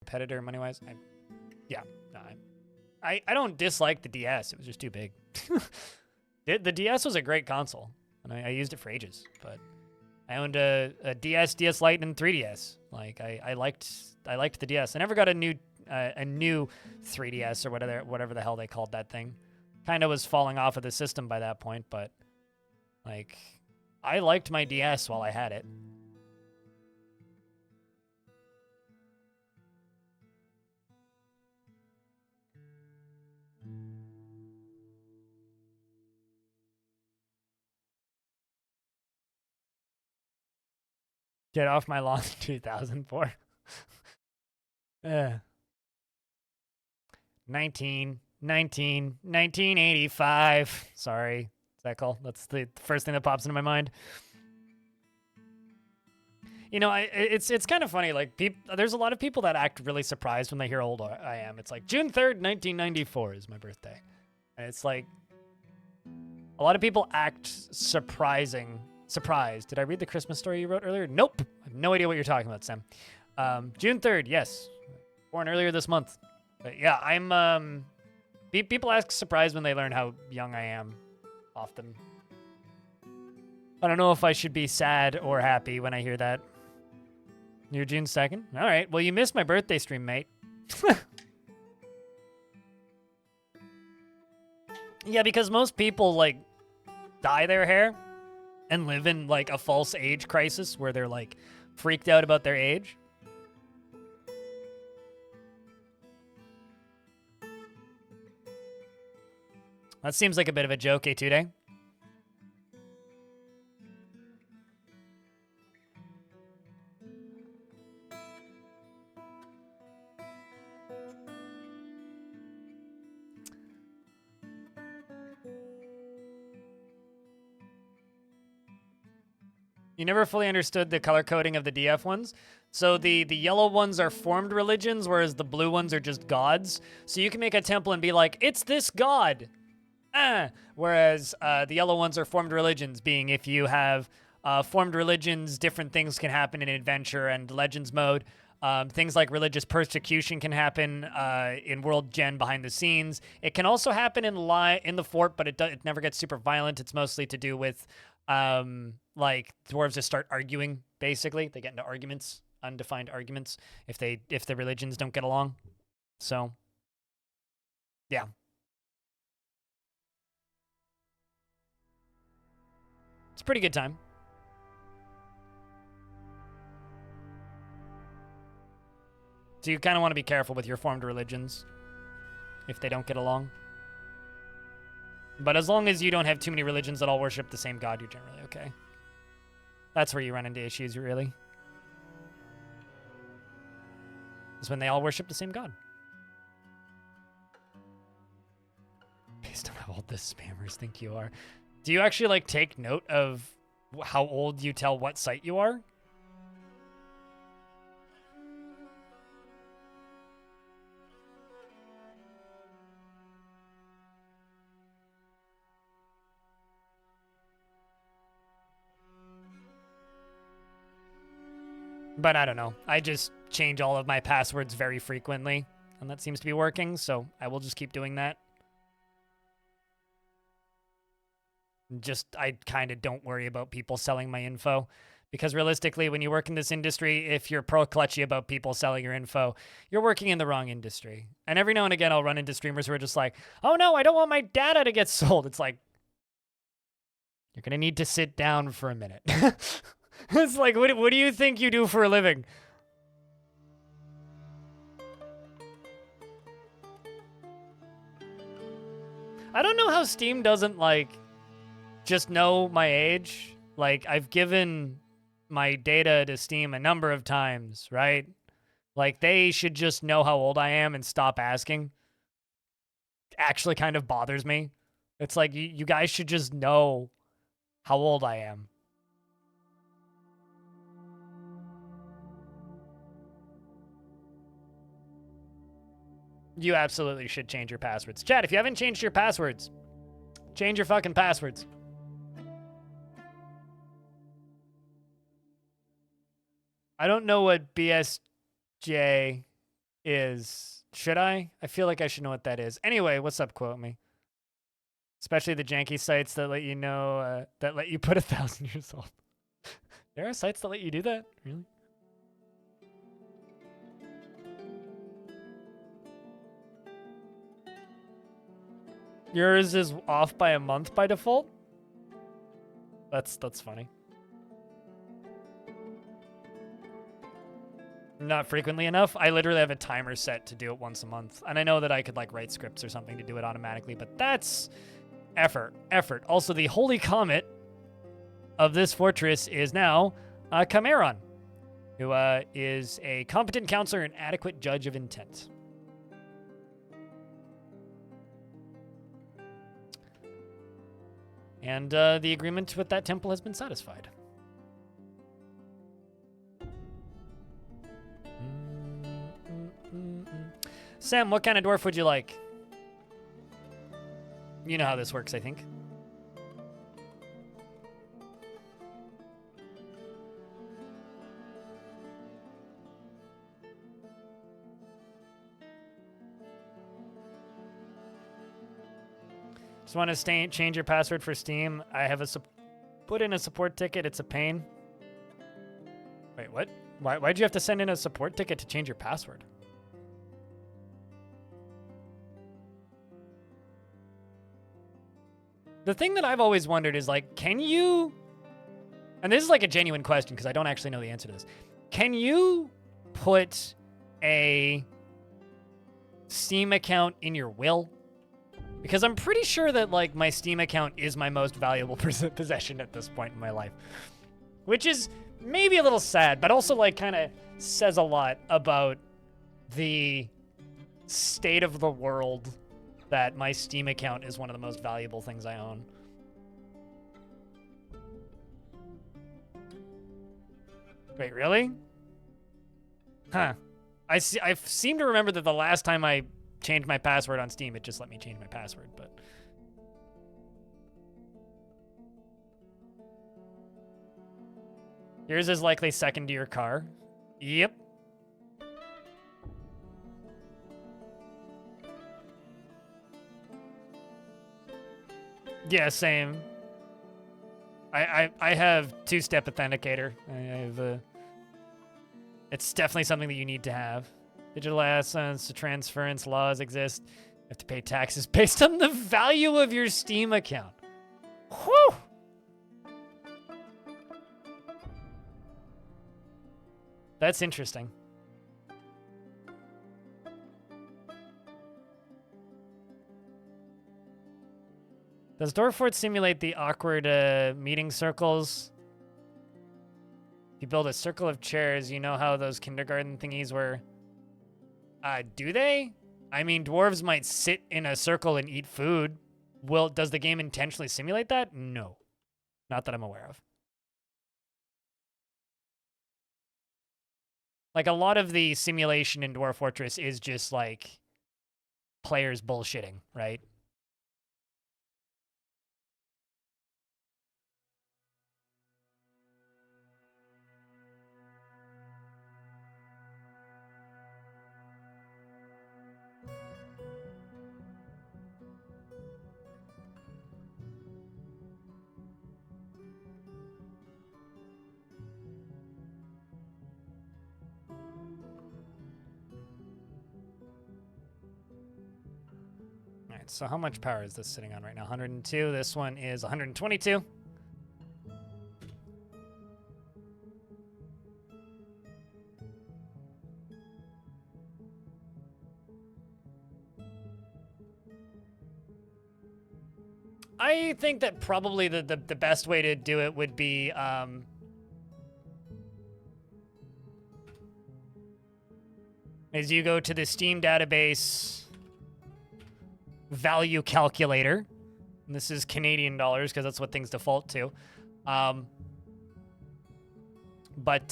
competitor money-wise. Yeah, no, I don't dislike the DS. It was just too big. The DS was a great console, and I used it for ages. But I owned a DS, DS Lite, and 3DS. Like I liked the DS. I never got a new 3DS or whatever the hell they called that thing. Kind of was falling off of the system by that point, but like I liked my DS while I had it. Get off my lawn 2004. 1985. Sorry, Zekel. That's the first thing that pops into my mind. You know, it's kind of funny. Like, there's a lot of people that act really surprised when they hear how old I am. It's like June 3rd, 1994 is my birthday, and it's like a lot of people act surprised. Did I read the Christmas story you wrote earlier? Nope. I have no idea what you're talking about, Sam. June 3rd, yes. Born earlier this month. But yeah, I'm, people ask surprised when they learn how young I am, often. I don't know if I should be sad or happy when I hear that. You're June 2nd? All right, well, you missed my birthday stream, mate. Yeah, because most people, like, dye their hair and live in, like, a false age crisis where they're, like, freaked out about their age. That seems like a bit of a joke, A2Day. You never fully understood the color coding of the DF ones. So the yellow ones are formed religions, whereas the blue ones are just gods. So you can make a temple and be like, it's this god. Whereas the yellow ones are formed religions, being if you have formed religions, different things can happen in adventure and legends mode. Things like religious persecution can happen in World Gen behind the scenes. It can also happen in the fort, but it never gets super violent. It's mostly to do with like dwarves just start arguing. Basically, they get into arguments, undefined arguments, if the religions don't get along. So, yeah. It's a pretty good time. So you kind of want to be careful with your formed religions if they don't get along. But as long as you don't have too many religions that all worship the same god, you're generally okay. That's where you run into issues, really. Is when they all worship the same god. Based on how old the spammers think you are. Do you actually, like, take note of how old you tell what site you are? But I don't know. I just change all of my passwords very frequently, and that seems to be working, so I will just keep doing that. I kind of don't worry about people selling my info, because realistically, when you work in this industry, if you're pro-clutchy about people selling your info, you're working in the wrong industry. And every now and again, I'll run into streamers who are just like, oh no, I don't want my data to get sold. It's like, you're going to need to sit down for a minute. It's like, what do you think you do for a living? I don't know how Steam doesn't, like, just know my age. Like, I've given my data to Steam a number of times, right? Like, they should just know how old I am and stop asking. Actually kind of bothers me. It's like, you guys should just know how old I am. You absolutely should change your passwords. Chat, if you haven't changed your passwords, change your fucking passwords. I don't know what BSJ is... Should I? I feel like I should know what that is. Anyway, what's up, Quote Me? Especially the janky sites that let you know, that let you put 1,000 years old. There are sites that let you do that? Really? Yours is off by a month by default? That's funny. Not frequently enough. I literally have a timer set to do it once a month. And I know that I could like write scripts or something to do it automatically, but that's effort. Also, the holy comet of this fortress is now Chimeron, who is a competent counselor and adequate judge of intent. And the agreement with that temple has been satisfied. Sam, what kind of dwarf would you like? You know how this works, I think. Just want to change your password for Steam. I have put in a support ticket. It's a pain. Wait, what? Why'd you have to send in a support ticket to change your password? The thing that I've always wondered is, like, can you... And this is, like, a genuine question, because I don't actually know the answer to this. Can you put a Steam account in your will? Because I'm pretty sure that, like, my Steam account is my most valuable possession at this point in my life. Which is maybe a little sad, but also, like, kind of says a lot about the state of the world that my Steam account is one of the most valuable things I own. Wait, really? Huh. I seem to remember that the last time I changed my password on Steam, it just let me change my password, but... Yours is likely second to your car. Yep. Yeah, same. I have two-step authenticator. I have it's definitely something that you need to have. Digital assets, transference laws exist. You have to pay taxes based on the value of your Steam account. Whew! That's interesting. Does Dwarf Fort simulate the awkward meeting circles? If you build a circle of chairs, you know how those kindergarten thingies were? Do they? I mean, dwarves might sit in a circle and eat food. Does the game intentionally simulate that? No. Not that I'm aware of. Like, a lot of the simulation in Dwarf Fortress is just, like, players bullshitting, right? So how much power is this sitting on right now? 102. This one is 122. I think that probably the best way to do it would be is you go to the Steam database value calculator. And this is Canadian dollars because that's what things default to. But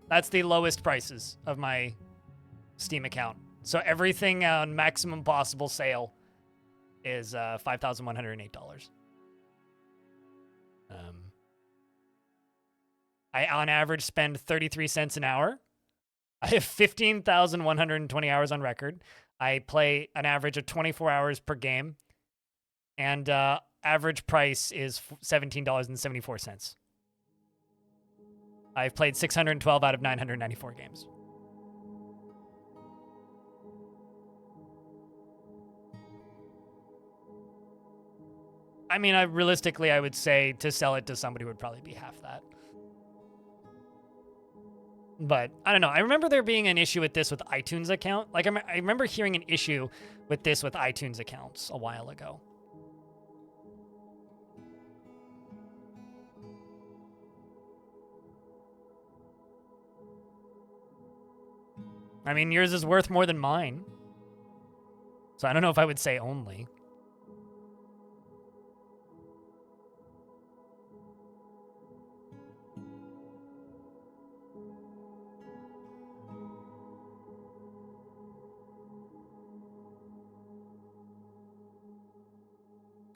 that's the lowest prices of my Steam account. So everything on maximum possible sale is $5,108. I, on average, spend 33 cents an hour. I have 15,120 hours on record. I play an average of 24 hours per game. And average price is $17.74. I've played 612 out of 994 games. I mean, realistically, I would say to sell it to somebody would probably be half that. But I don't know. I remember there being an issue with this with iTunes account. Like, I remember hearing an issue with this with iTunes accounts a while ago. I mean, yours is worth more than mine. So I don't know if I would say only.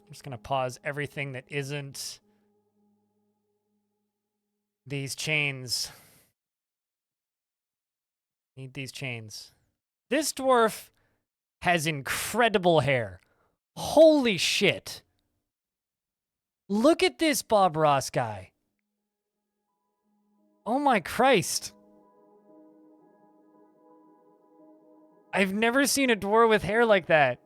I'm just going to pause everything that isn't these chains. Need these chains. This dwarf has incredible hair. Holy shit. Look at this Bob Ross guy. Oh my Christ. I've never seen a dwarf with hair like that.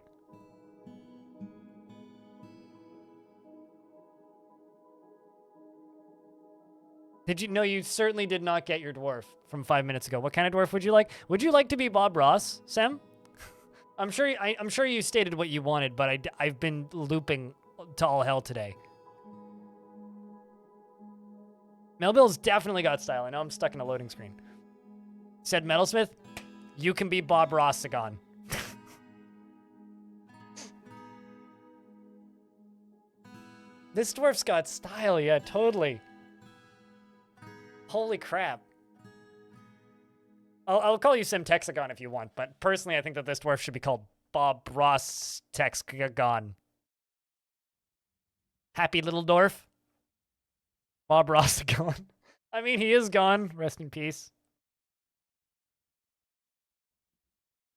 Did you know you certainly did not get your dwarf from 5 minutes ago? What kind of dwarf would you like? Would you like to be Bob Ross, Sam? I'm sure you stated what you wanted, but I've been looping to all hell today. Melville's definitely got style. I know I'm stuck in a loading screen. Said Metalsmith, you can be Bob Rossigan. This dwarf's got style, yeah, totally. Holy crap. I'll call you Simtexagon if you want, but personally I think that this dwarf should be called Bob Ross Texagon. Happy little dwarf. Bob Rossigan. I mean, he is gone. Rest in peace.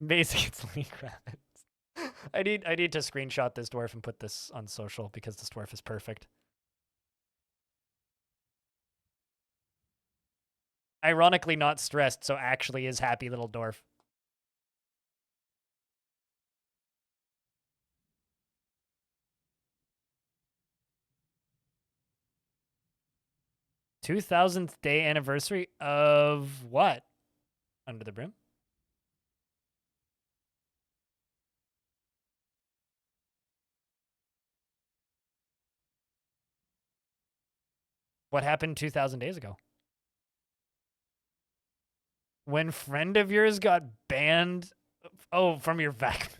Basically, it's Lenny Kravitz. I need to screenshot this dwarf and put this on social because this dwarf is perfect. Ironically not stressed, so actually is happy little dwarf. $2,000th day anniversary of what? Under the Brim? What happened 2,000 days ago? When friend of yours got banned? Oh, from your vac.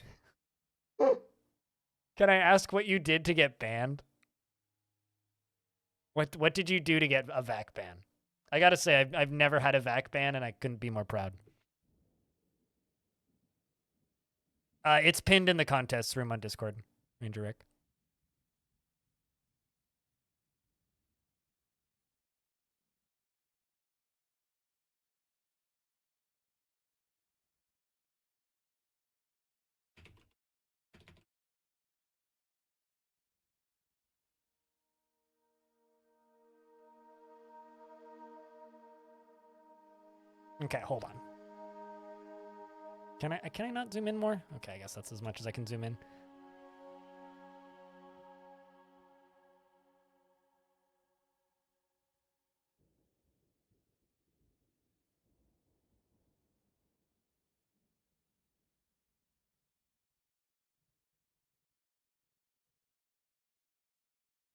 Can I ask what you did to get banned? What did you do to get a vac ban? I gotta say, I've never had a vac ban, and I couldn't be more proud. It's pinned in the contest room on Discord, Ranger Rick. Okay, hold on. Can I not zoom in more? Okay, I guess that's as much as I can zoom in.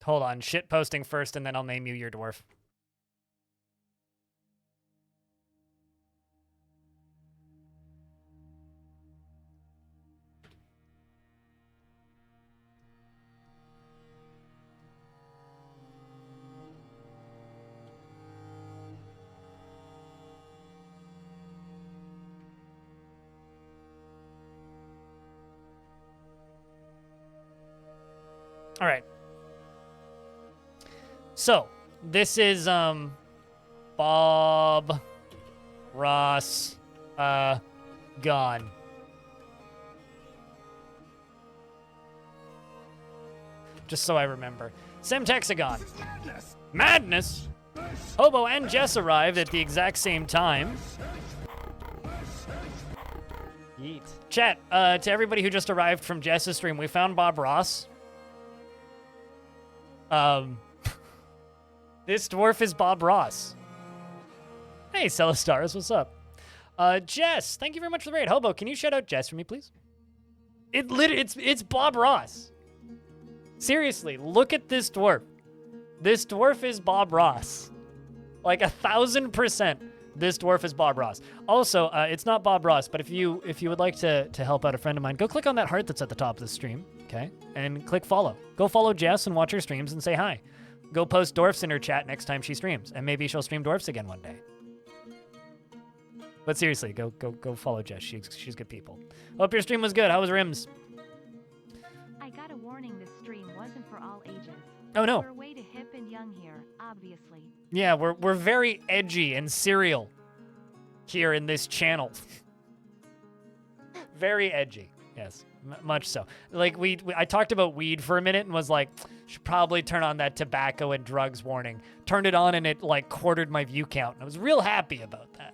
Hold on, shit posting first, and then I'll name you your dwarf. All right. So, this is Bob Ross Gone. Just so I remember. Semtexagon. Madness! Hobo and Jess arrived at the exact same time. Yeet. Chat, to everybody who just arrived from Jess's stream, we found Bob Ross. This dwarf is Bob Ross. Hey, Celestars, what's up? Jess, thank you very much for the raid. Hobo, can you shout out Jess for me, please? It's Bob Ross. Seriously, look at this dwarf. This dwarf is Bob Ross. Like 1,000%, this dwarf is Bob Ross. Also, it's not Bob Ross, but if you would like to help out a friend of mine, go click on that heart that's at the top of the stream, okay? And click follow. Go follow Jess and watch her streams and say hi. Go post dwarfs in her chat next time she streams, and maybe she'll stream dwarfs again one day. But seriously, go follow Jess. She's good people. Hope your stream was good. How was Rims? I got a warning, this stream wasn't for all ages. Oh no. We're way too hip and young here, obviously. Yeah, we're very edgy and serial here in this channel. Very edgy. Yes, much so. Like I talked about weed for a minute and was like, should probably turn on that tobacco and drugs warning. Turned it on and it like quartered my view count. And I was real happy about that.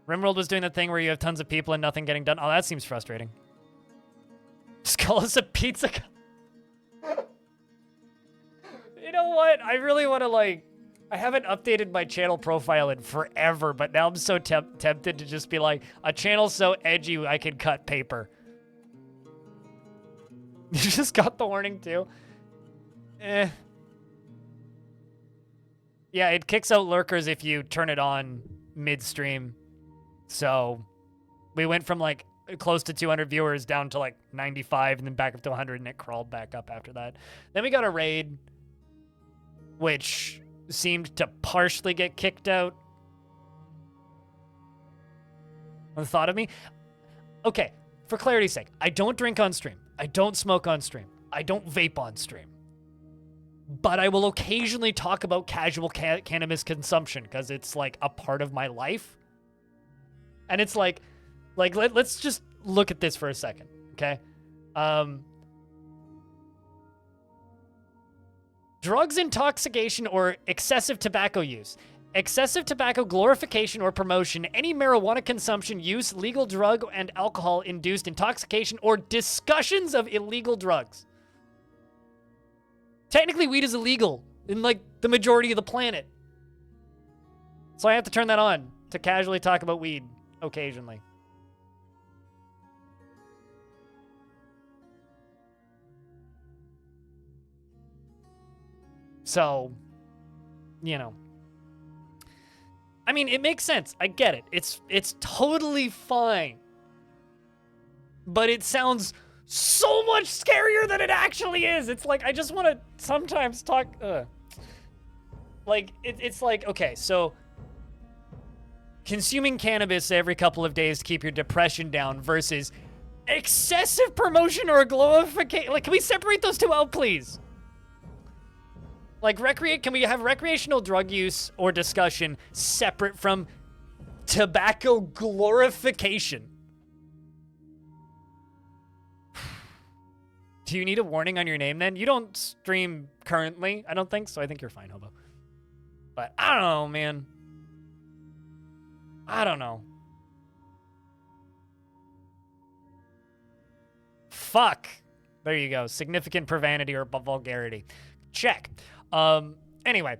Rimworld was doing that thing where you have tons of people and nothing getting done. Oh, that seems frustrating. Just call us a pizza. You know what? I really want to like... I haven't updated my channel profile in forever, but now I'm so tempted to just be like, a channel so edgy I can cut paper. You just got the warning too? Eh. Yeah, it kicks out lurkers if you turn it on mid-stream. So we went from like close to 200 viewers down to like 95 and then back up to 100 and it crawled back up after that. Then we got a raid, which seemed to partially get kicked out. The thought of me? Okay, for clarity's sake, I don't drink on stream. I don't smoke on stream. I don't vape on stream. But I will occasionally talk about casual cannabis consumption because it's like a part of my life. And it's like let's just look at this for a second, okay? Drugs intoxication or excessive tobacco use. Excessive tobacco glorification or promotion, any marijuana consumption, use, legal drug and alcohol-induced intoxication, or discussions of illegal drugs. Technically, weed is illegal in, like, the majority of the planet. So I have to turn that on to casually talk about weed occasionally. So, you know. I mean, it makes sense. I get it. It's totally fine. But it sounds so much scarier than it actually is. It's like, I just want to sometimes talk... Like, it's like, okay, so... Consuming cannabis every couple of days to keep your depression down versus excessive promotion or glorification. Like, can we separate those two out, please? Like, can we have recreational drug use or discussion separate from tobacco glorification? Do you need a warning on your name then? You don't stream currently, I don't think, so I think you're fine, Hobo. But I don't know, man. I don't know. Fuck. There you go. Significant profanity or vulgarity. Check. Anyway,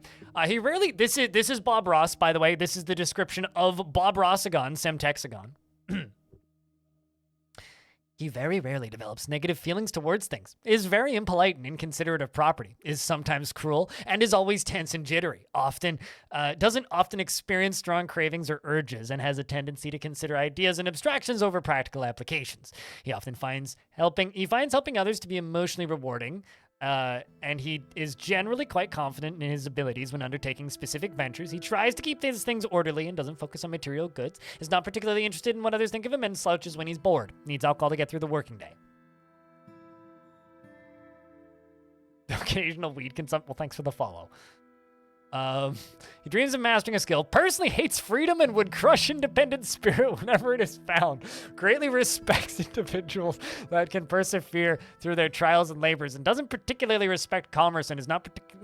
he rarely... This is Bob Ross, by the way. This is the description of Bob Rossagon, Semtexagon. He very rarely develops negative feelings towards things, is very impolite and inconsiderate of property, is sometimes cruel, and is always tense and jittery. Doesn't often experience strong cravings or urges, and has a tendency to consider ideas and abstractions over practical applications. He often finds helping others to be emotionally rewarding, and he is generally quite confident in his abilities when undertaking specific ventures. He tries to keep his things orderly and doesn't focus on material goods, is not particularly interested in what others think of him, and slouches when he's bored. Needs alcohol to get through the working day. Occasional weed consumption. Well, thanks for the follow. He dreams of mastering a skill, personally hates freedom and would crush independent spirit whenever it is found. Greatly respects individuals that can persevere through their trials and labors, and doesn't particularly respect commerce and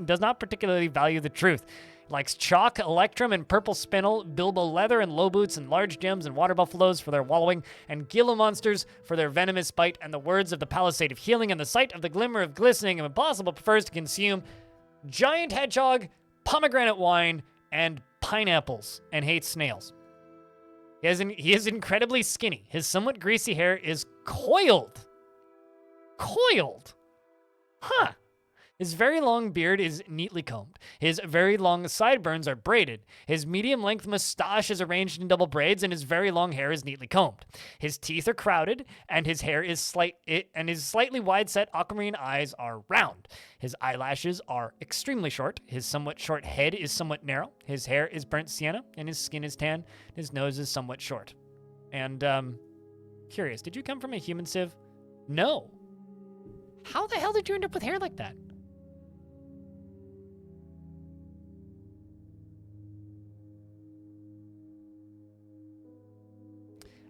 does not particularly value the truth. Likes chalk, electrum, and purple spinel, bilbo leather, and low boots, and large gems, and water buffaloes for their wallowing, and gila monsters for their venomous bite, and the words of the palisade of healing, and the sight of the glimmer of glistening, and impossible prefers to consume giant hedgehog, pomegranate wine, and pineapples, and hates snails. He is incredibly skinny. His somewhat greasy hair is coiled. Coiled? Huh. His very long beard is neatly combed. His very long sideburns are braided. His medium-length mustache is arranged in double braids, and his very long hair is neatly combed. His teeth are crowded, and his hair is his slightly wide-set aquamarine eyes are round. His eyelashes are extremely short. His somewhat short head is somewhat narrow. His hair is burnt sienna, and his skin is tan. His nose is somewhat short. And, curious, did you come from a human civ? No. How the hell did you end up with hair like that?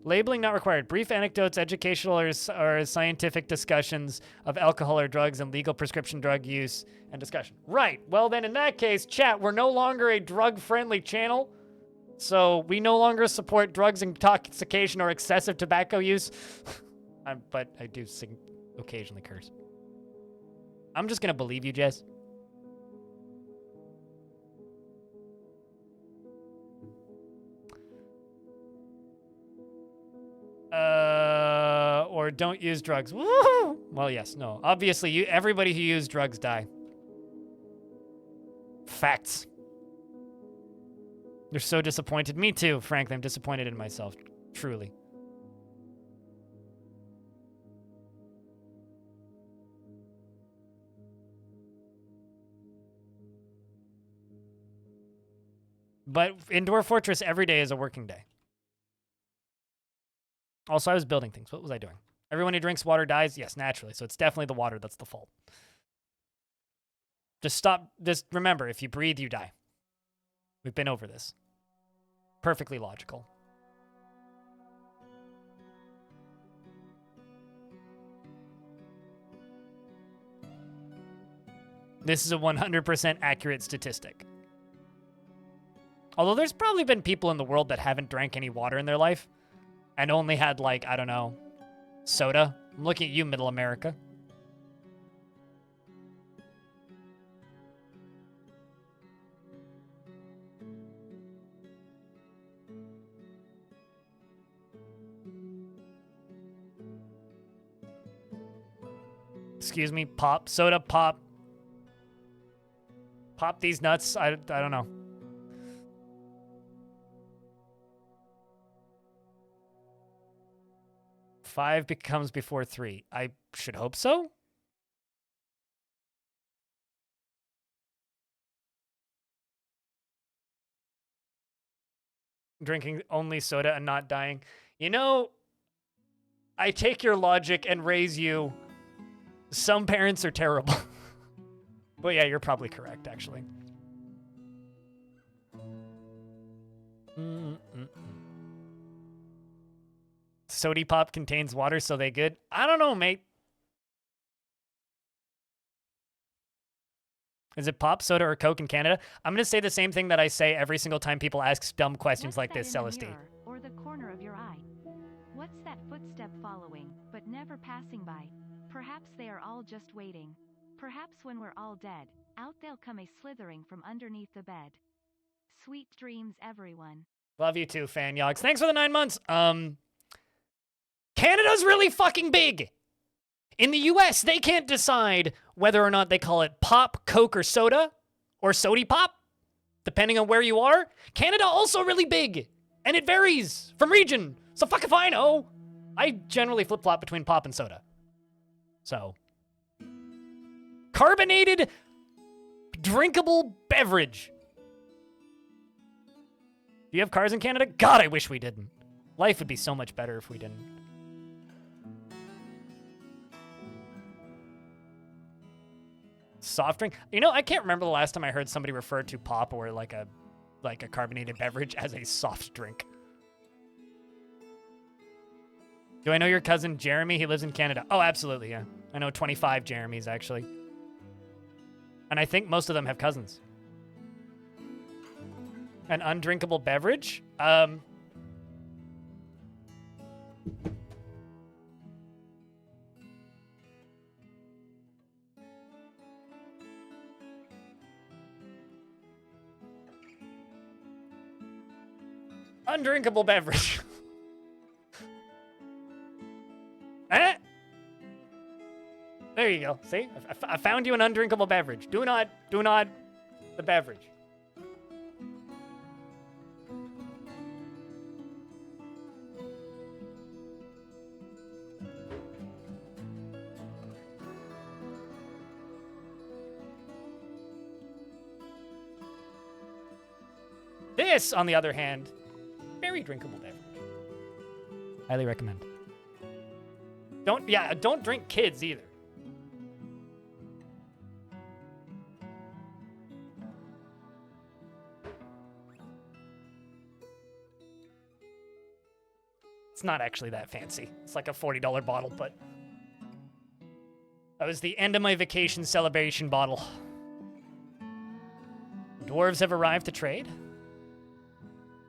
Labeling not required. Brief anecdotes, educational or scientific discussions of alcohol or drugs and legal prescription drug use and discussion. Right. Well, then in that case, chat, we're no longer a drug-friendly channel. So we no longer support drugs, intoxication, or excessive tobacco use. But I do occasionally curse. I'm just going to believe you, Jess. Or don't use drugs. Woo! Well, yes, no. Obviously, everybody who used drugs die. Facts. You're so disappointed. Me too, frankly. I'm disappointed in myself. Truly. But in Dwarf Fortress, every day is a working day. Also, I was building things. What was I doing? Everyone who drinks water dies? Yes, naturally. So it's definitely the water that's the fault. Just stop. Just remember, if you breathe, you die. We've been over this. Perfectly logical. This is a 100% accurate statistic. Although there's probably been people in the world that haven't drank any water in their life and only had, like, I don't know, soda. I'm looking at you, Middle America. Excuse me, pop, soda, pop. Pop these nuts. I don't know. Five becomes before 3. I should hope so. Drinking only soda and not dying. You know, I take your logic and raise you. Some parents are terrible. But yeah, you're probably correct, actually. Sody pop contains water, so they good? I don't know, mate. Is it pop, soda, or Coke in Canada? I'm going to say the same thing that I say every single time people ask dumb questions like this, Celestine. Or the corner of your eye. What's that footstep following, but never passing by? Perhaps they are all just waiting. Perhaps when we're all dead, out they'll come a slithering from underneath the bed. Sweet dreams, everyone. Love you too, Fan Yogs. Thanks for the 9 months. Canada's really fucking big. In the US, they can't decide whether or not they call it pop, Coke, or soda, or sody pop, depending on where you are. Canada also really big, and it varies from region. So fuck if I know. I generally flip-flop between pop and soda. So, carbonated, drinkable beverage. Do you have cars in Canada? God, I wish we didn't. Life would be so much better if we didn't. soft drink. You know, I can't remember the last time I heard somebody refer to pop or like a carbonated beverage as a soft drink. Do I know your cousin Jeremy? He lives in Canada. Oh, absolutely, yeah. I know 25 Jeremys, actually. And I think most of them have cousins. An undrinkable beverage? Undrinkable beverage. Eh? There you go. See? I found you an undrinkable beverage. Do not the beverage. This, on the other hand, very drinkable beverage. Highly recommend. Don't drink kids either. It's not actually that fancy. It's like a $40 bottle, but that was the end of my vacation celebration bottle. Dwarves have arrived to trade.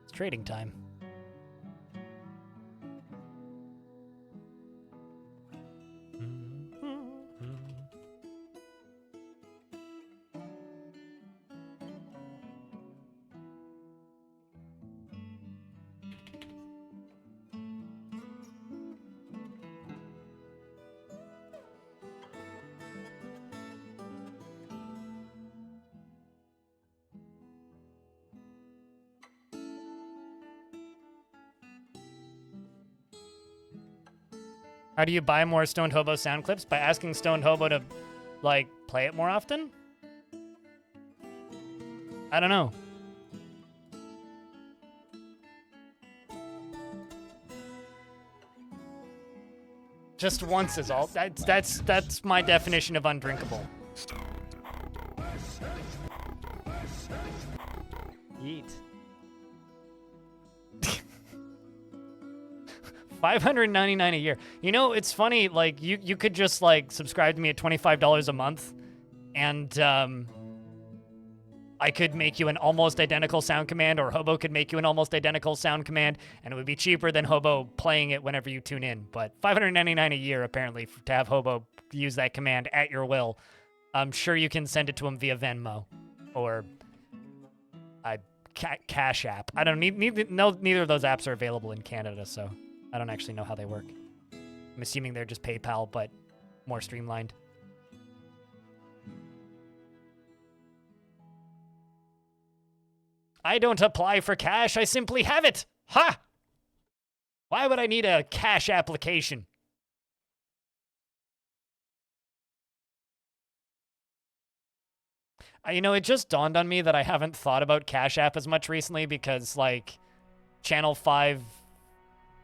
It's trading time. How do you buy more Stoned Hobo sound clips? By asking Stoned Hobo to, like, play it more often? I don't know. Just once is all. That's my definition of undrinkable. Yeet. $599 a year. You know, it's funny, like, you could just, like, subscribe to me at $25 a month, and, I could make you an almost identical sound command, or Hobo could make you an almost identical sound command, and it would be cheaper than Hobo playing it whenever you tune in. But $599 a year, apparently, to have Hobo use that command at your will. I'm sure you can send it to him via Venmo, or Cash App. I don't neither of those apps are available in Canada, so I don't actually know how they work. I'm assuming they're just PayPal, but more streamlined. I don't apply for cash, I simply have it! Ha! Why would I need a cash application? You know, it just dawned on me that I haven't thought about Cash App as much recently because, like, Channel 5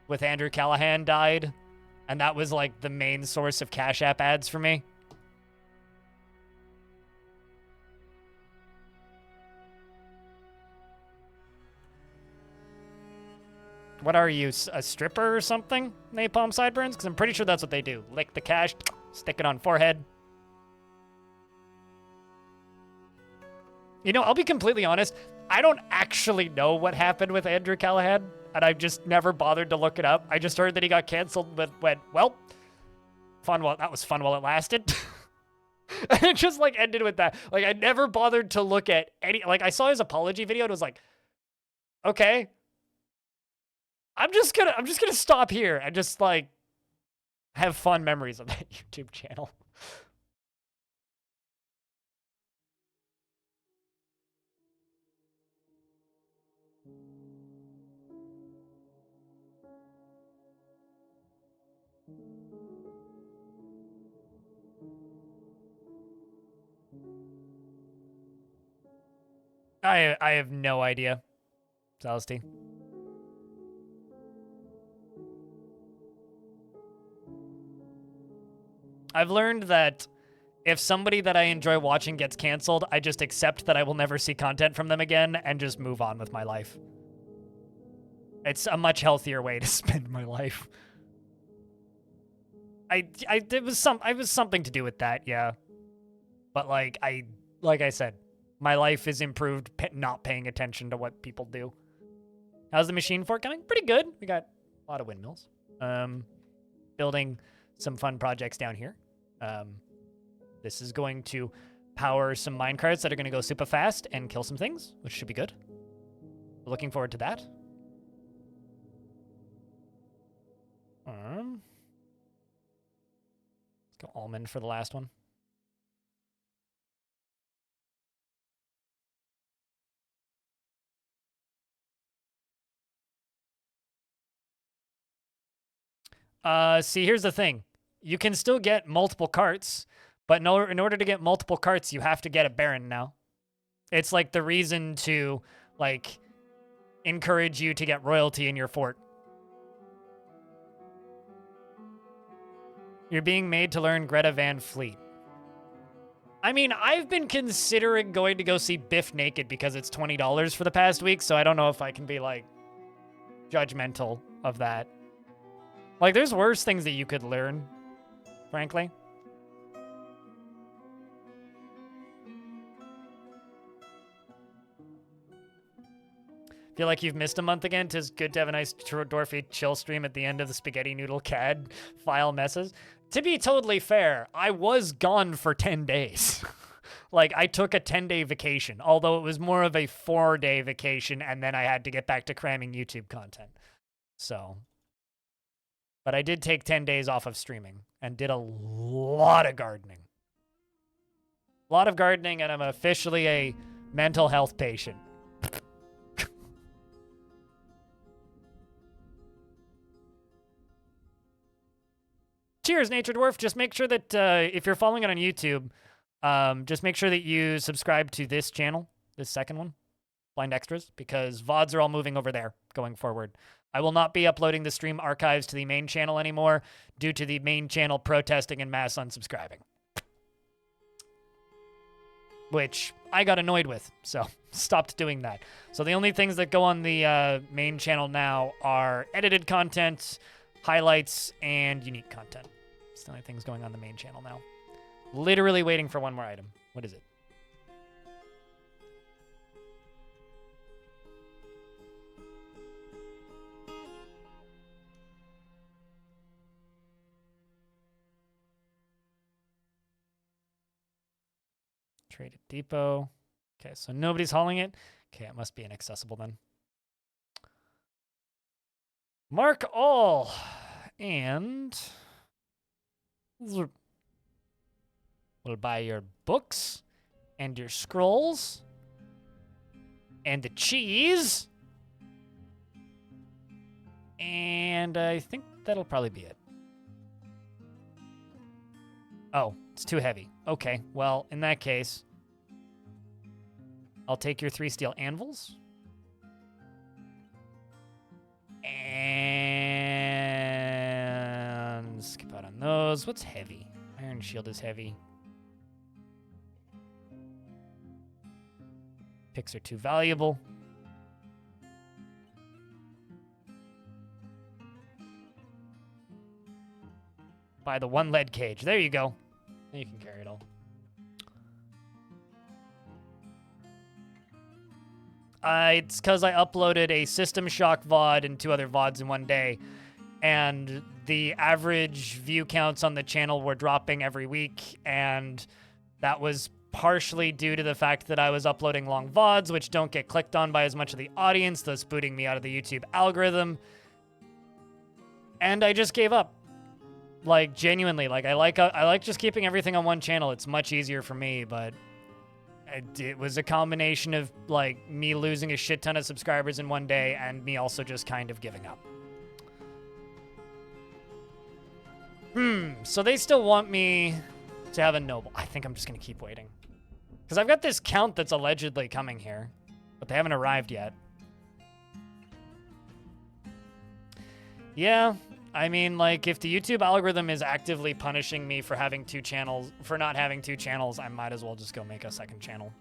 with Andrew Callahan died, and that was, like, the main source of Cash App ads for me. What are you, a stripper or something, Napalm Sideburns? Because I'm pretty sure that's what they do. Lick the cash, stick it on forehead. You know, I'll be completely honest. I don't actually know what happened with Andrew Callahan, and I've just never bothered to look it up. I just heard that he got canceled, but went, well, that was fun while it lasted. And it just, like, ended with that. Like, I never bothered to look at any, like, I saw his apology video and was like, okay. I'm just gonna stop here and just, like, have fun memories of that YouTube channel. I have no idea, Celestine. I've learned that If somebody that I enjoy watching gets canceled, I just accept that I will never see content from them again and just move on with my life. It's a much healthier way to spend my life. It was something to do with that, yeah. But like I said, my life is improved not paying attention to what people do. How's the machine fort coming? Pretty good. We got a lot of windmills. Building some fun projects down here. This is going to power some minecarts that are going to go super fast and kill some things, which should be good. Looking forward to that. Let's go almond for the last one. See, here's the thing. You can still get multiple carts, but in order to get multiple carts, you have to get a baron now. It's like the reason to, like, encourage you to get royalty in your fort. You're being made to learn Greta Van Fleet. I mean, I've been considering going to go see Biff naked because it's $20 for the past week, so I don't know if I can be, like, judgmental of that. Like, there's worse things that you could learn, frankly. Feel like you've missed a month again. 'Tis good to have a nice dwarfy chill stream at the end of the spaghetti noodle CAD file messes. To be totally fair, I was gone for 10 days. Like, I took a 10-day vacation, although it was more of a 4-day vacation, and then I had to get back to cramming YouTube content. So, but I did take 10 days off of streaming and did a lot of gardening. A lot of gardening, and I'm officially a mental health patient. Cheers, Nature Dwarf. Just make sure that if you're following it on YouTube, just make sure that you subscribe to this channel, this second one, Blind Extras, because VODs are all moving over there going forward. I will not be uploading the stream archives to the main channel anymore due to the main channel protesting and mass unsubscribing. Which I got annoyed with, so stopped doing that. So the only things that go on the main channel now are edited content, highlights, and unique content. It's the only things going on the main channel now. Literally waiting for one more item. What is it? Traded depot. Okay, so nobody's hauling it. Okay, it must be inaccessible then. Mark all. And we'll buy your books and your scrolls and the cheese. And I think that'll probably be it. Oh, it's too heavy. Okay, well, in that case, I'll take your 3 steel anvils. And skip out on those. What's heavy? Iron shield is heavy. Picks are too valuable. Buy the 1 lead cage. There you go. You can carry it all. It's because I uploaded a System Shock VOD and 2 other VODs in one day, and the average view counts on the channel were dropping every week, and that was partially due to the fact that I was uploading long VODs, which don't get clicked on by as much of the audience, thus booting me out of the YouTube algorithm, and I just gave up. Like, genuinely, like, I like just keeping everything on one channel. It's much easier for me, but it was a combination of, like, me losing a shit ton of subscribers in one day and me also just kind of giving up. So they still want me to have a noble. I think I'm just going to keep waiting. Because I've got this count that's allegedly coming here, but they haven't arrived yet. Yeah, I mean, like, if the YouTube algorithm is actively punishing me for having two channels, for not having two channels, I might as well just go make a second channel.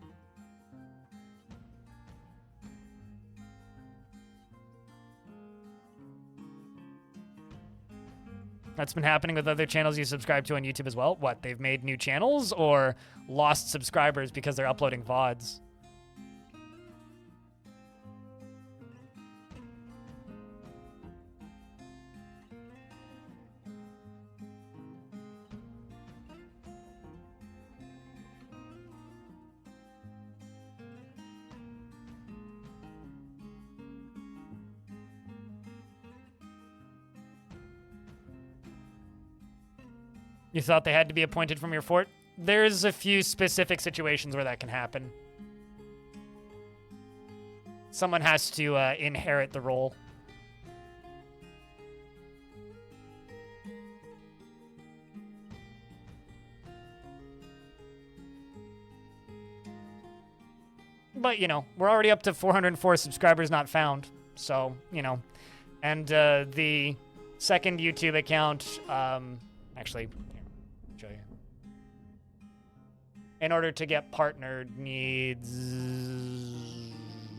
That's been happening with other channels you subscribe to on YouTube as well. What, they've made new channels or lost subscribers because they're uploading VODs? You thought they had to be appointed from your fort? There's a few specific situations where that can happen. Someone has to inherit the role. But, you know, we're already up to 404 subscribers not found. So, you know. And the second YouTube account, actually... show you. In order to get partnered, needs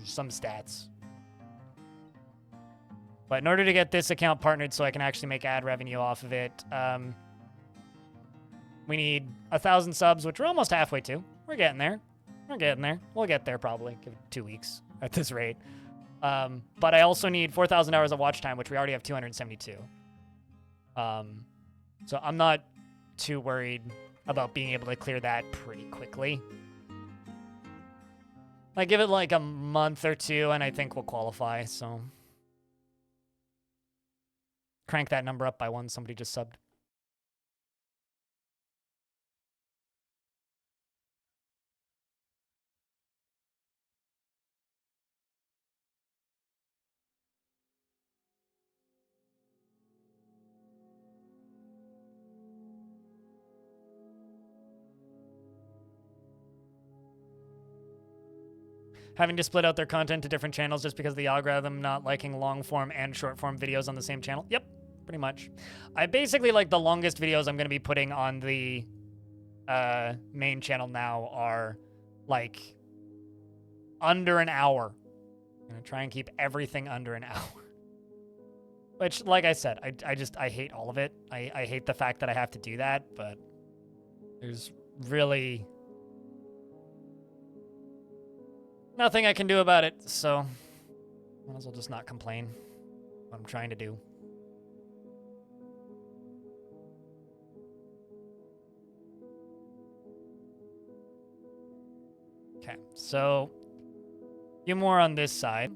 some stats. But in order to get this account partnered so I can actually make ad revenue off of it, we need 1,000 subs, which we're almost halfway to. We're getting there. We're getting there. We'll get there probably. Give it 2 weeks at this rate. But I also need 4,000 hours of watch time, which we already have 272. So I'm not too worried about being able to clear that pretty quickly. I give it like a month or two and I think we'll qualify, so. Crank that number up by one, somebody just subbed. Having to split out their content to different channels just because of the algorithm not liking long form and short form videos on the same channel? Yep, pretty much. I basically like the longest videos I'm going to be putting on the main channel now are like under an hour. I'm going to try and keep everything under an hour. Which, like I said, I hate all of it. I hate the fact that I have to do that, but there's really nothing I can do about it, so might as well just not complain what I'm trying to do. Okay, so a few more on this side.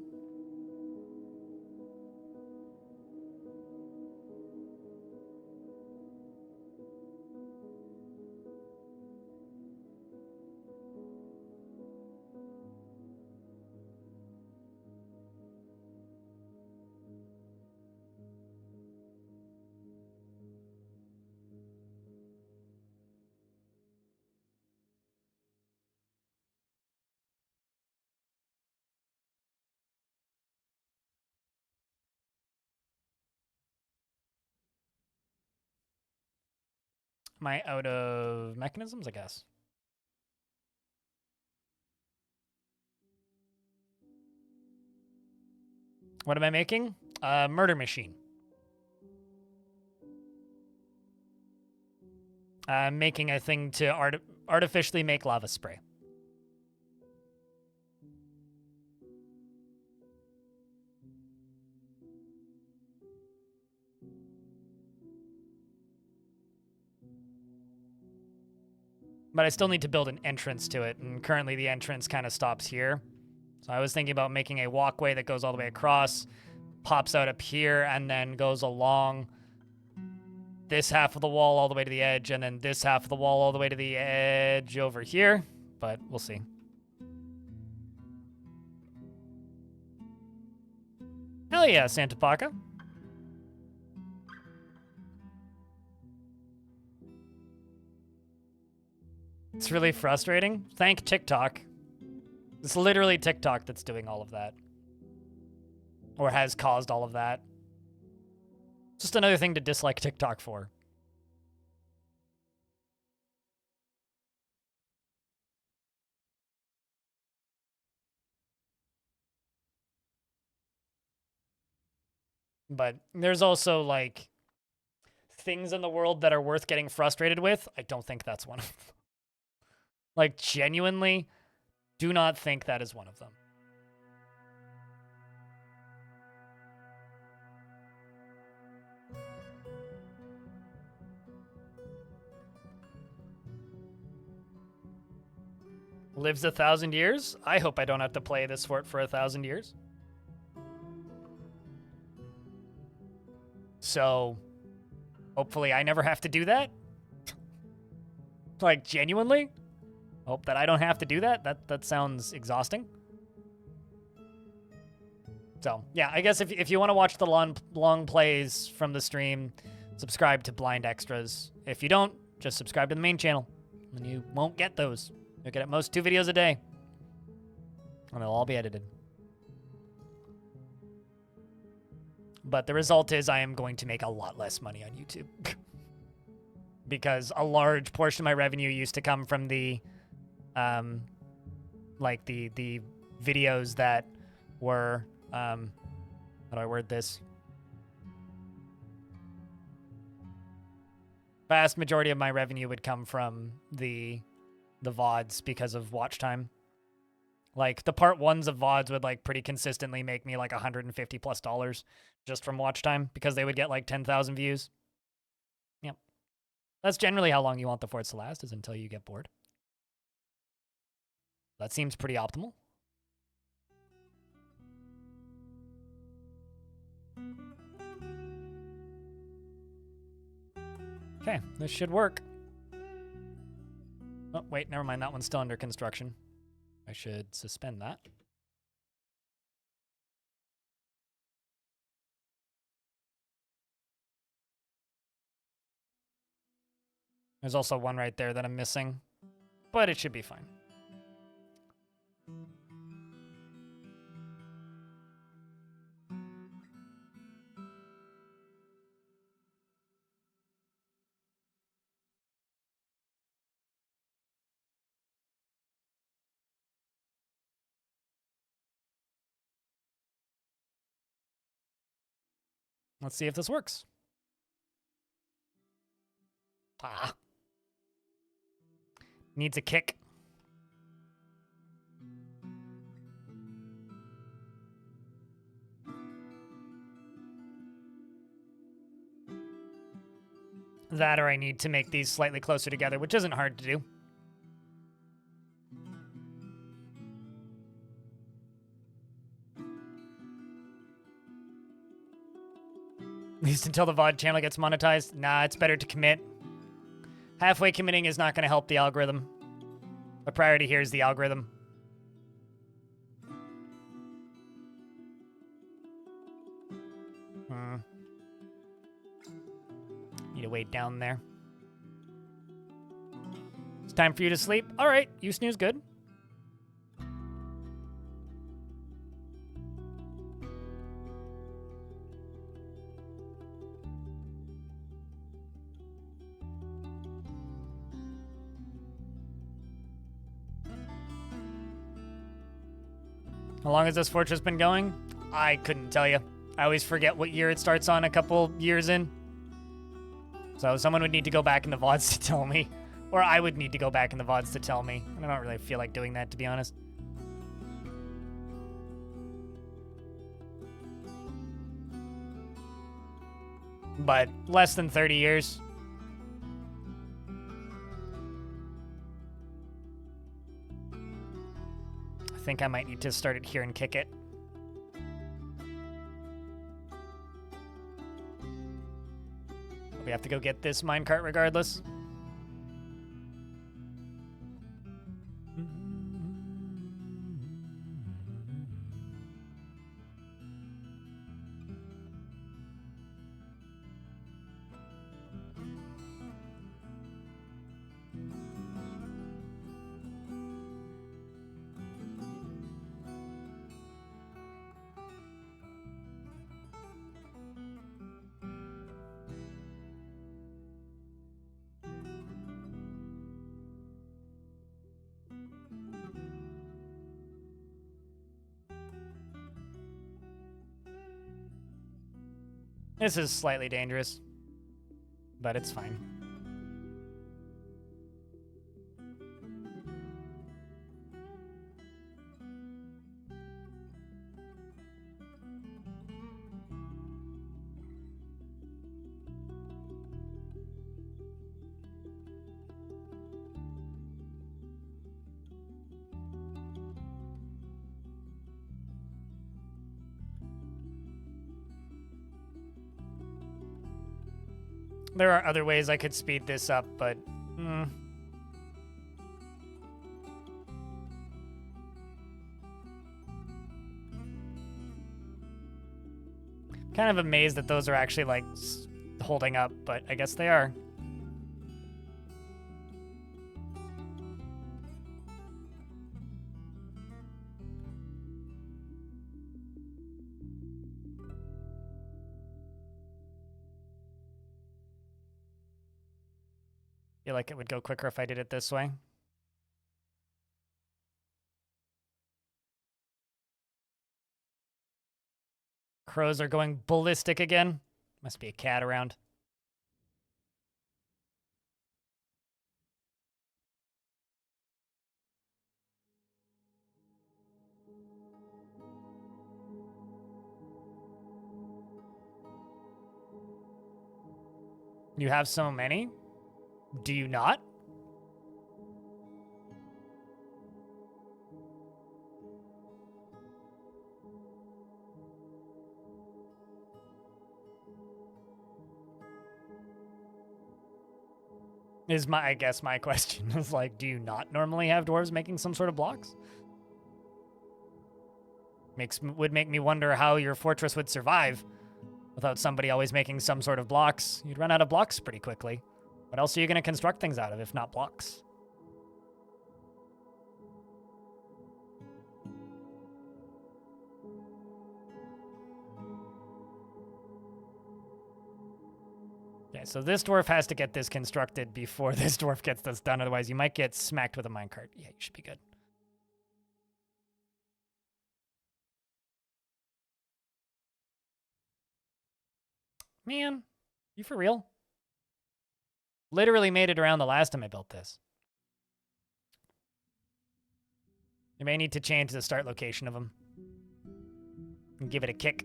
Am I out of mechanisms, I guess? What am I making? Murder machine. I'm making a thing to artificially make lava spray. But I still need to build an entrance to it, and currently the entrance kind of stops here. So I was thinking about making a walkway that goes all the way across, pops out up here, and then goes along this half of the wall all the way to the edge, and then this half of the wall all the way to the edge over here. But we'll see. Hell yeah, Santa Paca. It's really frustrating. Thank TikTok. It's literally TikTok that's doing all of that. Or has caused all of that. Just another thing to dislike TikTok for. But there's also, like, things in the world that are worth getting frustrated with. I don't think that's one of them. Like, genuinely, do not think that is one of them. Lives 1,000 years? I hope I don't have to play this fort for 1,000 years. So, hopefully I never have to do that. Like, genuinely? Hope that I don't have to do that. That sounds exhausting. So, yeah, I guess if you want to watch the long plays from the stream, subscribe to Blind Extras. If you don't, just subscribe to the main channel, and you won't get those. You'll get at most 2 videos a day, and they'll all be edited. But the result is I am going to make a lot less money on YouTube. Because a large portion of my revenue used to come from the, like the videos that were, how do I word this? Vast majority of my revenue would come from the VODs because of watch time. Like, the part 1s of VODs would, like, pretty consistently make me, like, $150+ just from watch time because they would get, like, 10,000 views. Yep. That's generally how long you want the forts to last, is until you get bored. That seems pretty optimal. Okay, this should work. Oh, wait, never mind. That one's still under construction. I should suspend that. There's also one right there that I'm missing, but it should be fine. Let's see if this works. Ah. Needs a kick. That or I need to make these slightly closer together, which isn't hard to do. At least until the VOD channel gets monetized. Nah, it's better to commit. Halfway committing is not going to help the algorithm. The priority here is the algorithm. Need to wait down there. It's time for you to sleep. All right, you snooze good. How long has this fortress been going? I couldn't tell you. I always forget what year it starts on a couple years in. So someone would need to go back in the VODs to tell me. Or I would need to go back in the VODs to tell me. And I don't really feel like doing that, to be honest. But less than 30 years. I think I might need to start it here and kick it. We have to go get this minecart regardless. This is slightly dangerous, but it's fine. There are other ways I could speed this up, but... Kind of amazed that those are actually, like, holding up, but I guess they are. Feel like it would go quicker if I did it this way. Crows are going ballistic again. Must be a cat around. You have so many? Do you not? Is I guess my question is like, do you not normally have dwarves making some sort of blocks? Would make me wonder how your fortress would survive without somebody always making some sort of blocks. You'd run out of blocks pretty quickly. What else are you going to construct things out of if not blocks? Okay, so this dwarf has to get this constructed before this dwarf gets this done. Otherwise, you might get smacked with a minecart. Yeah, you should be good. Man, you for real? Literally made it around the last time I built this. You may need to change the start location of them and give it a kick.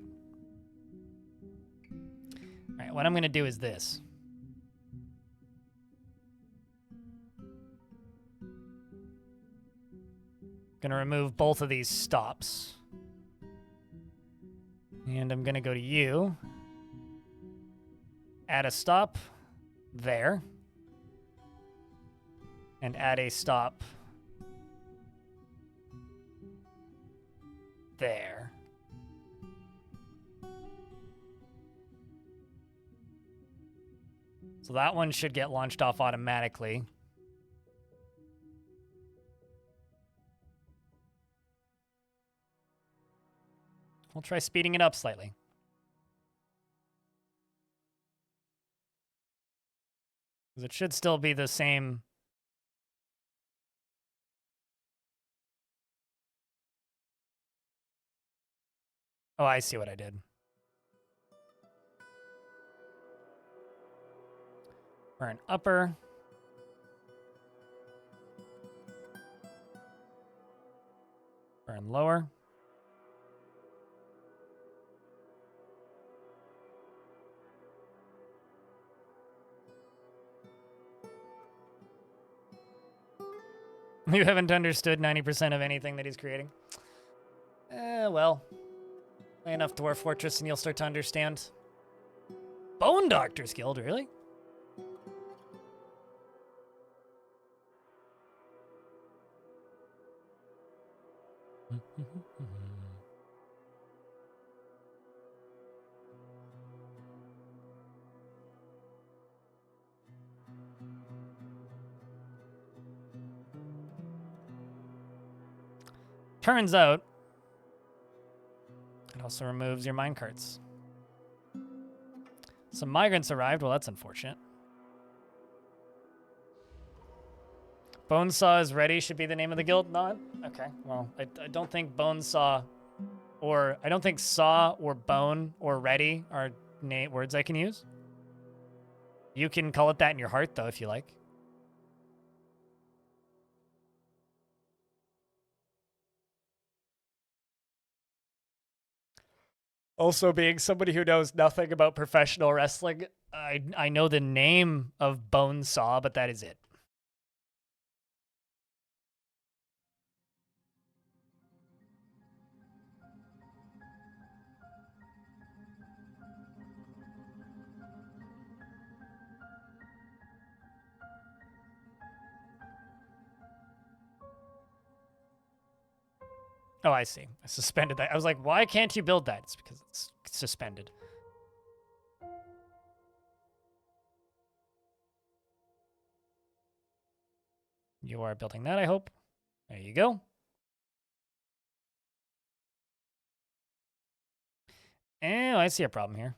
All right, what I'm going to do is this. Going to remove both of these stops. And I'm going to go to you. Add a stop there. And add a stop there. So that one should get launched off automatically. We'll try speeding it up slightly. Because it should still be the same. Oh, I see what I did. Burn upper. Burn lower. You haven't understood 90% of anything that he's creating. Well, play enough Dwarf Fortress and you'll start to understand. Bone Doctor's Guild, really? Turns out, it also removes your minecarts. Some migrants arrived. Well, that's unfortunate. Bonesaw is ready should be the name of the guild. Not? Okay. Well, I don't think Bonesaw or I don't think Saw or Bone or Ready are words I can use. You can call it that in your heart, though, if you like. Also, being somebody who knows nothing about professional wrestling, I know the name of Bonesaw, but that is it. Oh, I see. I suspended that. I was like, why can't you build that? It's because it's suspended. You are building that, I hope. There you go. Oh, I see a problem here.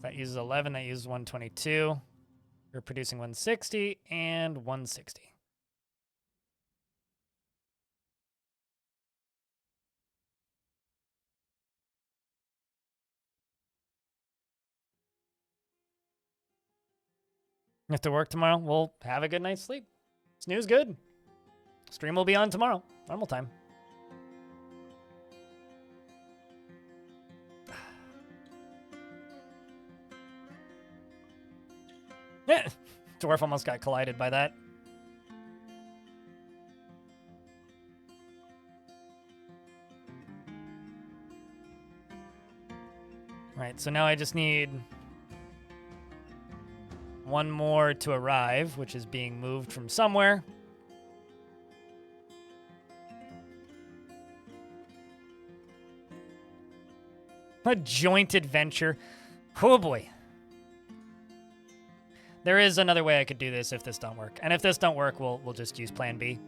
That uses 11, that uses 122. We're producing 160 and 160. You have to work tomorrow? Well, have a good night's sleep. Snooze good. Stream will be on tomorrow. Normal time. Dwarf almost got collided by that. Right, so now I just need one more to arrive, which is being moved from somewhere. A joint adventure. Oh boy. There is another way I could do this if this don't work. And if this don't work, we'll just use plan B.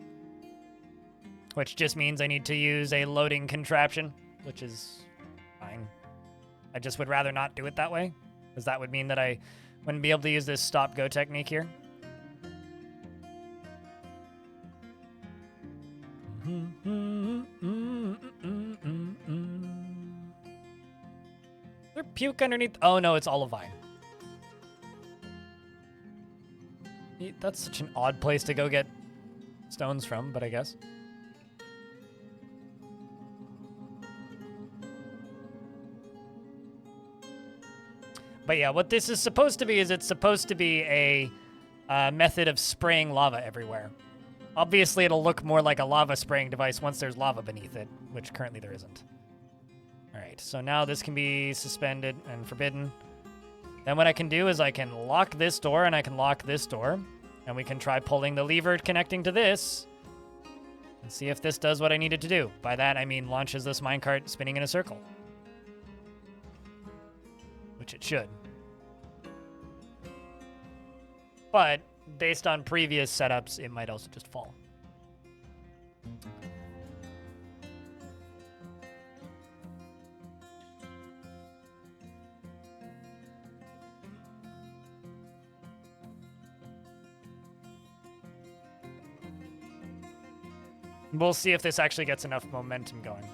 Which just means I need to use a loading contraption, which is fine. I just would rather not do it that way, because that would mean that I wouldn't be able to use this stop-go technique here. Is there puke underneath? Oh no, it's olivine. That's such an odd place to go get stones from, but I guess. But yeah, what this is supposed to be is it's supposed to be a method of spraying lava everywhere. Obviously, it'll look more like a lava spraying device once there's lava beneath it, which currently there isn't. All right, so now this can be suspended and forbidden. Then what I can do is I can lock this door and I can lock this door. And we can try pulling the lever connecting to this and see if this does what I needed to do. By that, I mean launches this minecart spinning in a circle. Which it should. But based on previous setups, it might also just fall. We'll see if this actually gets enough momentum going.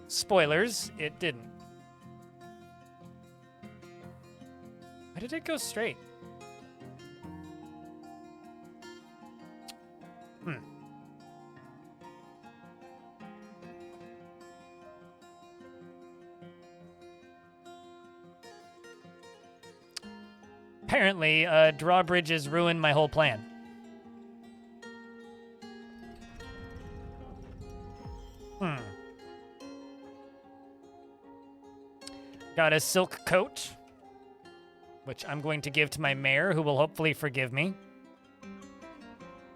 Spoilers, it didn't. Why did it go straight? Apparently, drawbridges ruined my whole plan. Got a silk coat, which I'm going to give to my mayor, who will hopefully forgive me.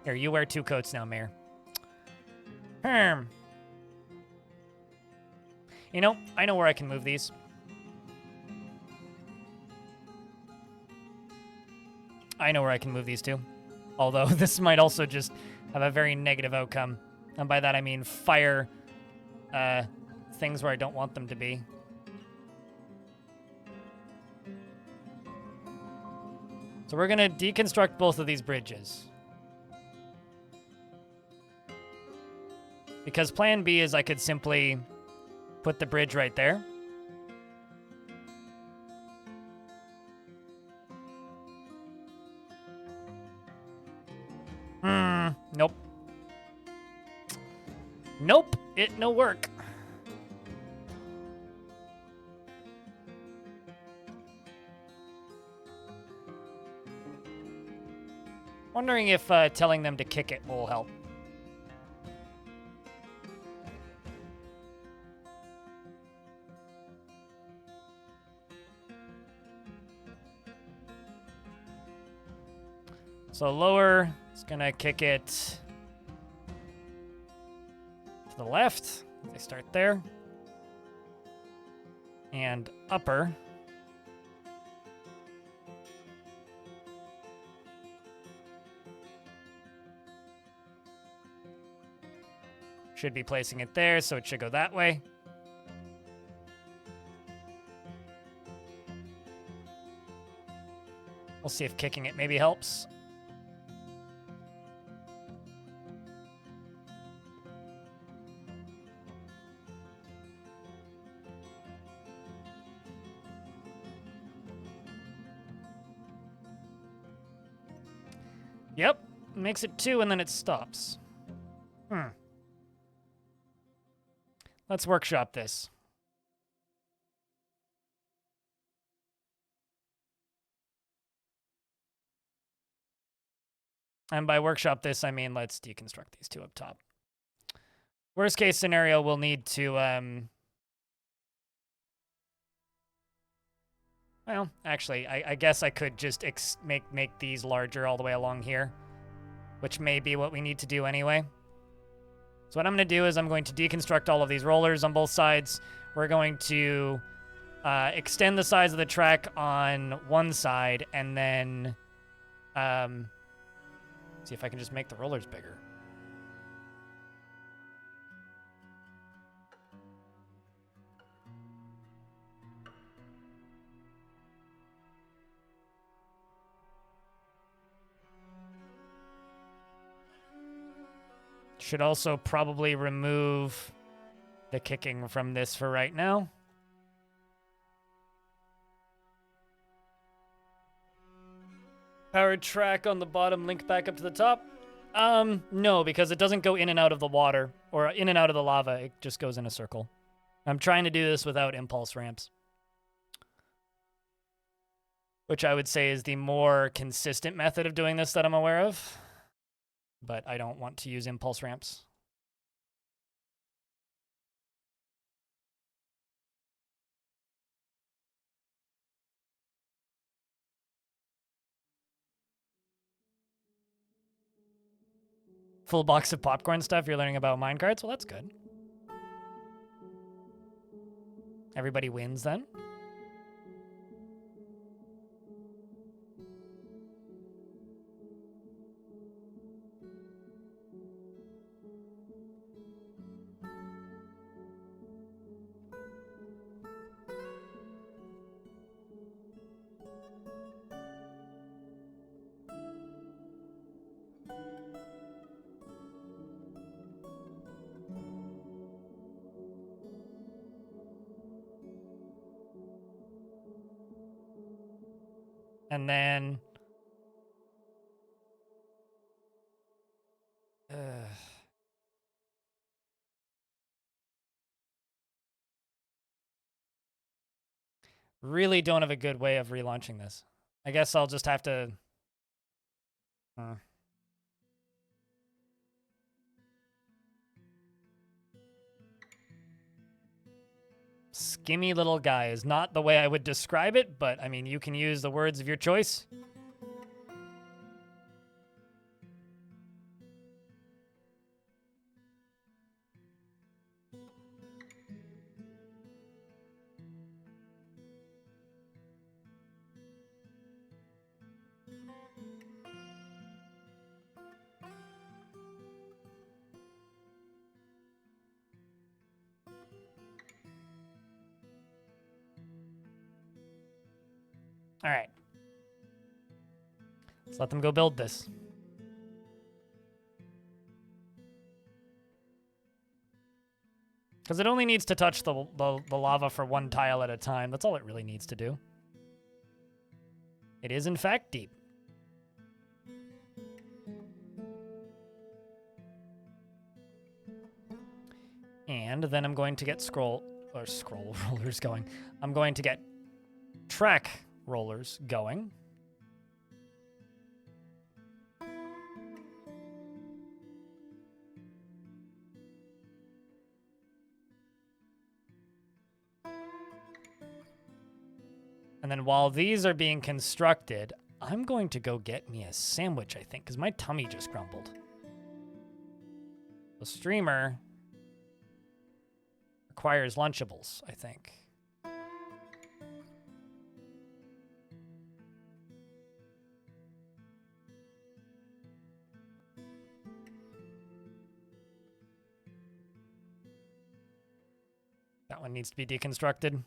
Here, you wear 2 coats now, mayor. You know, I know where I can move these. I know where I can move these to. Although this might also just have a very negative outcome. And by that I mean fire things where I don't want them to be. So we're gonna deconstruct both of these bridges. Because plan B is I could simply put the bridge right there. Nope. Nope, it no work. Wondering if telling them to kick it will help. So lower, it's gonna kick it to the left. They start there. And upper. Should be placing it there, so it should go that way. We'll see if kicking it maybe helps. Yep, makes it 2 and then it stops. Let's workshop this. And by workshop this, I mean let's deconstruct these 2 up top. Worst case scenario, we'll need to, well, actually, I guess I could just make these larger all the way along here, which may be what we need to do anyway. So what I'm going to do is I'm going to deconstruct all of these rollers on both sides. We're going to extend the size of the track on one side, and then see if I can just make the rollers bigger. Should also probably remove the kicking from this for right now. Powered track on the bottom, link back up to the top. No, because it doesn't go in and out of the water or in and out of the lava. It just goes in a circle. I'm trying to do this without impulse ramps, which I would say is the more consistent method of doing this that I'm aware of. But I don't want to use impulse ramps. Full box of popcorn stuff. You're learning about minecarts? Well, that's good. Everybody wins then. And then really don't have a good way of relaunching this. I guess I'll just have to... Skimmy little guy is not the way I would describe it, but I mean, you can use the words of your choice. All right. Let's let them go build this. Because it only needs to touch the lava for one tile at a time. That's all it really needs to do. It is, in fact, deep. And then I'm going to get scroll rollers going. I'm going to get track rollers going. And then while these are being constructed, I'm going to go get me a sandwich, I think, because my tummy just grumbled. The streamer requires Lunchables, I think. That one needs to be deconstructed.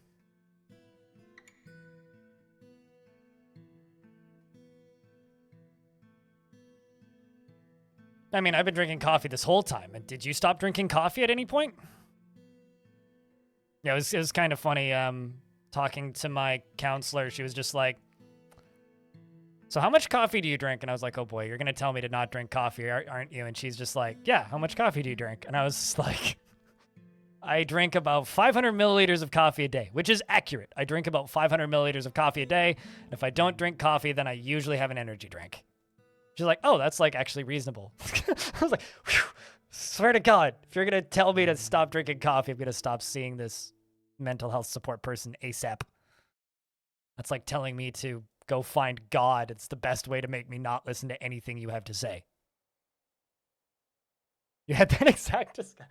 I mean, I've been drinking coffee this whole time. And did you stop drinking coffee at any point? Yeah, it was kind of funny talking to my counselor. She was just like, so how much coffee do you drink? And I was like, oh boy, you're going to tell me to not drink coffee, aren't you? And she's just like, yeah, how much coffee do you drink? And I was just like, I drink about 500 milliliters of coffee a day, which is accurate. I drink about 500 milliliters of coffee a day. And if I don't drink coffee, then I usually have an energy drink. She's like, oh, that's like actually reasonable. I was like, whew, swear to God, if you're going to tell me to stop drinking coffee, I'm going to stop seeing this mental health support person ASAP. That's like telling me to go find God. It's the best way to make me not listen to anything you have to say. You had that exact discussion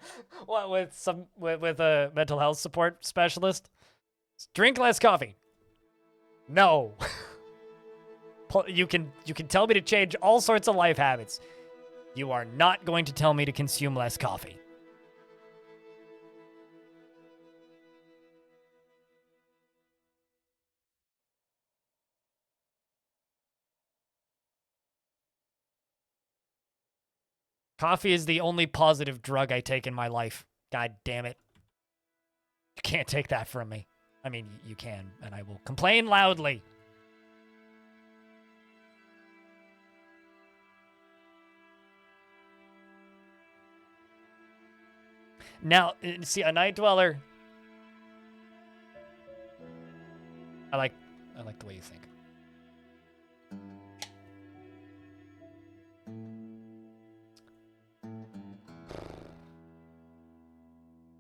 with a mental health support specialist? Drink less coffee. No. You can tell me to change all sorts of life habits. You are not going to tell me to consume less coffee. Coffee is the only positive drug I take in my life. God damn it. You can't take that from me. I mean, you can, and I will complain loudly. Now, see, a night dweller. I like the way you think.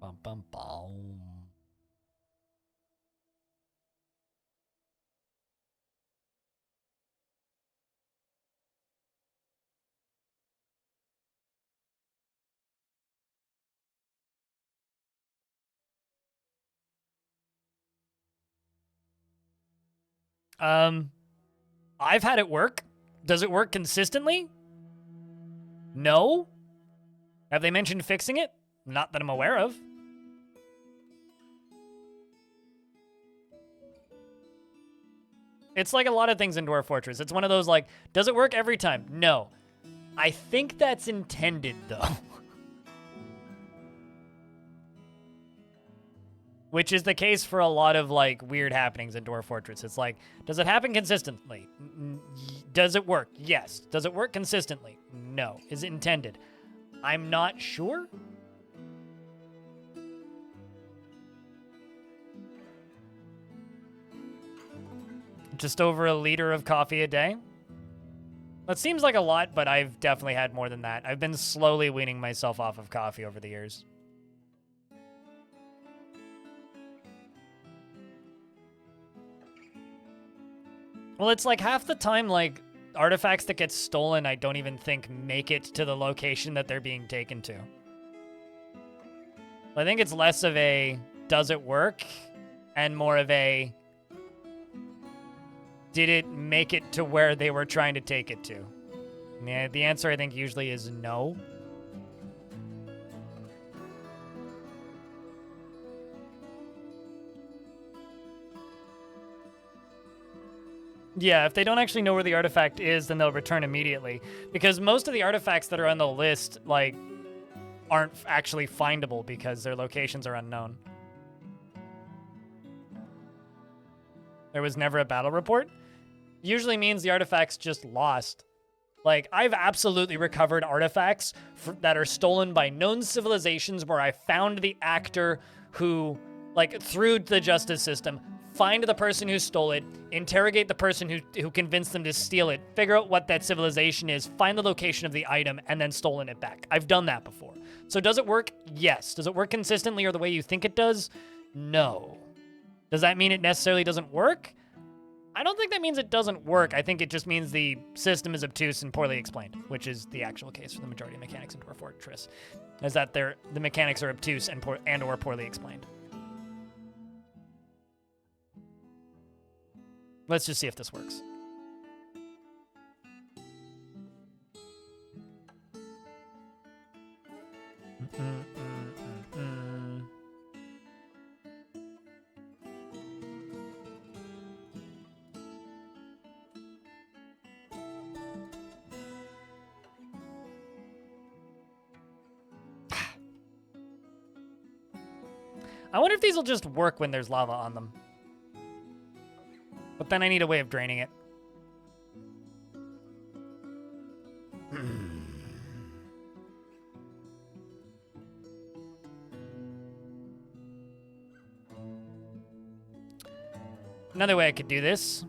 Bum bum bum. I've had it work. Does it work consistently? No. Have they mentioned fixing it? Not that I'm aware of. It's like a lot of things in Dwarf Fortress. It's one of those like, does it work every time? No. I think that's intended though. Which is the case for a lot of like weird happenings in Dwarf Fortress. It's like, does it happen consistently? Does it work? Yes. Does it work consistently? No. Is it intended? I'm not sure. Just over a liter of coffee a day. That seems like a lot, but I've definitely had more than that. I've been slowly weaning myself off of coffee over the years. Well, it's like half the time, like, artifacts that get stolen, I don't even think make it to the location that they're being taken to. I think it's less of a, does it work? And more of a, did it make it to where they were trying to take it to? Yeah, the answer, I think, usually is no. Yeah, if they don't actually know where the artifact is, then they'll return immediately. Because most of the artifacts that are on the list, like, aren't actually findable because their locations are unknown. There was never a battle report? Usually means the artifact's just lost. Like, I've absolutely recovered artifacts that are stolen by known civilizations where I found the actor who, like, through the justice system, find the person who stole it, interrogate the person who convinced them to steal it, figure out what that civilization is, find the location of the item, and then stolen it back. I've done that before. So does it work? Yes. Does it work consistently or the way you think it does? No. Does that mean it necessarily doesn't work? I don't think that means it doesn't work. I think it just means the system is obtuse and poorly explained, which is the actual case for the majority of mechanics in Dwarf Fortress, is that the mechanics are obtuse and or poorly explained. Let's just see if this works. I wonder if these will just work when there's lava on them. But then I need a way of draining it. Another way I could do this.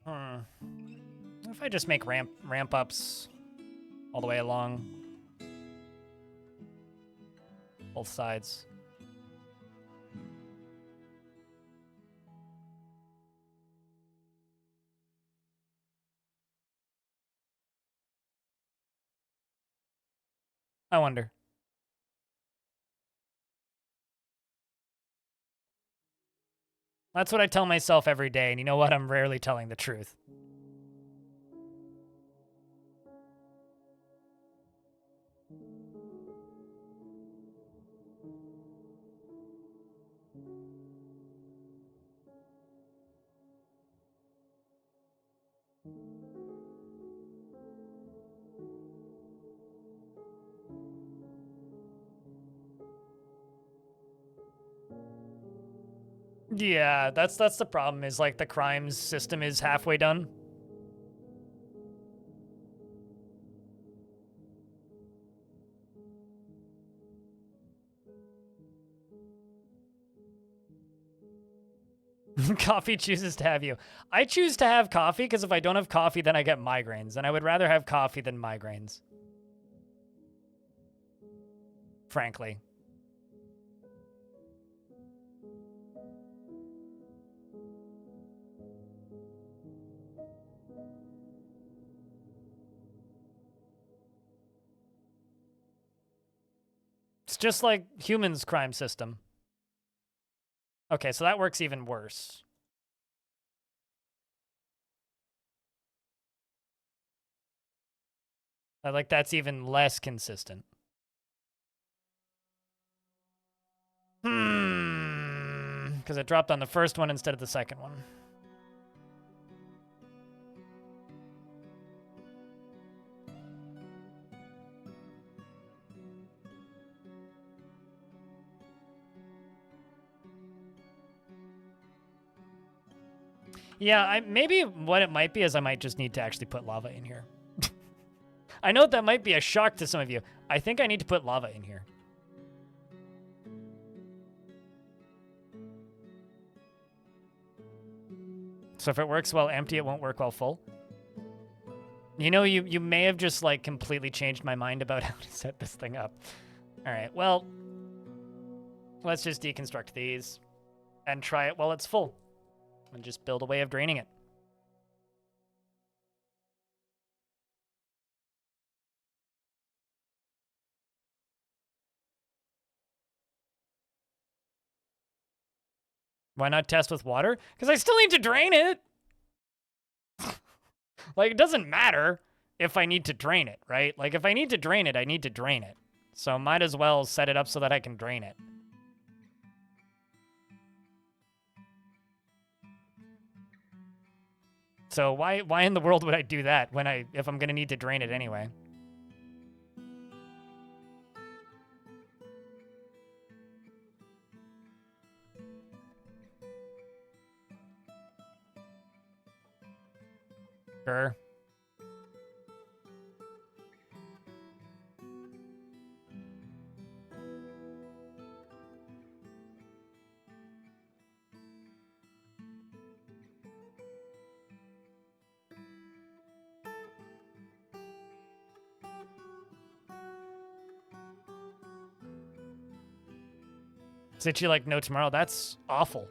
What if I just make ramp ups all the way along both sides? I wonder. That's what I tell myself every day, and you know what? I'm rarely telling the truth. Yeah, that's the problem, is like the crimes system is halfway done. Coffee chooses to have you. I choose to have coffee because if I don't have coffee, then I get migraines, and I would rather have coffee than migraines. Frankly. It's just like humans' crime system. Okay, so that works even worse. Like, that's even less consistent. Because it dropped on the first one instead of the second one. Yeah, maybe what it might be is I might just need to actually put lava in here. I know that might be a shock to some of you. I think I need to put lava in here. So if it works while empty, it won't work while full. You know, you may have just, like, completely changed my mind about how to set this thing up. All right, well, let's just deconstruct these and try it while it's full. And just build a way of draining it. Why not test with water? Because I still need to drain it. Like, it doesn't matter if I need to drain it, right? Like, if I need to drain it, I need to drain it. So might as well set it up so that I can drain it. So why in the world would I do that when if I'm gonna need to drain it anyway? Sure. Itchy like no tomorrow. That's awful.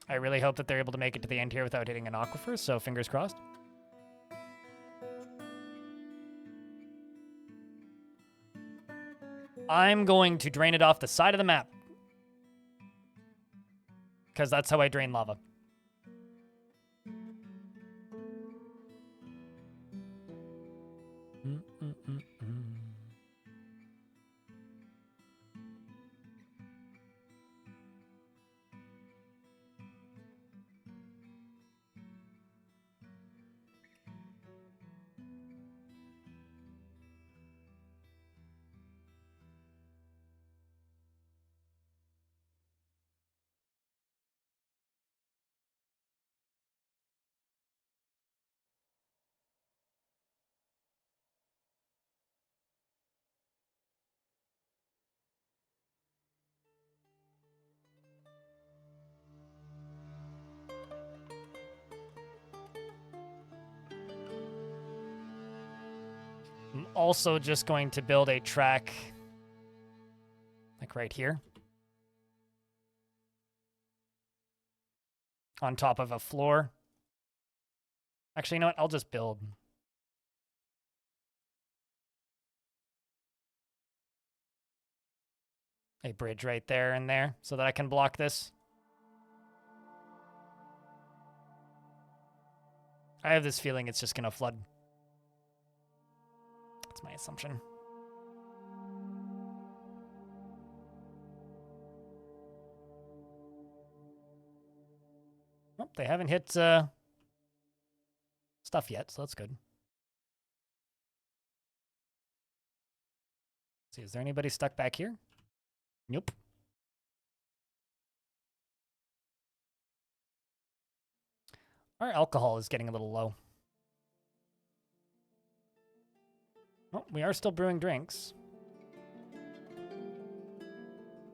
I really hope that they're able to make it to the end here without hitting an aquifer, so fingers crossed. I'm going to drain it off the side of the map. Because that's how I drain lava. I'm also just going to build a track like right here on top of a floor. Actually, you know what? I'll just build a bridge right there and there so that I can block this. I have this feeling it's just going to flood. That's my assumption. Nope, they haven't hit stuff yet, so that's good. Let's see, is there anybody stuck back here? Nope. Our alcohol is getting a little low. Oh, we are still brewing drinks.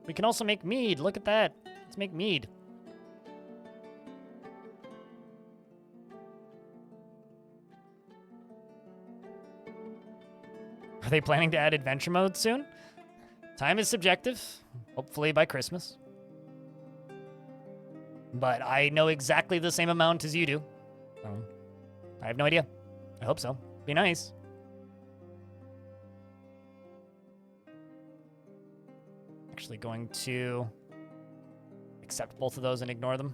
We can also make mead. Look at that. Let's make mead. Are they planning to add adventure mode soon? Time is subjective. Hopefully by Christmas. But I know exactly the same amount as you do. I have no idea. I hope so. Be nice. Actually going to accept both of those and ignore them.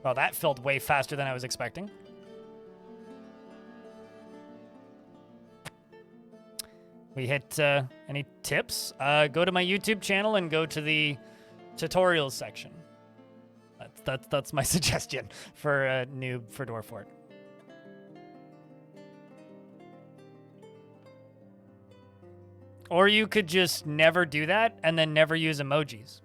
Oh, that filled way faster than I was expecting. We hit any tips? Go to my YouTube channel and go to the tutorials section. That's my suggestion for a noob for Dwarf Fort. Or you could just never do that and then never use emojis.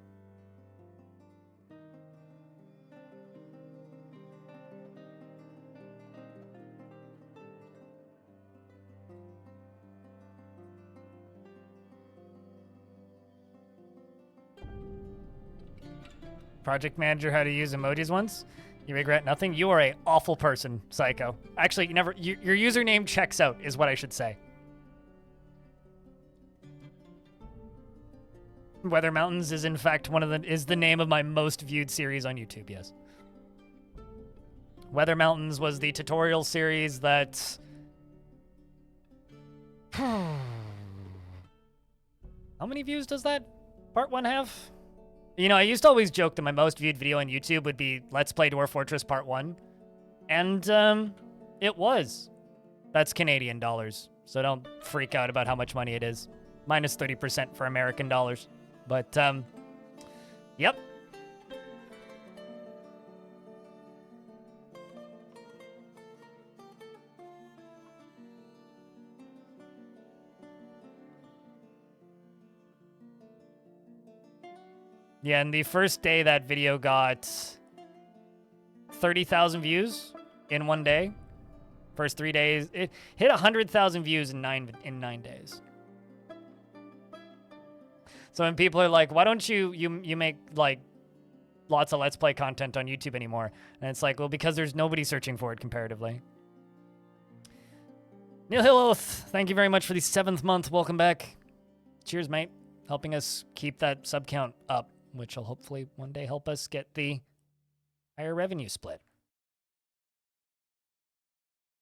Project manager how to use emojis once. You regret nothing? You are a awful person, Psycho. Actually, your username checks out, is what I should say. Weather Mountains is in fact is the name of my most viewed series on YouTube, yes. Weather Mountains was the tutorial series that... How many views does that part 1 have? You know, I used to always joke that my most viewed video on YouTube would be Let's Play Dwarf Fortress Part 1. And, it was. That's Canadian dollars, so don't freak out about how much money it is. Minus 30% for American dollars. But, yep. Yeah, and the first day that video got 30,000 views in one day. First 3 days, it hit 100,000 views in 9 days. So when people are like, "Why don't you make like lots of Let's Play content on YouTube anymore?" And it's like, well, because there's nobody searching for it comparatively. Neil Hill Oath, thank you very much for the 7th month. Welcome back. Cheers, mate. Helping us keep that sub count up, which will hopefully one day help us get the higher revenue split.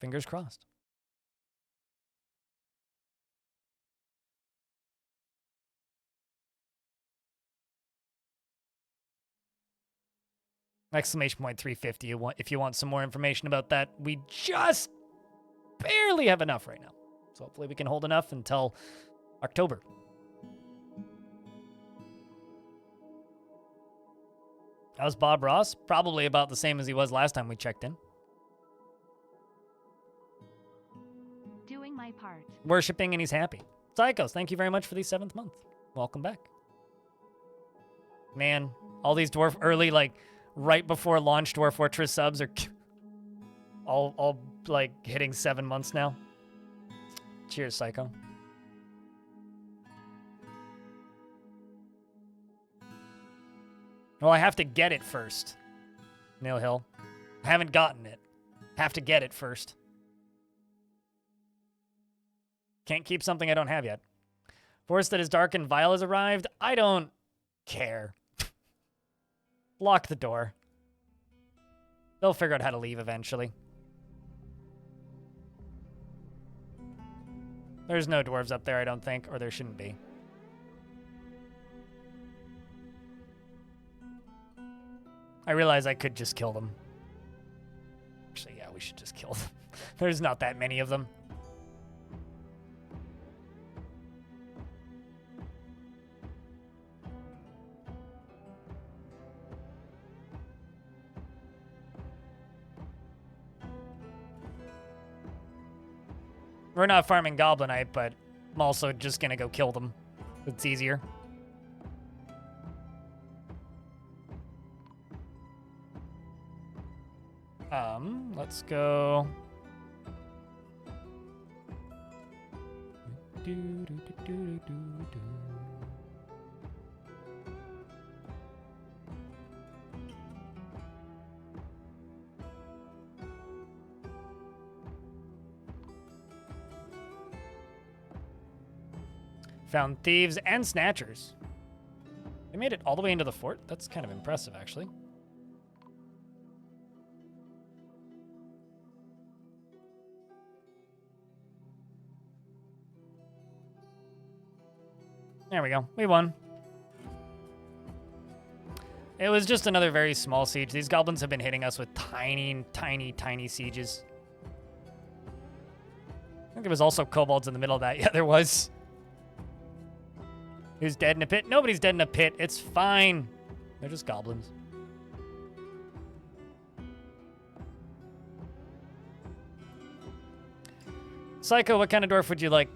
Fingers crossed. Exclamation point 350 if you want some more information about that. We just barely have enough right now. So hopefully we can hold enough until October. How's Bob Ross? Probably about the same as he was last time we checked in. Doing my part. Worshipping and he's happy. Psychos, thank you very much for the 7th month. Welcome back. Man, all these early, like, right before launch Dwarf Fortress subs are all like, hitting 7 months now. Cheers, Psycho. Well, I have to get it first. Neil Hill. I haven't gotten it. Have to get it first. Can't keep something I don't have yet. Forest that is dark and vile has arrived. I don't care. Lock the door. They'll figure out how to leave eventually. There's no dwarves up there, I don't think, or there shouldn't be. I realize I could just kill them. Actually, yeah, we should just kill them. There's not that many of them. We're not farming Goblinite, but I'm also just gonna go kill them. It's easier. Let's go. Found thieves and snatchers. They made it all the way into the fort. That's kind of impressive, actually. There we go. We won. It was just another very small siege. These goblins have been hitting us with tiny, tiny, tiny sieges. I think there was also kobolds in the middle of that. Yeah, there was. Who's dead in a pit? Nobody's dead in a pit. It's fine. They're just goblins. Psycho, what kind of dwarf would you like?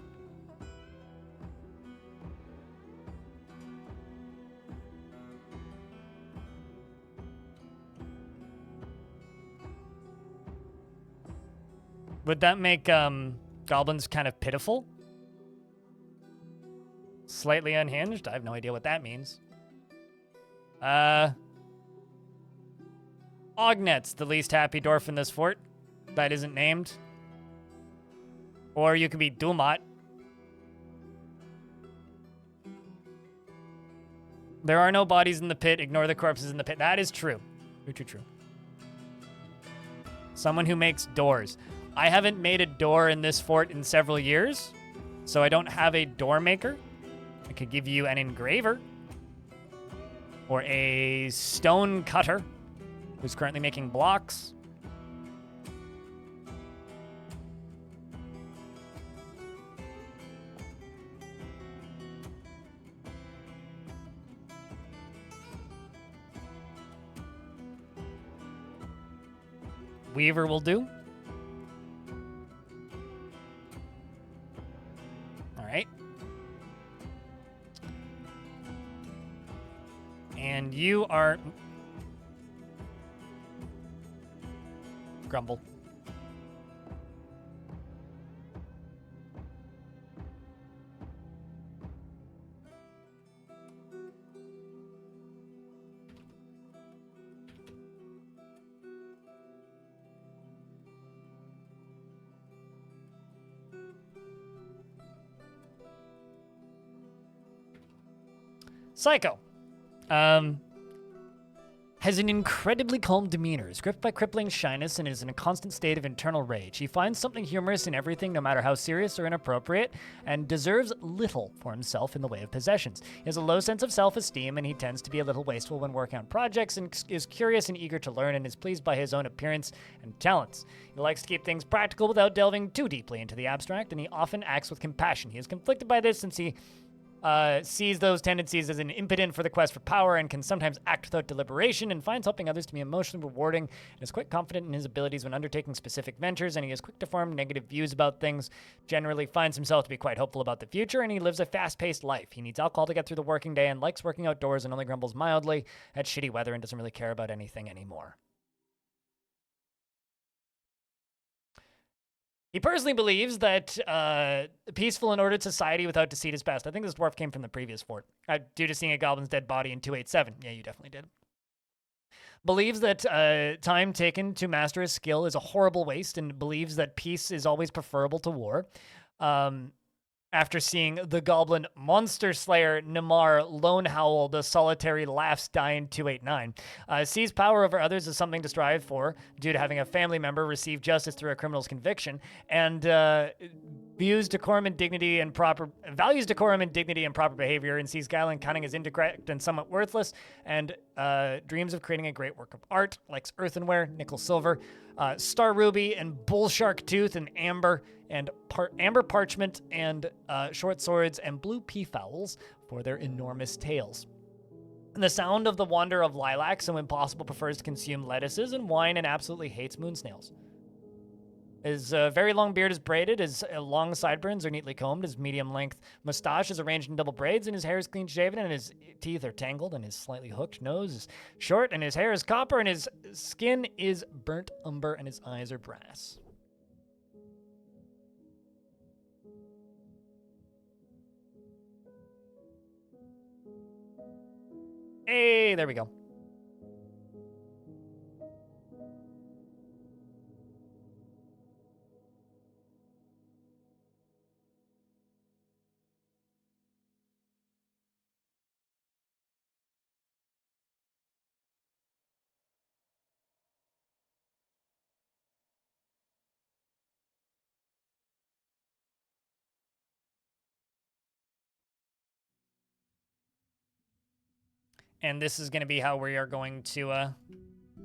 Would that make goblins kind of pitiful? Slightly unhinged? I have no idea what that means. Ognet's the least happy dwarf in this fort that isn't named. Or you could be Dumat. There are no bodies in the pit. Ignore the corpses in the pit. That is true. True, true, true. Someone who makes doors. I haven't made a door in this fort in several years, so I don't have a door maker. I could give you an engraver or a stone cutter who's currently making blocks. Weaver will do. All right. And you are... Grumble. Psycho. Has an incredibly calm demeanor, is gripped by crippling shyness, and is in a constant state of internal rage. He finds something humorous in everything, no matter how serious or inappropriate, and deserves little for himself in the way of possessions. He has a low sense of self-esteem, and he tends to be a little wasteful when working on projects, and is curious and eager to learn, and is pleased by his own appearance and talents. He likes to keep things practical without delving too deeply into the abstract, and he often acts with compassion. He is conflicted by this since he sees those tendencies as an impotent for the quest for power and can sometimes act without deliberation, and finds helping others to be emotionally rewarding, and is quite confident in his abilities when undertaking specific ventures, and he is quick to form negative views about things, generally finds himself to be quite hopeful about the future, and he lives a fast-paced life. He needs alcohol to get through the working day and likes working outdoors and only grumbles mildly at shitty weather and doesn't really care about anything anymore. He personally believes that a peaceful and ordered society without deceit is best. I think this dwarf came from the previous fort. Due to seeing a goblin's dead body in 287. Yeah, you definitely did. Believes that time taken to master his skill is a horrible waste, and believes that peace is always preferable to war. After seeing the goblin monster slayer Namar Lone Howl, the solitary laughs die in 289. Sees power over others as something to strive for due to having a family member receive justice through a criminal's conviction, and values decorum and dignity and proper behavior, and sees guile and cunning as incorrect and somewhat worthless, and dreams of creating a great work of art, likes earthenware, nickel silver, star ruby, and bull shark tooth, and amber, and amber parchment, and short swords, and blue peafowls for their enormous tails. And the sound of the wonder of lilacs, and when possible prefers to consume lettuces and wine, and absolutely hates moon snails. His very long beard is braided, his long sideburns are neatly combed, his medium-length mustache is arranged in double braids, and his hair is clean-shaven, and his teeth are tangled, and his slightly hooked nose is short, and his hair is copper, and his skin is burnt umber, and his eyes are brass. Hey, there we go. And this is going to be how we are going to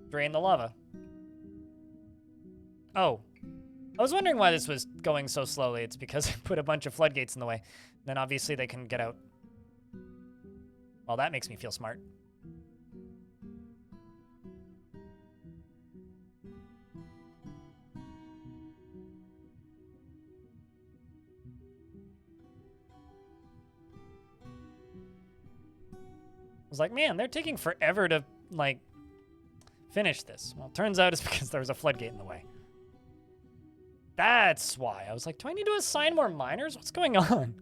drain the lava. Oh, I was wondering why this was going so slowly. It's because I put a bunch of floodgates in the way. Then obviously they couldn't get out. Well, that makes me feel smart. I was like, man, they're taking forever to, like, finish this. Well, it turns out it's because there was a floodgate in the way. That's why. I was like, do I need to assign more miners? What's going on?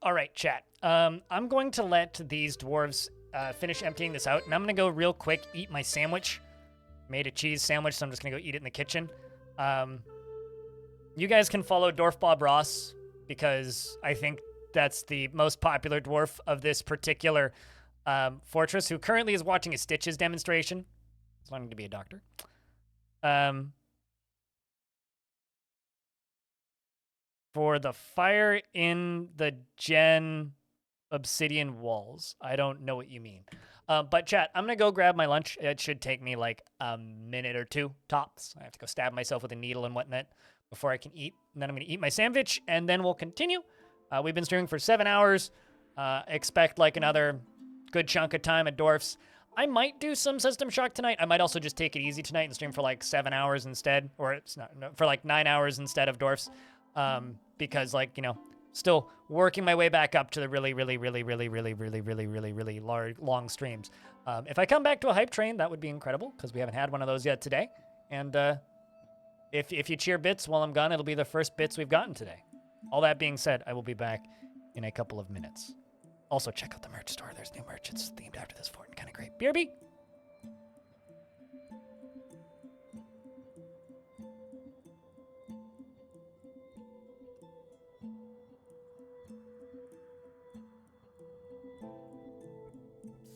All right, chat. I'm going to let these dwarves finish emptying this out, and I'm going to go real quick eat my sandwich. Made a cheese sandwich, so I'm just going to go eat it in the kitchen. You guys can follow Dwarf Bob Ross, because I think that's the most popular dwarf of this particular fortress, who currently is watching a Stitches demonstration. He's learning to be a doctor. For the fire in the Gen obsidian walls. I don't know what you mean. But chat, I'm gonna go grab my lunch. It should take me like a minute or two tops. I have to go stab myself with a needle and whatnot before I can eat. And then I'm gonna eat my sandwich, and then we'll continue. We've been streaming for 7 hours. Expect like another good chunk of time at Dwarfs. I might do some System Shock tonight. I might also just take it easy tonight and stream for like 7 hours instead, or it's not, no, for like 9 hours instead of Dwarfs. Because like, you know, still working my way back up to the really large, long streams. If I come back to a hype train, that would be incredible, because we haven't had one of those yet today. And if you cheer bits while I'm gone, it'll be the first bits we've gotten today. All that being said, I will be back in a couple of minutes. Also, check out the merch store. There's new merch. It's themed after this fort and kind of great. BRB!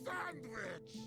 Sandwich!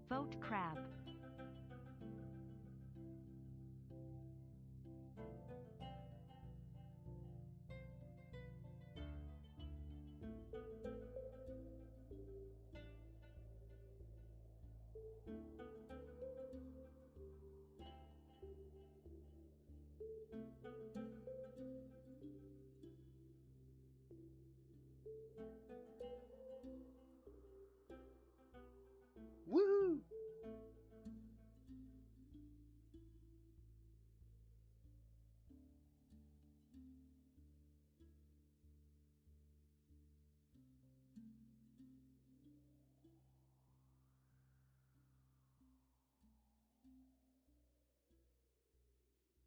Vote crab. Woo!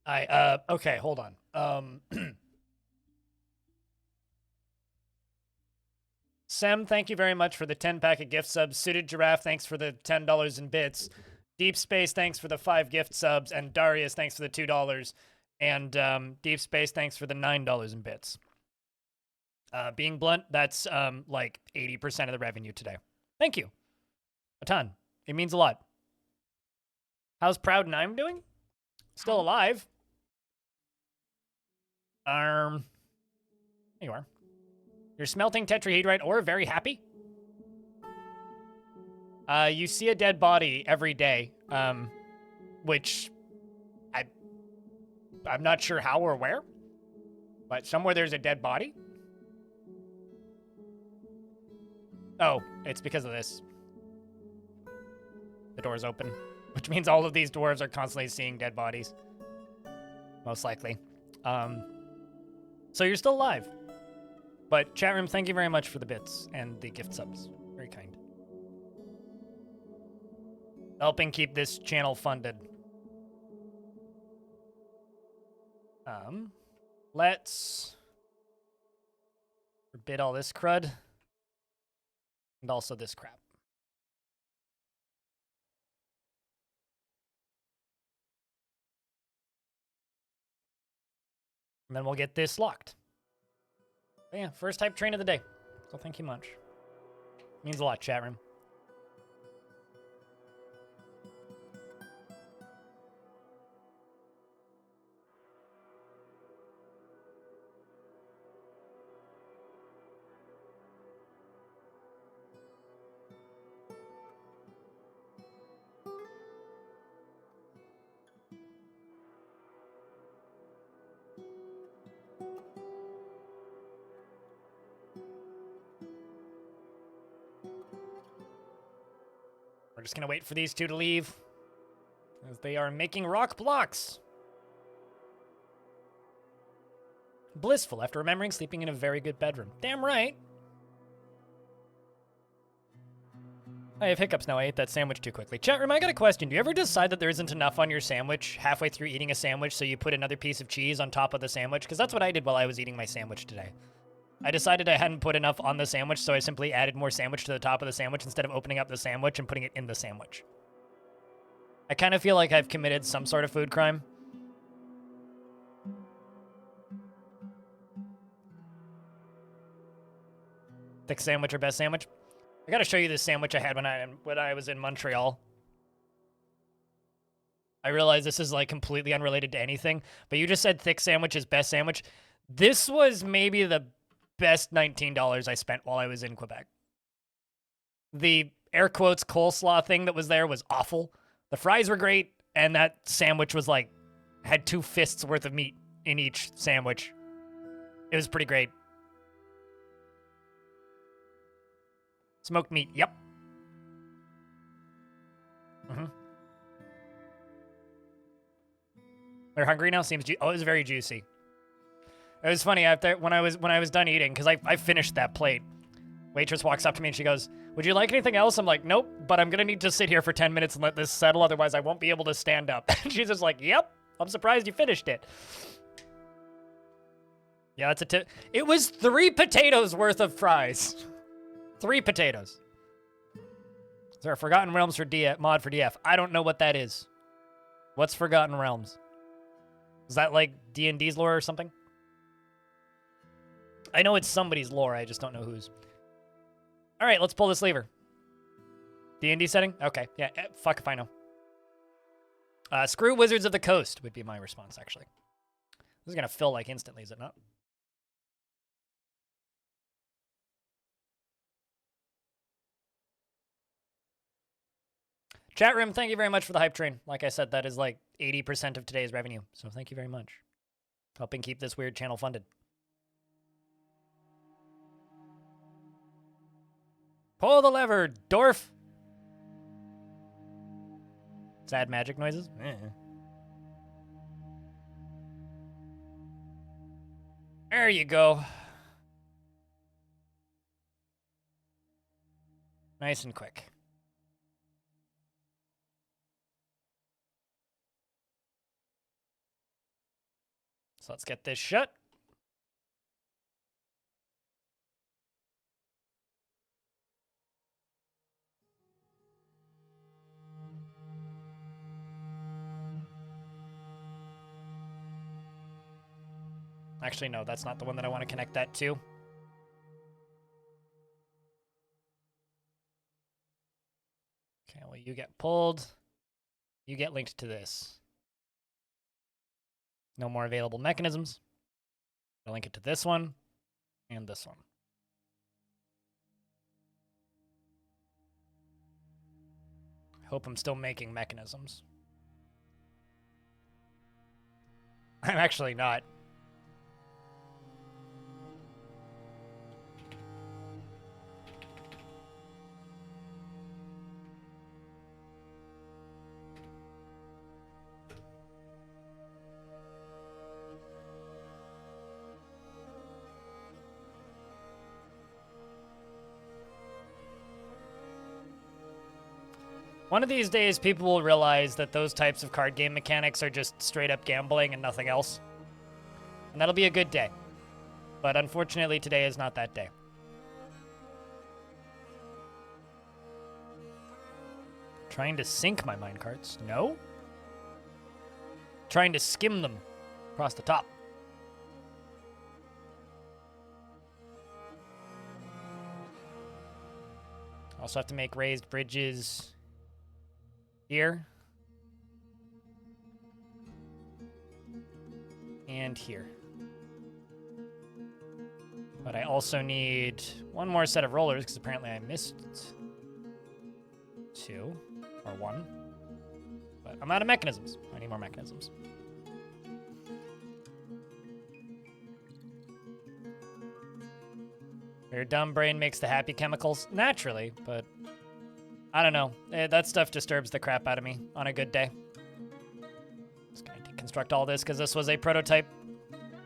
Okay, hold on. Sem, thank you very much for the 10-pack of gift subs. Suited Giraffe, thanks for the $10 in bits. Deep Space, thanks for the 5 gift subs. And Darius, thanks for the $2. And Deep Space, thanks for the $9 in bits. Being blunt, that's like 80% of the revenue today. Thank you. A ton. It means a lot. How's Proud and I'm doing? Still alive. There you are. You're smelting tetrahedrite ore, very happy? You see a dead body every day, which I'm not sure how or where, but somewhere there's a dead body. Oh, it's because of this. The door's open, which means all of these dwarves are constantly seeing dead bodies. Most likely. So you're still alive. But chat room, thank you very much for the bits and the gift subs. Very kind. Helping keep this channel funded. Let's forbid all this crud. And also this crap. And then we'll get this locked. But yeah, first hype train of the day. So thank you much. Means a lot, chat room. We're just gonna wait for these two to leave, as they are making rock blocks. Blissful after remembering sleeping in a very good bedroom. Damn right. I have hiccups now. I ate that sandwich too quickly. Chat room, I got a question. Do you ever decide that there isn't enough on your sandwich halfway through eating a sandwich, so you put another piece of cheese on top of the sandwich? Because that's what I did while I was eating my sandwich today. I decided I hadn't put enough on the sandwich, so I simply added more sandwich to the top of the sandwich instead of opening up the sandwich and putting it in the sandwich. I kind of feel like I've committed some sort of food crime. Thick sandwich or best sandwich? I gotta show you this sandwich I had when I was in Montreal. I realize this is like completely unrelated to anything, but you just said thick sandwich is best sandwich. This was maybe the best $19 I spent while I was in Quebec. The air quotes coleslaw thing that was there was awful. The fries were great, and that sandwich was like, had 2 fists worth of meat in each sandwich. It was pretty great. Smoked meat, yep. They're hungry now. Seems it was very juicy. It was funny after when I was done eating because I finished that plate. Waitress walks up to me and she goes, "Would you like anything else?" I'm like, "Nope, but I'm gonna need to sit here for 10 minutes and let this settle, otherwise I won't be able to stand up." And she's just like, "Yep, I'm surprised you finished it." Yeah, that's a tip. It was 3 potatoes worth of fries. 3 potatoes. Is there a Forgotten Realms for mod for DF? I don't know what that is. What's Forgotten Realms? Is that like D&D's lore or something? I know it's somebody's lore, I just don't know whose. All right, let's pull this lever. D&D setting? Okay, yeah, fuck if I know. Screw Wizards of the Coast would be my response, actually. This is gonna fill like instantly, is it not? Chat room, thank you very much for the hype train. Like I said, that is like 80% of today's revenue, so thank you very much. Helping keep this weird channel funded. Pull the lever, Dwarf! Sad magic noises? There you go. Nice and quick. So let's get this shut. Actually, no, that's not the one that I want to connect that to. Okay, well, you get pulled. You get linked to this. No more available mechanisms. I'll link it to this one and this one. I hope I'm still making mechanisms. I'm actually not. One of these days, people will realize that those types of card game mechanics are just straight up gambling and nothing else. And that'll be a good day. But unfortunately, today is not that day. Trying to sink my minecarts? No. Trying to skim them across the top. Also have to make raised bridges here. And here. But I also need one more set of rollers, because apparently I missed 2 or 1. But I'm out of mechanisms. I need more mechanisms. Your dumb brain makes the happy chemicals naturally, but I don't know. That stuff disturbs the crap out of me on a good day. Just gonna deconstruct all this because this was a prototype.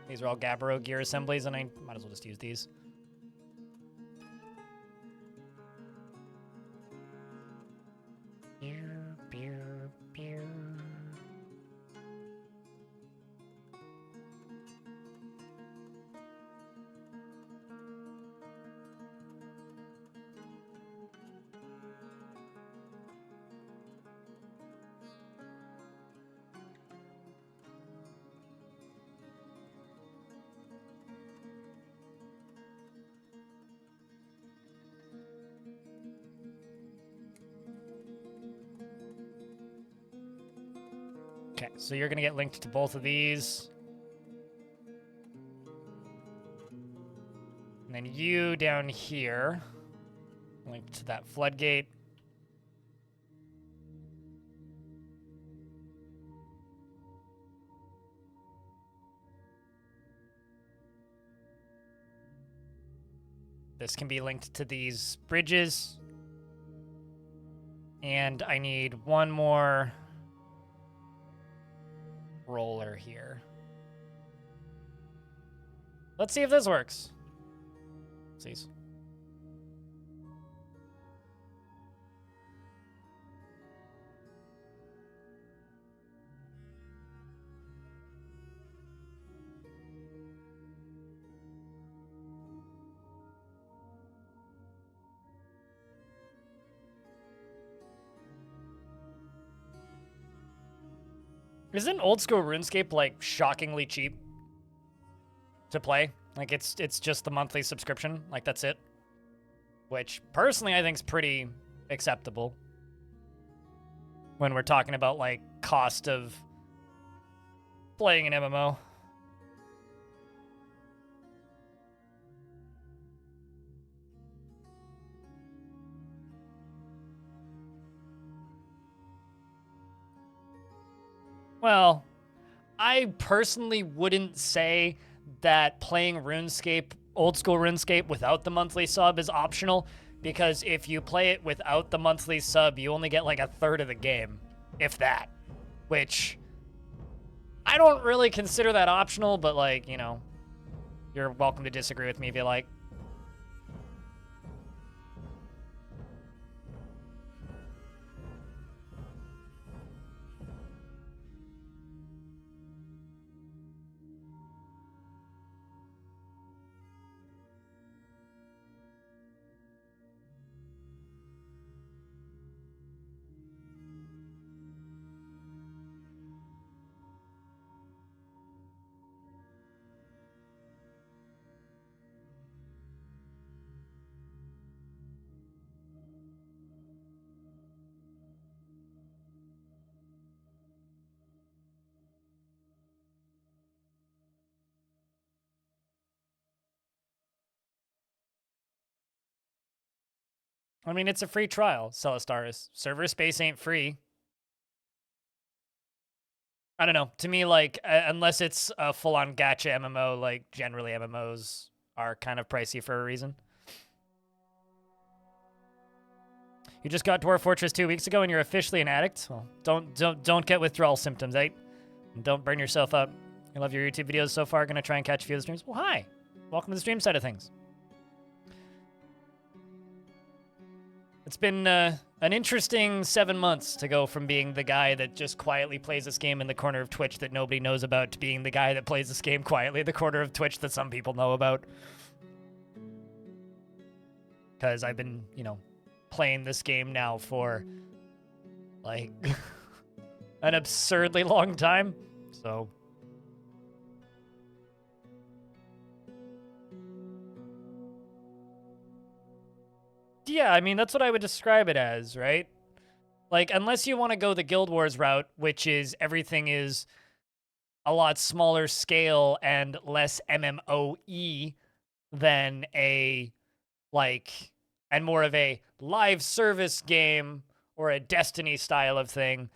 These are all Gabbro gear assemblies, and I might as well just use these. Beer, beer, beer. Okay, so you're gonna get linked to both of these. And then you down here, linked to that floodgate. This can be linked to these bridges. And I need one more roller here. Let's see if this works. Please. Isn't old school RuneScape like shockingly cheap to play? Like it's just the monthly subscription, like that's it. Which personally I think is pretty acceptable when we're talking about like cost of playing an MMO. Well, I personally wouldn't say that playing RuneScape, old school RuneScape, without the monthly sub is optional, because if you play it without the monthly sub, you only get like a third of the game, if that. Which, I don't really consider that optional, but like, you know, you're welcome to disagree with me if you like. I mean, it's a free trial, Celastaris. Server space ain't free. I don't know. To me, like, unless it's a full-on gacha MMO, like, generally MMOs are kind of pricey for a reason. You just got Dwarf Fortress 2 weeks ago and you're officially an addict? Well, don't get withdrawal symptoms, eh? And don't burn yourself up. I love your YouTube videos so far. Gonna try and catch a few of the streams. Well, hi. Welcome to the stream side of things. It's been an interesting 7 months to go from being the guy that just quietly plays this game in the corner of Twitch that nobody knows about to being the guy that plays this game quietly in the corner of Twitch that some people know about. Because I've been, you know, playing this game now for, like, an absurdly long time. So... yeah, I mean, that's what I would describe it as, right? Like, unless you want to go the Guild Wars route, which is everything is a lot smaller scale and less MMOE than a, like, and more of a live service game or a Destiny style of thing.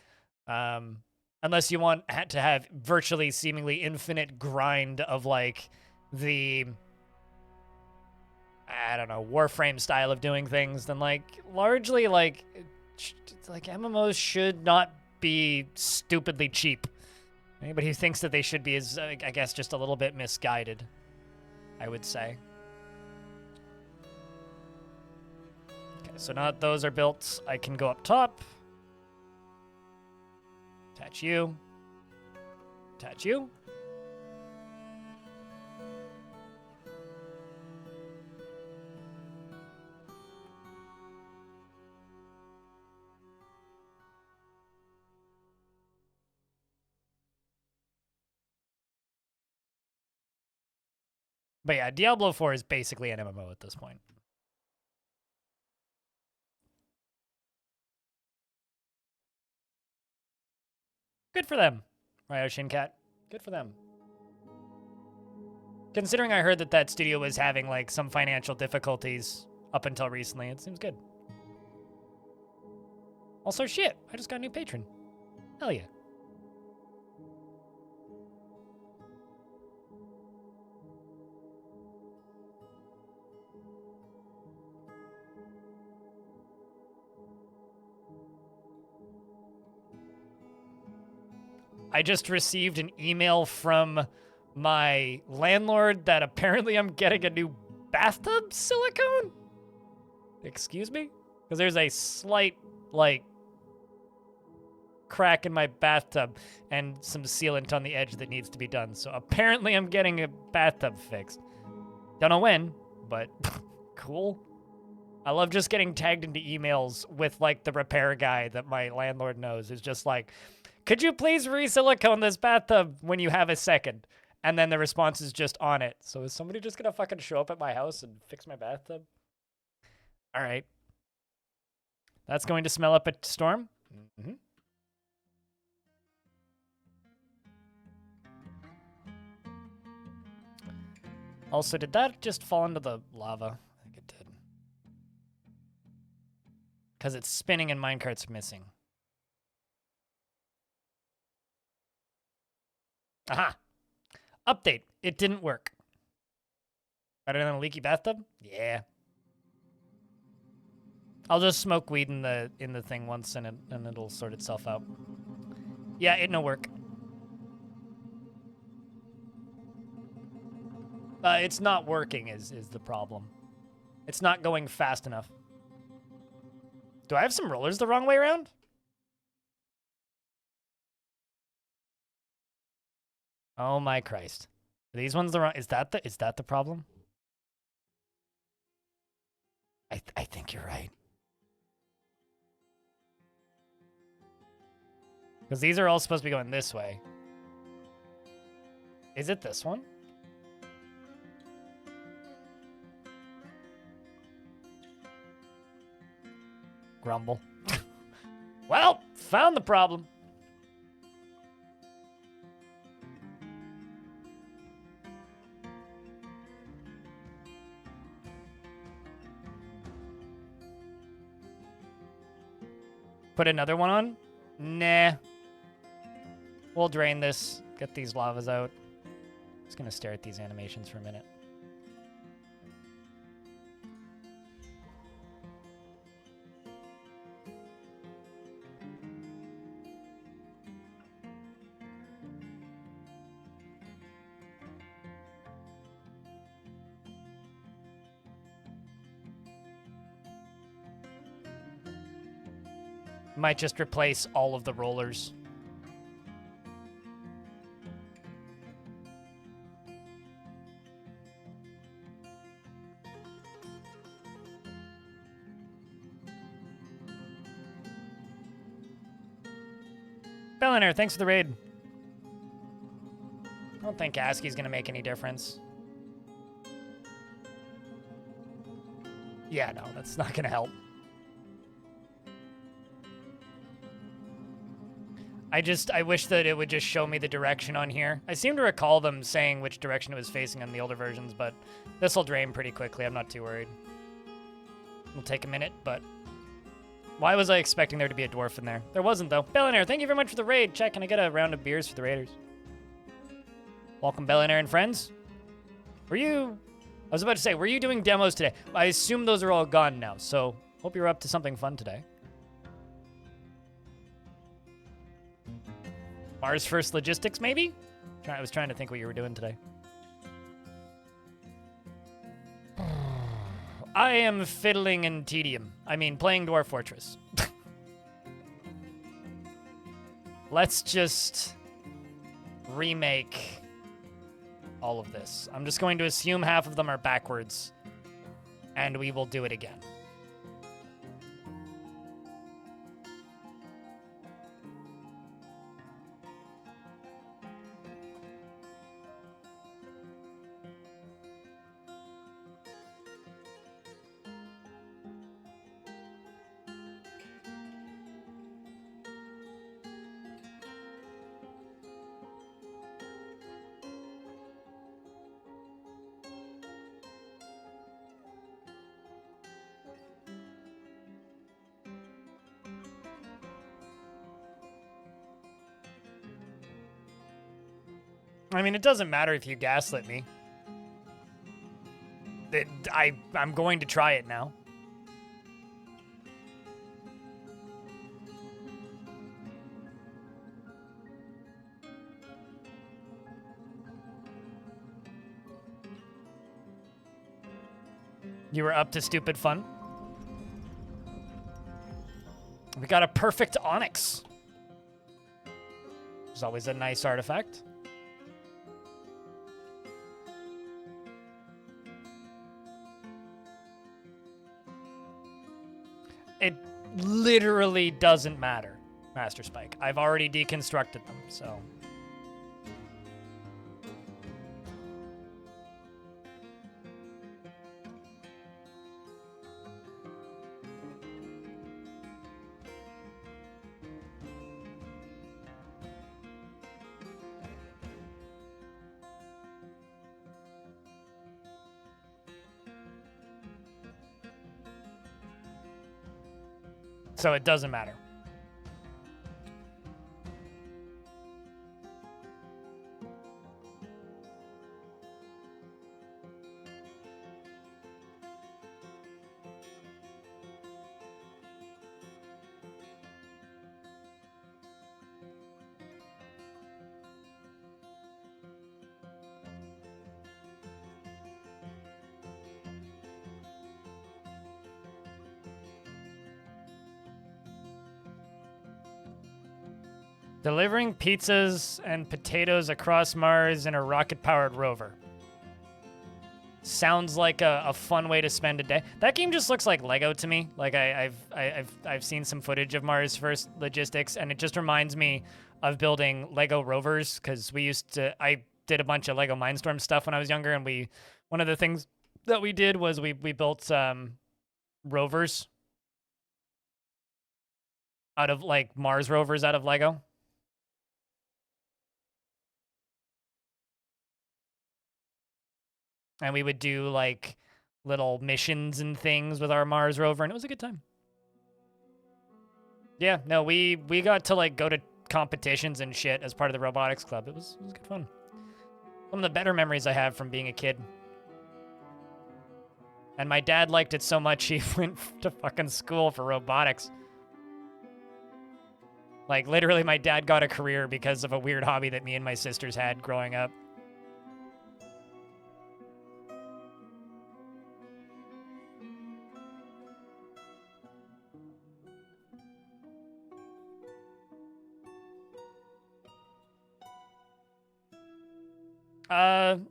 Unless you want to have virtually seemingly infinite grind of, like, the... I don't know, Warframe style of doing things, then, like, largely, like MMOs should not be stupidly cheap. Anybody who thinks that they should be is, I guess, just a little bit misguided, I would say. Okay, so now that those are built, I can go up top. Attach you. Attach you. But yeah, Diablo 4 is basically an MMO at this point. Good for them, Ryo Shinkat. Good for them. Considering I heard that that studio was having, like, some financial difficulties up until recently, it seems good. Also, shit, I just got a new patron. Hell yeah. I just received an email from my landlord that apparently I'm getting a new bathtub silicone? Excuse me? Because there's a slight, like, crack in my bathtub and some sealant on the edge that needs to be done. So apparently I'm getting a bathtub fixed. Don't know when, but cool. I love just getting tagged into emails with, like, the repair guy that my landlord knows is just like, could you please re-silicone this bathtub when you have a second? And then the response is just on it. So is somebody just gonna fucking show up at my house and fix my bathtub? All right. That's going to smell up a storm. Mm-hmm. Also, did that just fall into the lava? I think it did. Because it's spinning and Minecart's missing. Aha! Update. It didn't work. Better than a leaky bathtub? Yeah. I'll just smoke weed in the thing once and it'll sort itself out. Yeah, it no work. It's not working is the problem. It's not going fast enough. Do I have some rollers the wrong way around? Oh my Christ. Are these ones the wrong... Is that the problem? I think you're right. Because these are all supposed to be going this way. Is it this one? Grumble. Well, found the problem. Put another one on? Nah. We'll drain this. Get these lavas out. Just gonna stare at these animations for a minute. Might just replace all of the rollers. Bellinair, thanks for the raid. I don't think ASCII's gonna make any difference. Yeah, no, that's not gonna help. I wish that it would just show me the direction on here. I seem to recall them saying which direction it was facing on the older versions, but this will drain pretty quickly. I'm not too worried. It'll take a minute, but why was I expecting there to be a dwarf in there? There wasn't, though. Bellinair, thank you very much for the raid. Chat, can I get a round of beers for the raiders? Welcome, Bellinair and friends. I was about to say, were you doing demos today? I assume those are all gone now, so hope you're up to something fun today. Mars First Logistics, maybe? I was trying to think what you were doing today. I am fiddling in tedium. I mean, playing Dwarf Fortress. Let's just remake all of this. I'm just going to assume half of them are backwards, and we will do it again. I mean, it doesn't matter if you gaslit me. I'm going to try it now. You were up to stupid fun? We got a perfect onyx. There's always a nice artifact. It literally doesn't matter, Master Spike. I've already deconstructed them, so. So it doesn't matter. Delivering pizzas and potatoes across Mars in a rocket-powered rover. Sounds like a fun way to spend a day. That game just looks like Lego to me. Like I've seen some footage of Mars First Logistics, and it just reminds me of building Lego rovers because I did a bunch of Lego Mindstorm stuff when I was younger, and one of the things that we did was we built rovers out of like Mars rovers out of Lego. And we would do, like, little missions and things with our Mars rover, and it was a good time. Yeah, no, we got to like go to competitions and shit as part of the robotics club. It was good fun. Some of the better memories I have from being a kid. And my dad liked it so much he went to fucking school for robotics. Like, literally, my dad got a career because of a weird hobby that me and my sisters had growing up.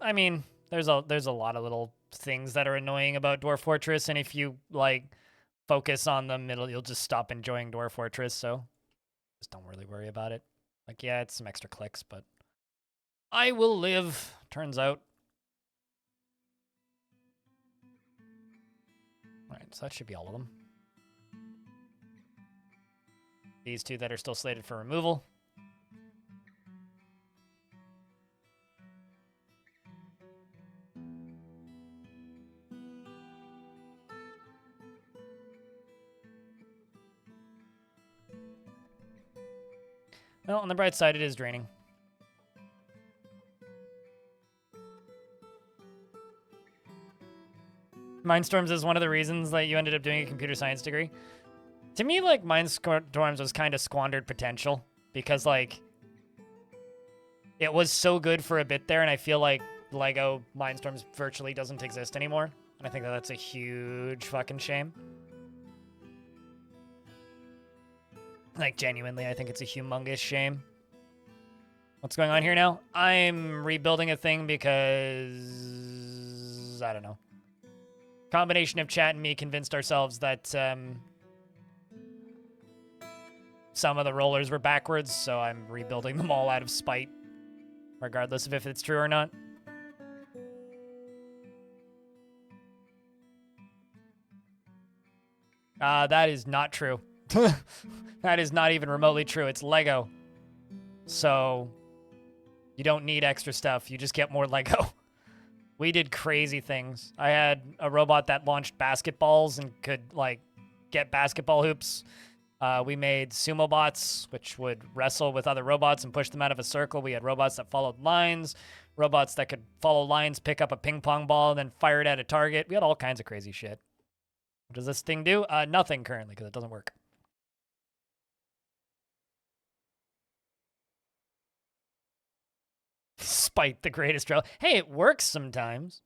I mean, there's a lot of little things that are annoying about Dwarf Fortress, and if you, like, focus on them, you'll just stop enjoying Dwarf Fortress, so just don't really worry about it. Like, yeah, it's some extra clicks, but I will live, turns out. Alright, so that should be all of them. These two that are still slated for removal. Well, on the bright side, it is draining. Mindstorms is one of the reasons that you ended up doing a computer science degree. To me, like, Mindstorms was kind of squandered potential because, like, it was so good for a bit there, and I feel like Lego Mindstorms virtually doesn't exist anymore. And I think that that's a huge fucking shame. Like, genuinely, I think it's a humongous shame. What's going on here now? I'm rebuilding a thing because... I don't know. Combination of chat and me convinced ourselves that some of the rollers were backwards, so I'm rebuilding them all out of spite, regardless of if it's true or not. That is not true. That is not even remotely true. It's Lego. So, you don't need extra stuff. You just get more Lego. We did crazy things. I had a robot that launched basketballs and could, like, get basketball hoops. We made sumo bots, which would wrestle with other robots and push them out of a circle. We had robots that followed lines, robots that could follow lines, pick up a ping pong ball, and then fire it at a target. We had all kinds of crazy shit. What does this thing do? Nothing currently, because it doesn't work. Spite the greatest drill. Hey, it works sometimes.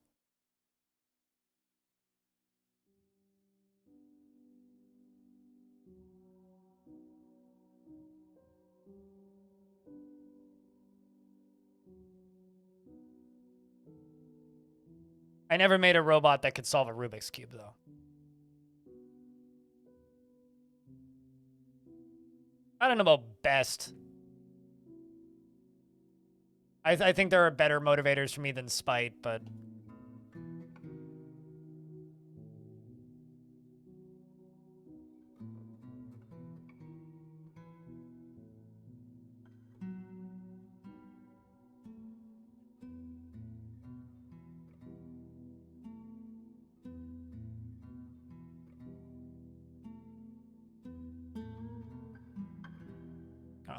I never made a robot that could solve a Rubik's Cube, though. I don't know about best. I think there are better motivators for me than spite, but...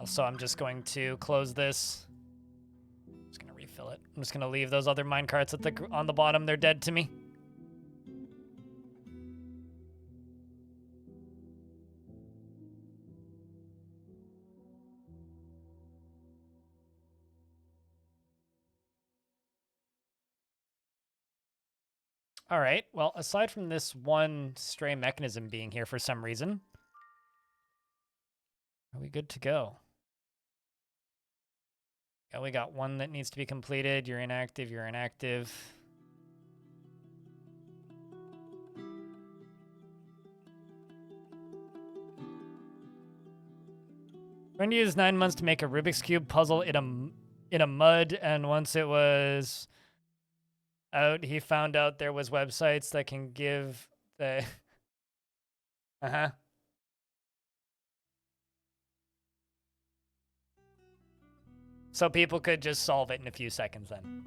So I'm just going to close this. I'm just going to refill it. I'm just going to leave those other minecarts on the bottom. They're dead to me. All right. Well, aside from this one stray mechanism being here for some reason, are we good to go? Yeah, we got one that needs to be completed. You're inactive. You're inactive. When you used 9 months to make a Rubik's Cube puzzle in a mud, and once it was out, he found out there was websites that can give the... Uh-huh. So people could just solve it in a few seconds then.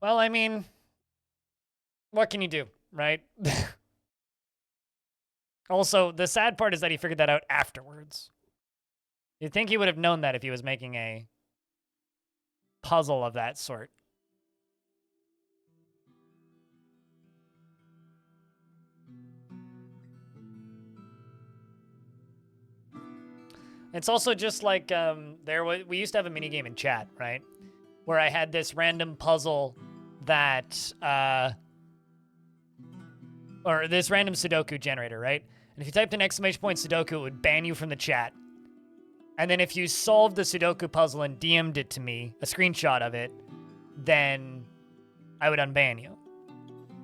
Well, I mean, what can you do, right? Also, the sad part is that he figured that out afterwards. You'd think he would have known that if he was making a puzzle of that sort. It's also just like we used to have a mini game in chat, right? Where I had this random puzzle that or this random Sudoku generator, right? And if you typed an exclamation point Sudoku, it would ban you from the chat. And then if you solved the Sudoku puzzle and DM'd it to me, a screenshot of it, then I would unban you,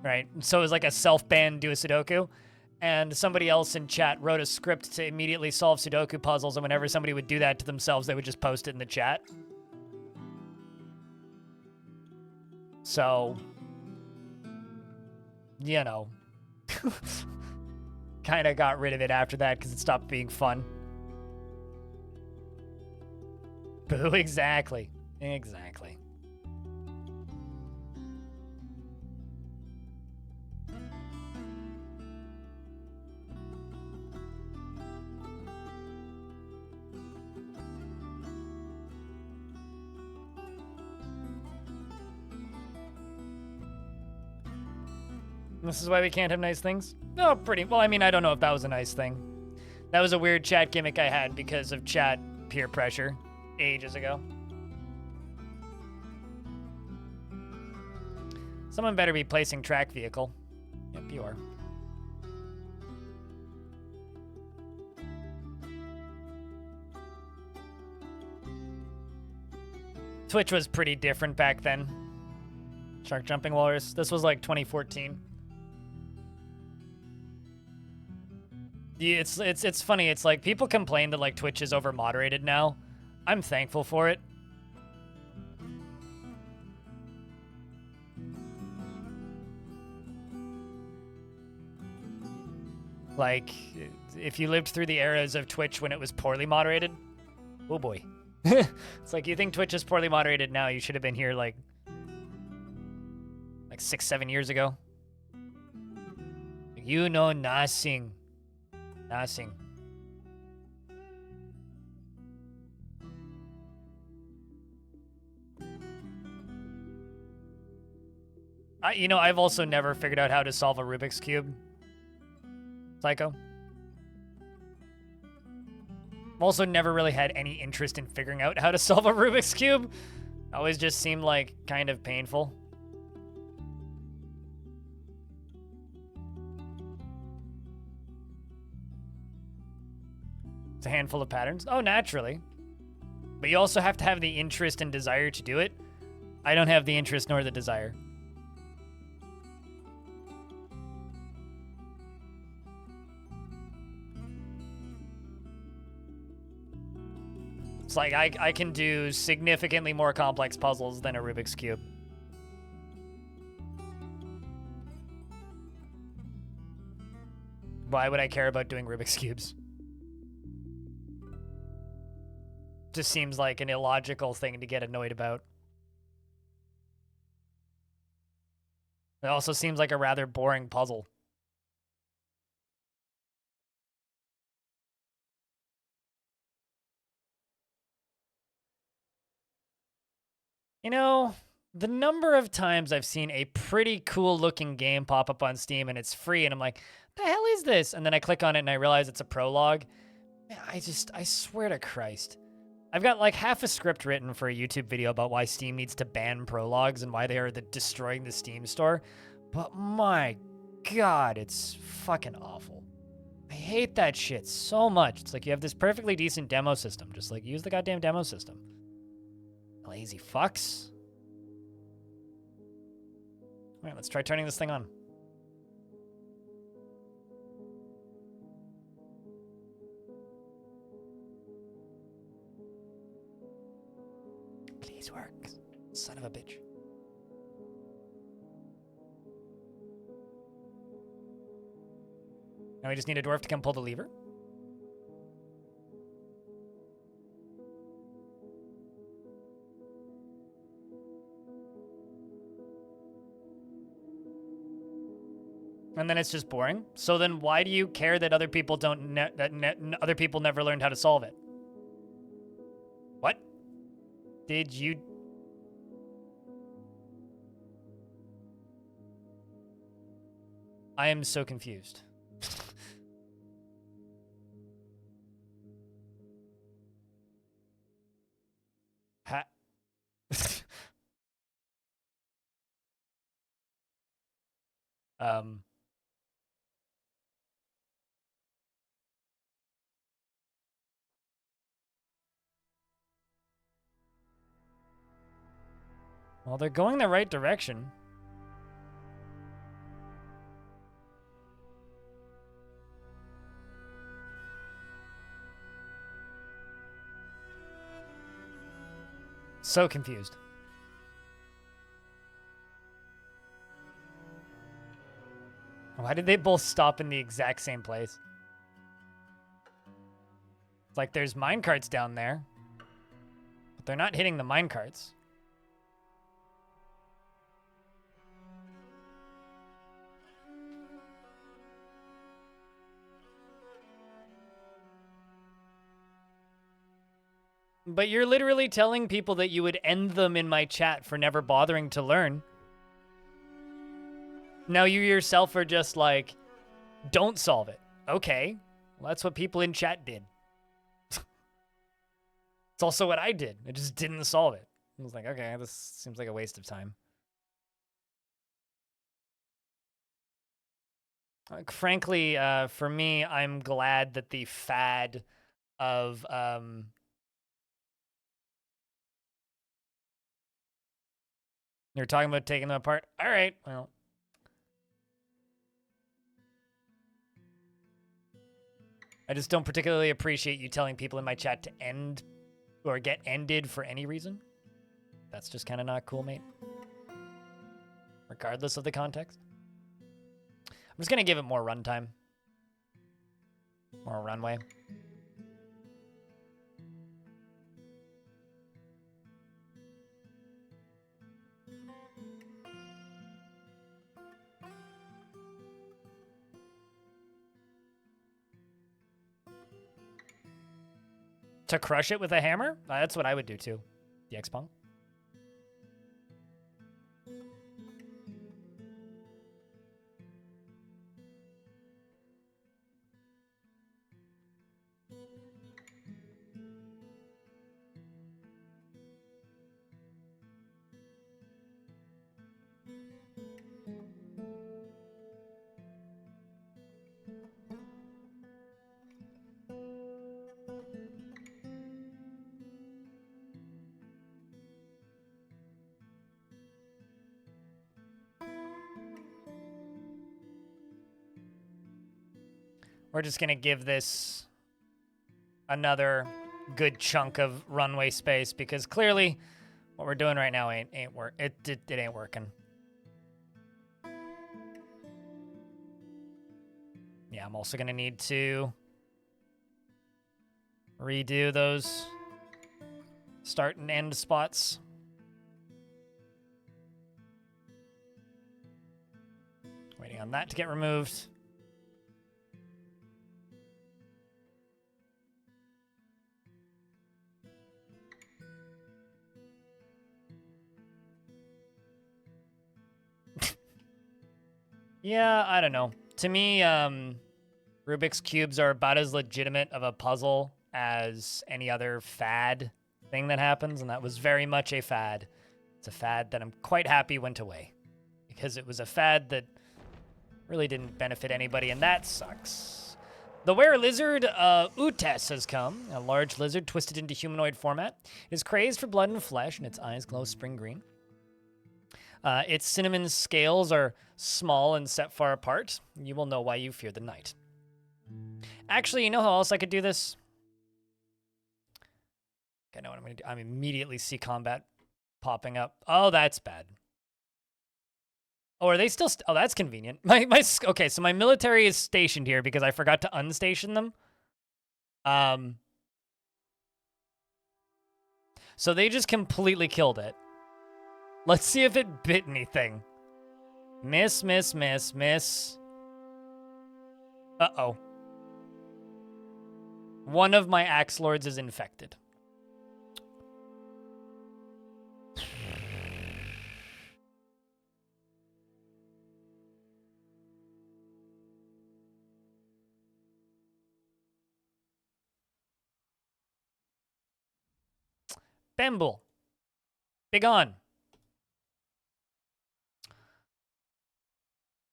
right? So it was like a self-ban do a Sudoku. And somebody else in chat wrote a script to immediately solve Sudoku puzzles, and whenever somebody would do that to themselves, they would just post it in the chat. So, you know, kind of got rid of it after that because it stopped being fun. Boo, exactly. Exactly. This is why we can't have nice things? No, pretty. Well, I mean, I don't know if that was a nice thing. That was a weird chat gimmick I had because of chat peer pressure ages ago. Someone better be placing track vehicle. Yep, you are. Twitch was pretty different back then. Shark Jumping Walrus. This was like 2014. Yeah, it's funny. It's like people complain that like Twitch is over moderated now. I'm thankful for it. Like, if you lived through the eras of Twitch when it was poorly moderated, oh boy. It's like, you think Twitch is poorly moderated now, you should have been here like 6-7 years ago. You know nothing. Nothing. You know, I've also never figured out how to solve a Rubik's Cube. Psycho. I've also never really had any interest in figuring out how to solve a Rubik's Cube. Always just seemed like kind of painful. It's a handful of patterns. Oh, naturally. But you also have to have the interest and desire to do it. I don't have the interest nor the desire. It's like I can do significantly more complex puzzles than a Rubik's Cube. Why would I care about doing Rubik's Cubes? Just seems like an illogical thing to get annoyed about. It also seems like a rather boring puzzle. You know, the number of times I've seen a pretty cool looking game pop up on Steam and it's free and I'm like, the hell is this? And then I click on it and I realize it's a prologue. Man, I swear to Christ. I've got like half a script written for a YouTube video about why Steam needs to ban prologues and why they are destroying the Steam store. But my God, it's fucking awful. I hate that shit so much. It's like you have this perfectly decent demo system. Just like use the goddamn demo system. Lazy fucks. All right, let's try turning this thing on. Please work, son of a bitch. Now we just need a dwarf to come pull the lever. And then it's just boring. So then why do you care that other people other people never learned how to solve it? What? Did you... I am so confused. Ha... Well, they're going the right direction. So confused. Why did they both stop in the exact same place? It's like there's minecarts down there, but they're not hitting the minecarts. But you're literally telling people that you would end them in my chat for never bothering to learn. Now you yourself are just like, don't solve it. Okay, well, that's what people in chat did. It's also what I did. I just didn't solve it. I was like, okay, this seems like a waste of time. Frankly, for me, I'm glad that the fad of... You're talking about taking them apart? All right, well... I just don't particularly appreciate you telling people in my chat to end or get ended for any reason. That's just kind of not cool, mate. Regardless of the context. I'm just going to give it more runtime. More runway. To crush it with a hammer? That's what I would do too. The X-Pong. We're just going to give this another good chunk of runway space because clearly what we're doing right now ain't it ain't working. Yeah, I'm also going to need to redo those start and end spots. Waiting on that to get removed. Yeah, I don't know. To me, Rubik's Cubes are about as legitimate of a puzzle as any other fad thing that happens, and that was very much a fad. It's a fad that I'm quite happy went away, because it was a fad that really didn't benefit anybody, and that sucks. The Were Lizard Utes has come, a large lizard twisted into humanoid format. It is crazed for blood and flesh, and its eyes glow spring green. Its cinnamon scales are small and set far apart. You will know why you fear the night. Actually, you know how else I could do this? Okay, I know what I'm going to do. I immediately see combat popping up. Oh, that's bad. Oh, are they still... oh, that's convenient. Okay, so my military is stationed here because I forgot to unstation them. So they just completely killed it. Let's see if it bit anything. Miss, miss, miss, miss. Uh-oh. One of my axe lords is infected. Bamble. Begone.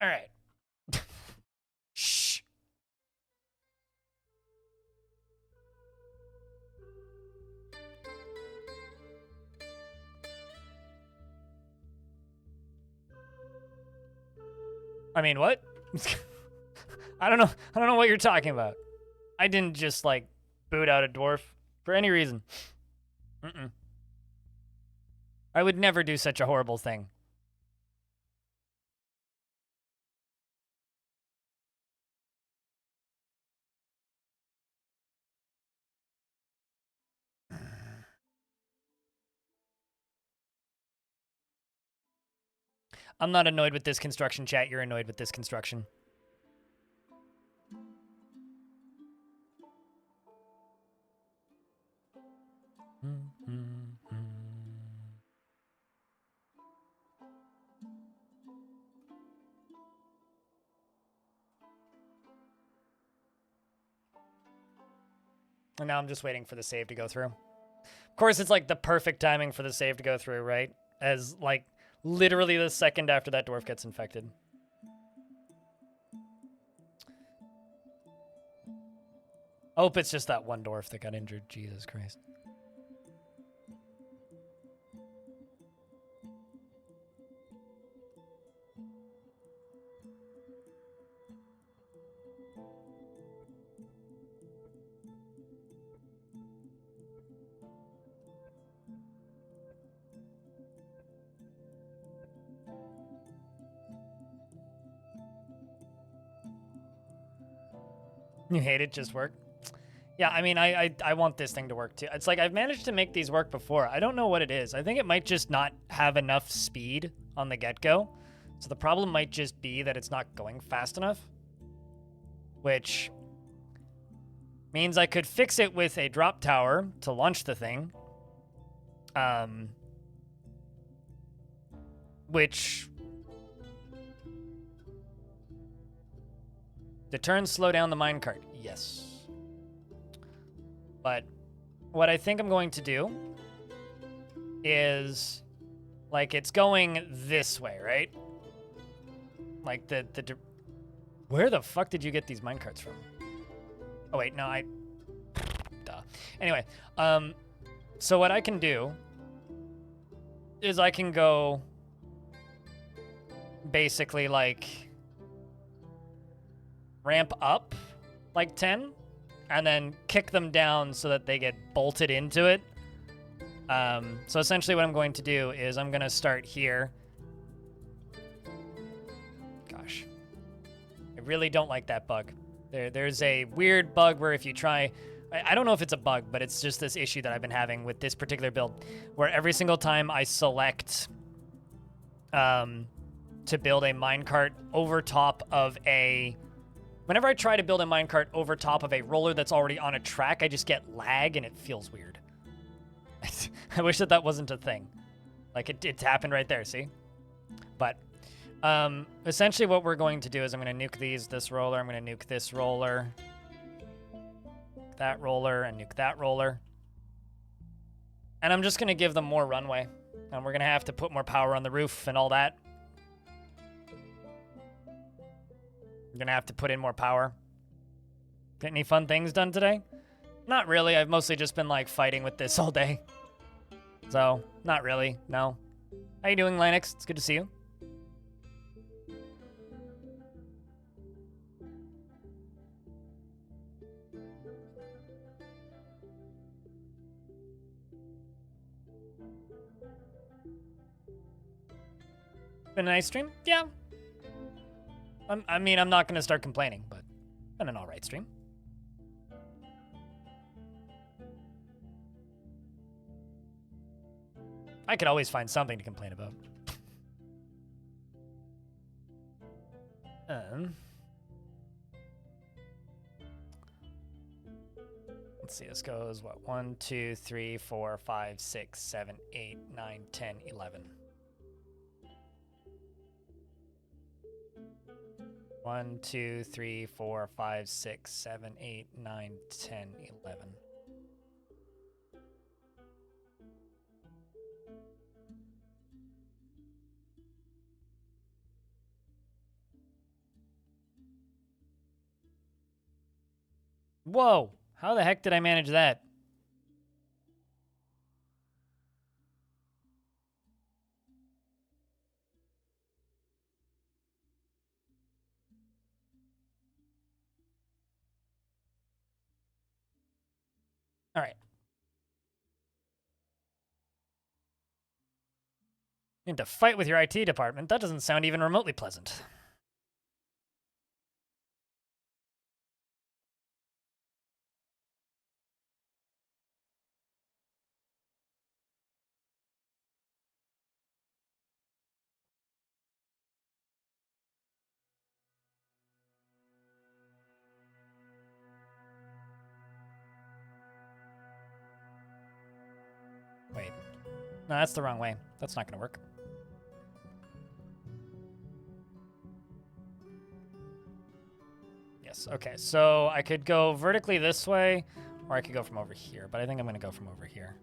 All right. Shh. I mean, what? I don't know what you're talking about. I didn't just like boot out a dwarf for any reason. Mm-mm. I would never do such a horrible thing. I'm not annoyed with this construction, chat. You're annoyed with this construction. And now I'm just waiting for the save to go through. Of course, it's like the perfect timing for the save to go through, right? As like literally the second after that dwarf gets infected. I hope it's just that one dwarf that got injured. Jesus Christ. You hate it just work? Yeah, I mean, I want this thing to work too. It's like I've managed to make these work before. I don't know what it is. I think it might just not have enough speed on the get-go. So the problem might just be that it's not going fast enough. Which means I could fix it with a drop tower to launch the thing. Which... The turns slow down the minecart. Yes. But what I think I'm going to do is, like, it's going this way, right? Like, where the fuck did you get these minecarts from? Oh, wait, no, duh. Anyway, so what I can do is I can go basically, like, ramp up, like, 10, and then kick them down so that they get bolted into it. So essentially what I'm going to do is I'm going to start here. Gosh. I really don't like that bug. There's a weird bug where if you try... I don't know if it's a bug, but it's just this issue that I've been having with this particular build, where every single time I select to build a minecart over top of a... Whenever I try to build a minecart over top of a roller that's already on a track, I just get lag and it feels weird. I wish that wasn't a thing. Like, it's happened right there, see? But, essentially what we're going to do is I'm going to nuke this roller, I'm going to nuke this roller, that roller, and nuke that roller. And I'm just going to give them more runway. And we're going to have to put more power on the roof and all that. I'm gonna have to put in more power. Get any fun things done today? Not really. I've mostly just been, like, fighting with this all day. So, not really, no. How you doing, Linux? It's good to see you. Been a nice stream? Yeah. I mean, I'm not going to start complaining, but been an alright stream. I could always find something to complain about. Let's see, this goes, what, 1, 2, 3, 4, 5, 6, 7, 8, 9, 10, 11. 1, 2, 3, 4, 5, 6, 7, 8, 9, 10, 11. Whoa! How the heck did I manage that? All right. And to fight with your IT department, that doesn't sound even remotely pleasant. Wait. No, that's the wrong way. That's not going to work. Yes, okay. So I could go vertically this way, or I could go from over here, but I think I'm going to go from over here.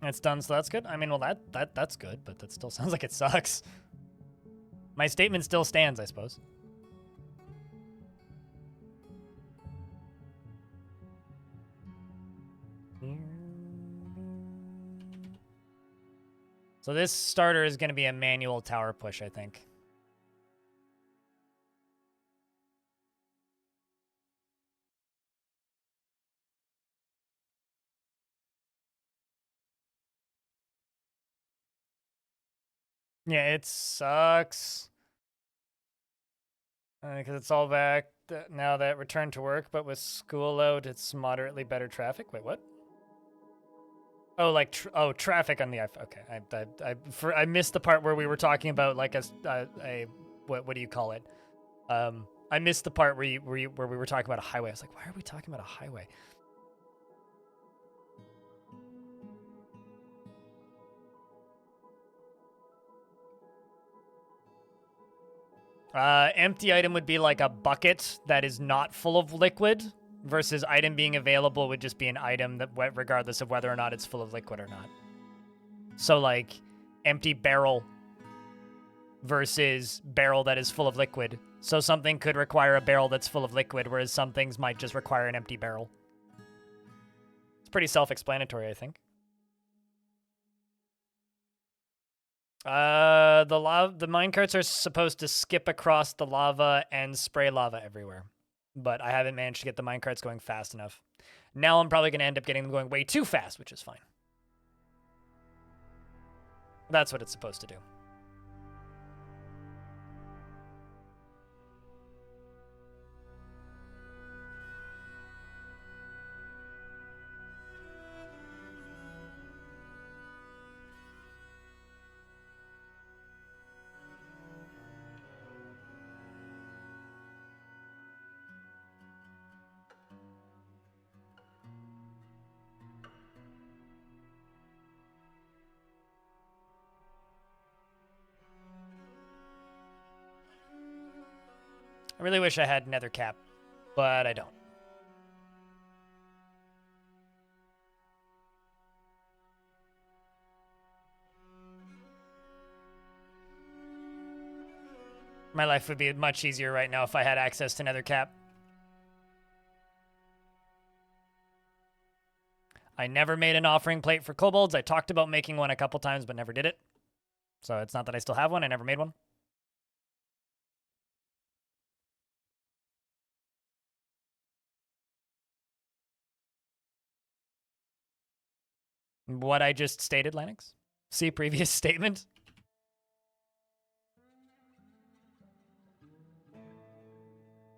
It's done, so that's good. I mean, well, that's good, but that still sounds like it sucks. My statement still stands, I suppose. So this starter is going to be a manual tower push, I think. Yeah, it sucks. Because it's all back now that return to work, but with school out, it's moderately better traffic. Wait, what? Oh, like traffic on the iPhone. Okay, I missed the part where we were talking about like a what do you call it? I missed the part where we were talking about a highway. I was like, why are we talking about a highway? Empty item would be like a bucket that is not full of liquid, versus item being available would just be an item that, regardless of whether or not it's full of liquid or not. So like empty barrel versus barrel that is full of liquid. So something could require a barrel that's full of liquid, whereas some things might just require an empty barrel. It's pretty self-explanatory, I think. The minecarts are supposed to skip across the lava and spray lava everywhere, but I haven't managed to get the minecarts going fast enough. Now I'm probably going to end up getting them going way too fast, which is fine. That's what it's supposed to do. I really wish I had nether cap, but I don't. My life would be much easier right now if I had access to nether cap. I never made an offering plate for kobolds. I talked about making one a couple times, but never did it. So it's not that I still have one. I never made one. What I just stated, Lennox. See previous statement.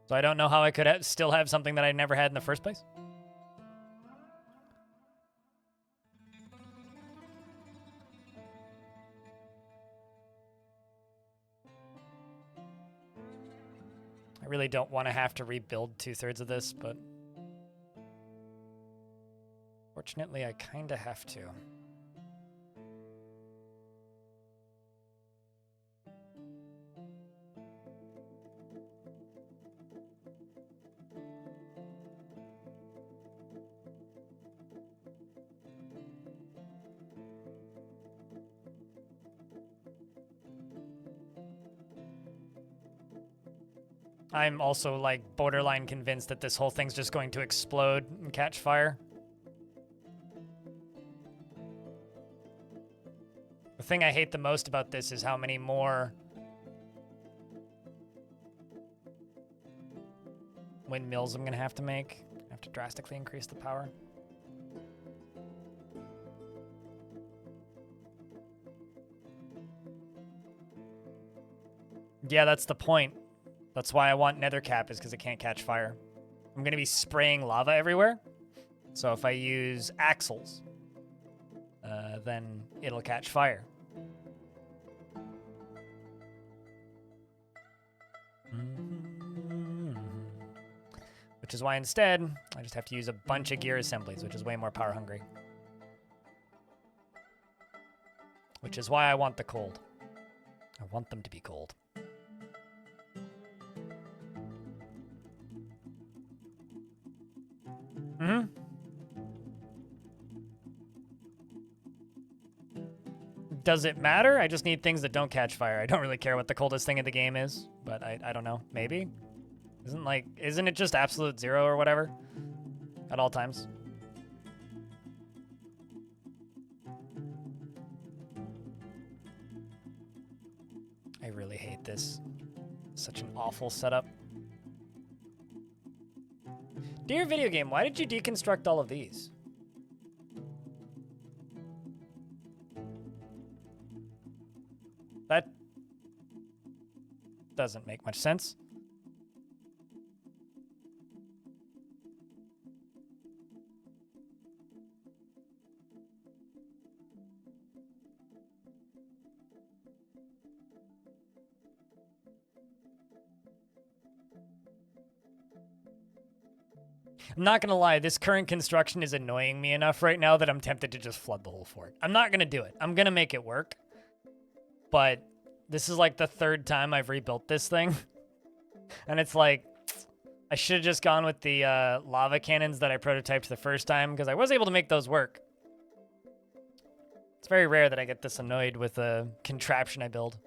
So I don't know how I could still have something that I never had in the first place. I really don't want to have to rebuild 2/3 of this, but fortunately I kind of have to. I'm also, like, borderline convinced that this whole thing's just going to explode and catch fire. The thing I hate the most about this is how many more windmills I'm gonna have to make. I have to drastically increase the power. Yeah, that's the point. That's why I want nether cap, is because it can't catch fire. I'm going to be spraying lava everywhere. So if I use axles, then it'll catch fire. Which is why instead, I just have to use a bunch of gear assemblies, which is way more power hungry. Which is why I want the cold. I want them to be cold. Mm-hmm. Does it matter? I just need things that don't catch fire. I don't really care what the coldest thing in the game is, but I don't know. Maybe? Isn't it just absolute zero or whatever? At all times? I really hate this. Such an awful setup. Dear video game, why did you deconstruct all of these? That doesn't make much sense. I'm not gonna lie, this current construction is annoying me enough right now that I'm tempted to just flood the whole fort. I'm not gonna do it. I'm gonna make it work. But this is like the third time I've rebuilt this thing. And it's like, I should have just gone with the lava cannons that I prototyped the first time, because I was able to make those work. It's very rare that I get this annoyed with a contraption I build.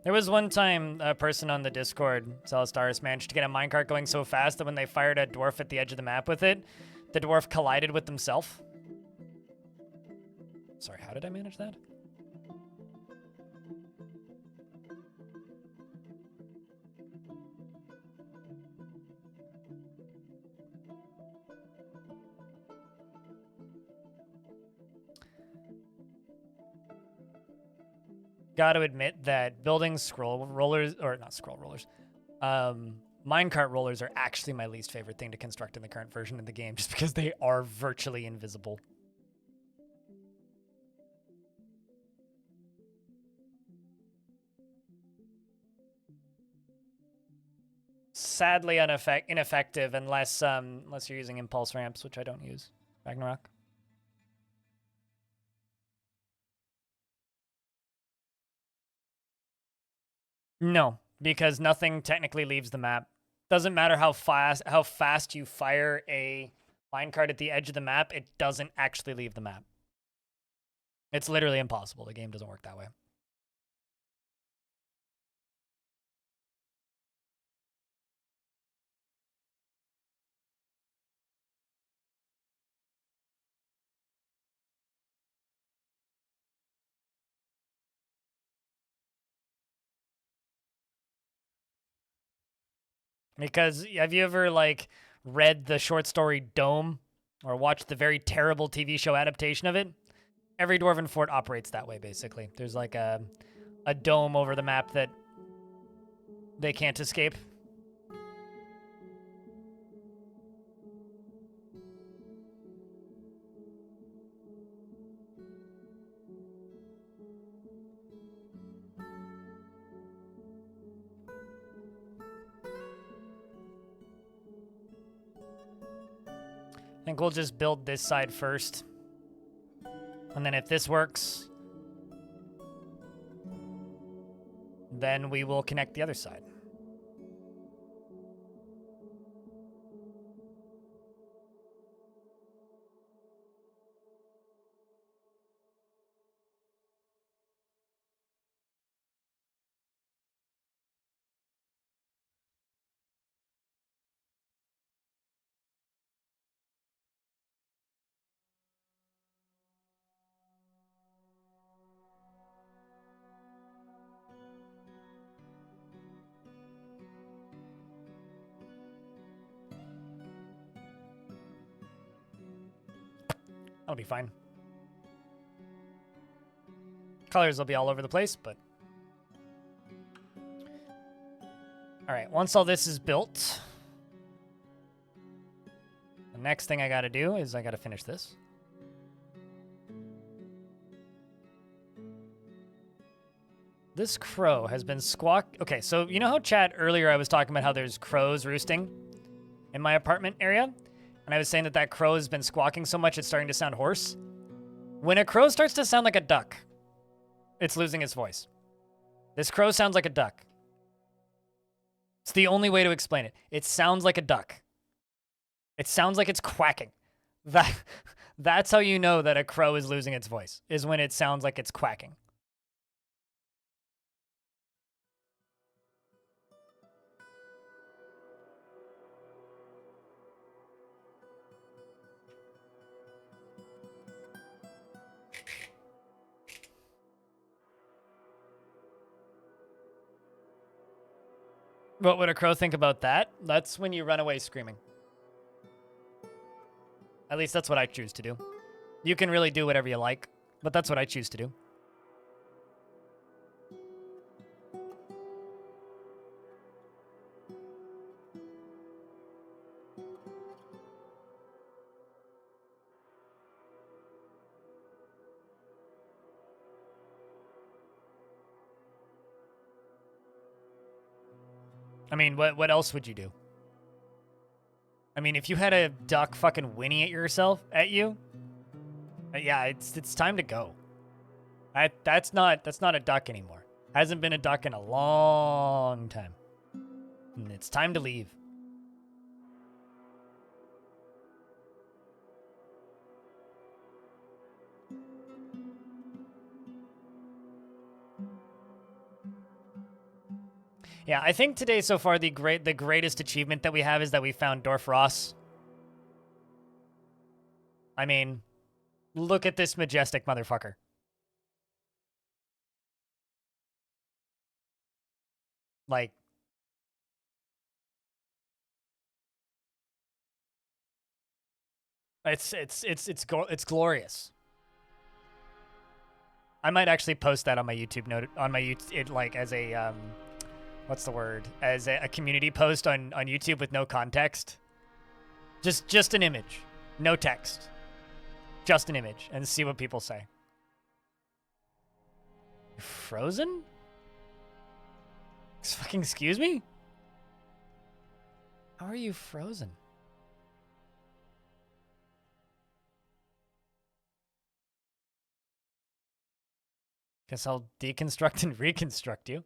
There was one time a person on the Discord, Celestaris, managed to get a minecart going so fast that when they fired a dwarf at the edge of the map with it, the dwarf collided with himself. Sorry, how did I manage that? Got to admit that building scroll rollers, or not scroll rollers, minecart rollers are actually my least favorite thing to construct in the current version of the game, just because they are virtually invisible. Sadly ineffective unless you're using impulse ramps, which I don't use. Ragnarok. No, because nothing technically leaves the map. Doesn't matter how fast you fire a minecart at the edge of the map, it doesn't actually leave the map. It's literally impossible. The game doesn't work that way. Because have you ever like read the short story Dome or watched the very terrible TV show adaptation of it? Every dwarven fort operates that way, basically. There's like a dome over the map that they can't escape. I think we'll just build this side first. And then if this works, then we will connect the other side. That'll be fine. Colors will be all over the place, but... Alright, once all this is built, the next thing I gotta do is I gotta finish this. This crow has been Okay, so you know how, chat, earlier I was talking about how there's crows roosting in my apartment area? And I was saying that that crow has been squawking so much it's starting to sound hoarse. When a crow starts to sound like a duck, it's losing its voice. This crow sounds like a duck. It's the only way to explain it. It sounds like a duck. It sounds like it's quacking. That's how you know that a crow is losing its voice, is when it sounds like it's quacking. What would a crow think about that? That's when you run away screaming. At least that's what I choose to do. You can really do whatever you like, but that's what I choose to do. I mean, what else would you do? I mean, if you had a duck fucking whinny at you, yeah, it's time to go. That's not a duck anymore. Hasn't been a duck in a long time. And it's time to leave. Yeah, I think today so far the greatest achievement that we have is that we found Dwarf Ross. I mean, look at this majestic motherfucker. Like, it's glorious. I might actually post that on my YouTube like as a what's the word? As a community post on YouTube with no context. Just an image. No text. Just an image. And see what people say. You're frozen? Fucking excuse me? How are you frozen? Guess I'll deconstruct and reconstruct you.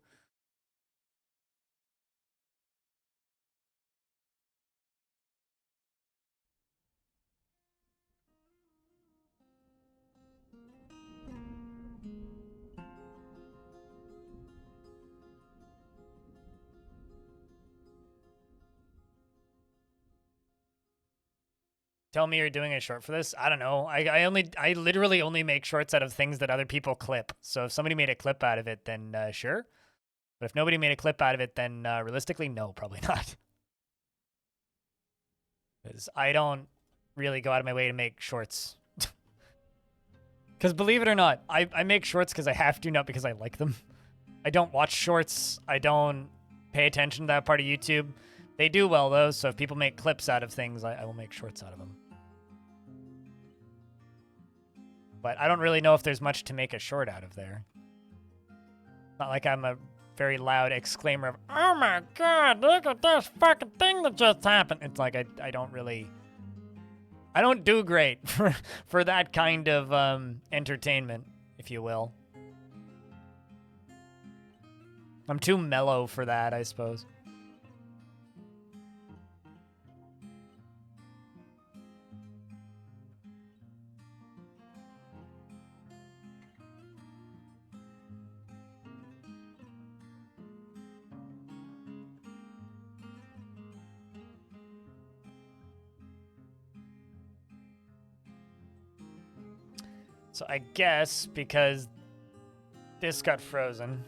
Tell me you're doing a short for this? I don't know. I literally only make shorts out of things that other people clip. So if somebody made a clip out of it, then sure. But if nobody made a clip out of it, then realistically, no, probably not. Because I don't really go out of my way to make shorts. Because believe it or not, I make shorts because I have to, not because I like them. I don't watch shorts. I don't pay attention to that part of YouTube. They do well, though, so if people make clips out of things, I will make shorts out of them. But I don't really know if there's much to make a short out of there. Not like I'm a very loud exclaimer of, oh my god, look at this fucking thing that just happened. It's like I don't really... I don't do great for that kind of entertainment, if you will. I'm too mellow for that, I suppose. So I guess because this got frozen.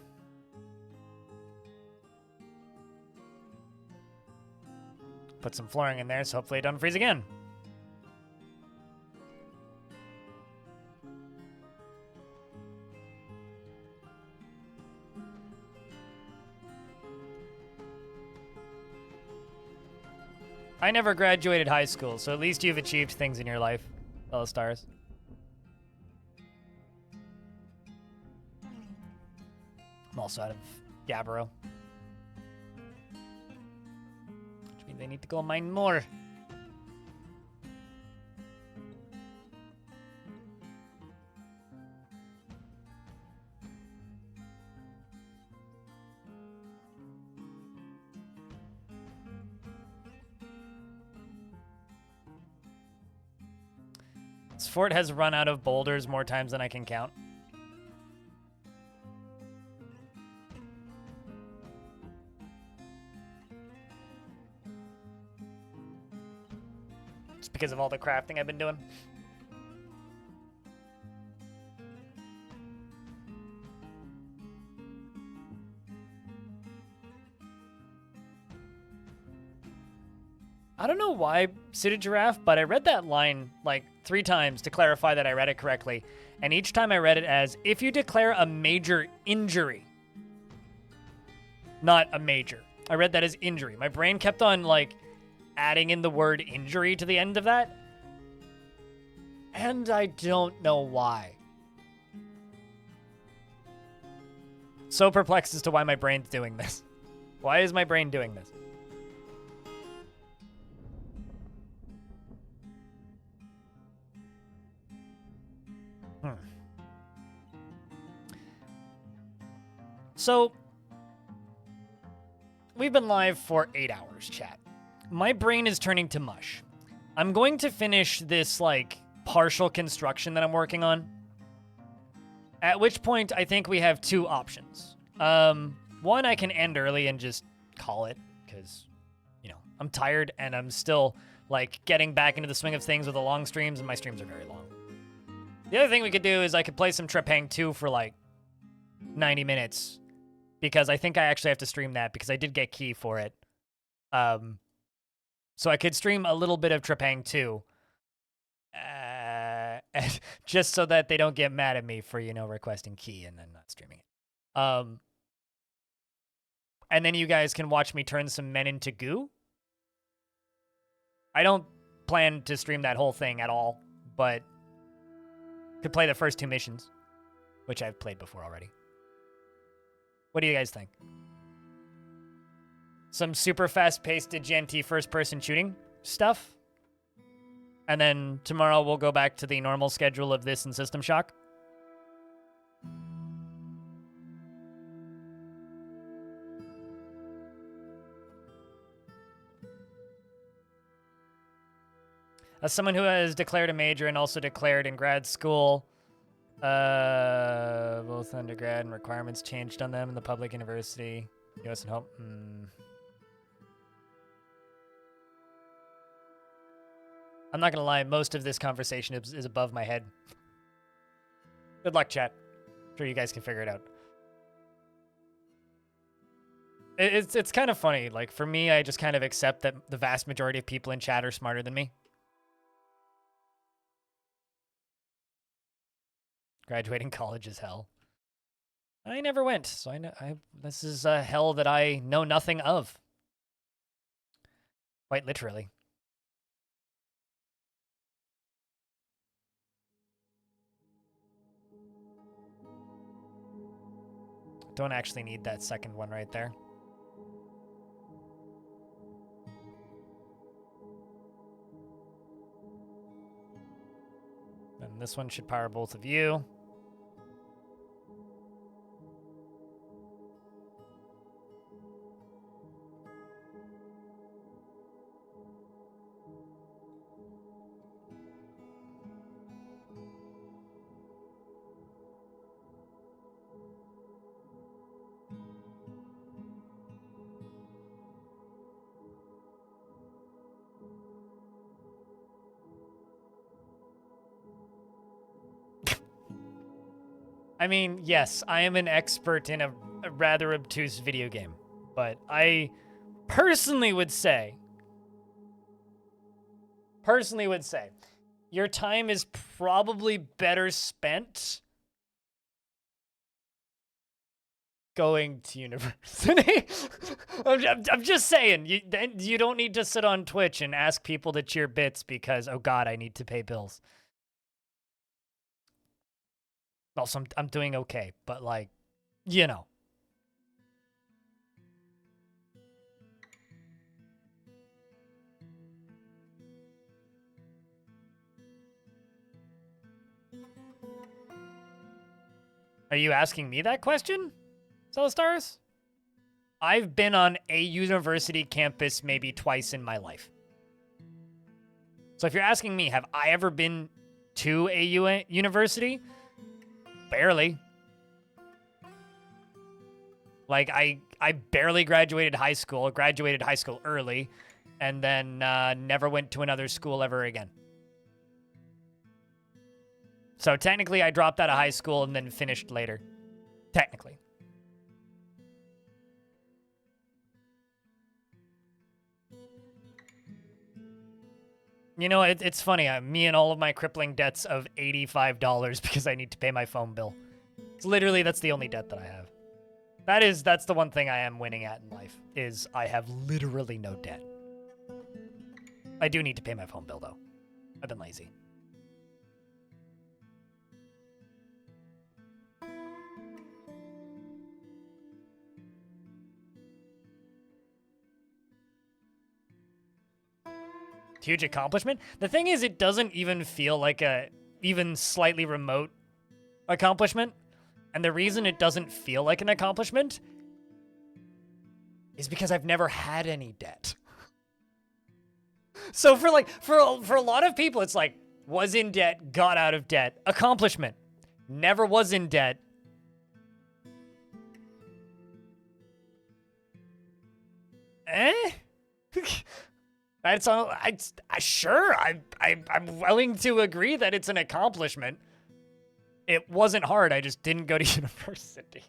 Put some flooring in there, so hopefully it doesn't freeze again. I never graduated high school, so at least you've achieved things in your life, fellow stars. I'm also out of Gabbro. Which means I need to go mine more. This fort has run out of boulders more times than I can count. Just because of all the crafting I've been doing. I don't know why suited giraffe, but I read that line like 3 times to clarify that I read it correctly. And each time I read it as, if you declare a major injury. Not a major. I read that as injury. My brain kept on like adding in the word injury to the end of that. And I don't know why. So perplexed as to why my brain's doing this. Why is my brain doing this? So, we've been live for 8 hours, chat. My brain is turning to mush. I'm going to finish this, like, partial construction that I'm working on. At which point, I think we have 2 options. One, I can end early and just call it, because, you know, I'm tired and I'm still, like, getting back into the swing of things with the long streams, and my streams are very long. The other thing we could do is I could play some Trepang 2 for, like, 90 minutes. Because I think I actually have to stream that because I did get key for it. So I could stream a little bit of Trepang 2. Just so that they don't get mad at me for, you know, requesting key and then not streaming it. And then you guys can watch me turn some men into goo. I don't plan to stream that whole thing at all, but could play the first 2 missions, which I've played before already. What do you guys think? Some super fast-paced, Degenti first-person shooting stuff? And then tomorrow we'll go back to the normal schedule of this and System Shock? As someone who has declared a major and also declared in grad school, both undergrad and requirements changed on them in the public university, US and Hope. I'm not gonna lie, most of this conversation is above my head. Good luck, chat. I'm sure you guys can figure it out. It's kind of funny. Like, for me, I just kind of accept that the vast majority of people in chat are smarter than me. Graduating college is hell. I never went, so I know this is a hell that I know nothing of. Quite literally. Don't actually need that second one right there. And this one should power both of you. I mean, yes, I am an expert in a rather obtuse video game, but I personally would say, your time is probably better spent going to university. I'm just saying, you don't need to sit on Twitch and ask people to cheer bits because, oh God, I need to pay bills. Also, I'm doing okay, but like, you know. Are you asking me that question, Celestars? I've been on a university campus maybe twice in my life. So if you're asking me, have I ever been to a university? Barely. Like, I barely graduated high school early, and then never went to another school ever again. So technically, I dropped out of high school and then finished later. Technically. You know, it's funny. Me and all of my crippling debts of $85 because I need to pay my phone bill. It's literally, that's the only debt that I have. That's the one thing I am winning at in life, is I have literally no debt. I do need to pay my phone bill, though. I've been lazy. Huge accomplishment. The thing is, it doesn't even feel like a even slightly remote accomplishment. And the reason it doesn't feel like an accomplishment is because I've never had any debt. So for a lot of people, it's like, was in debt, got out of debt, accomplishment. Never was in debt. Eh? I'm willing to agree that it's an accomplishment. It wasn't hard. I just didn't go to university.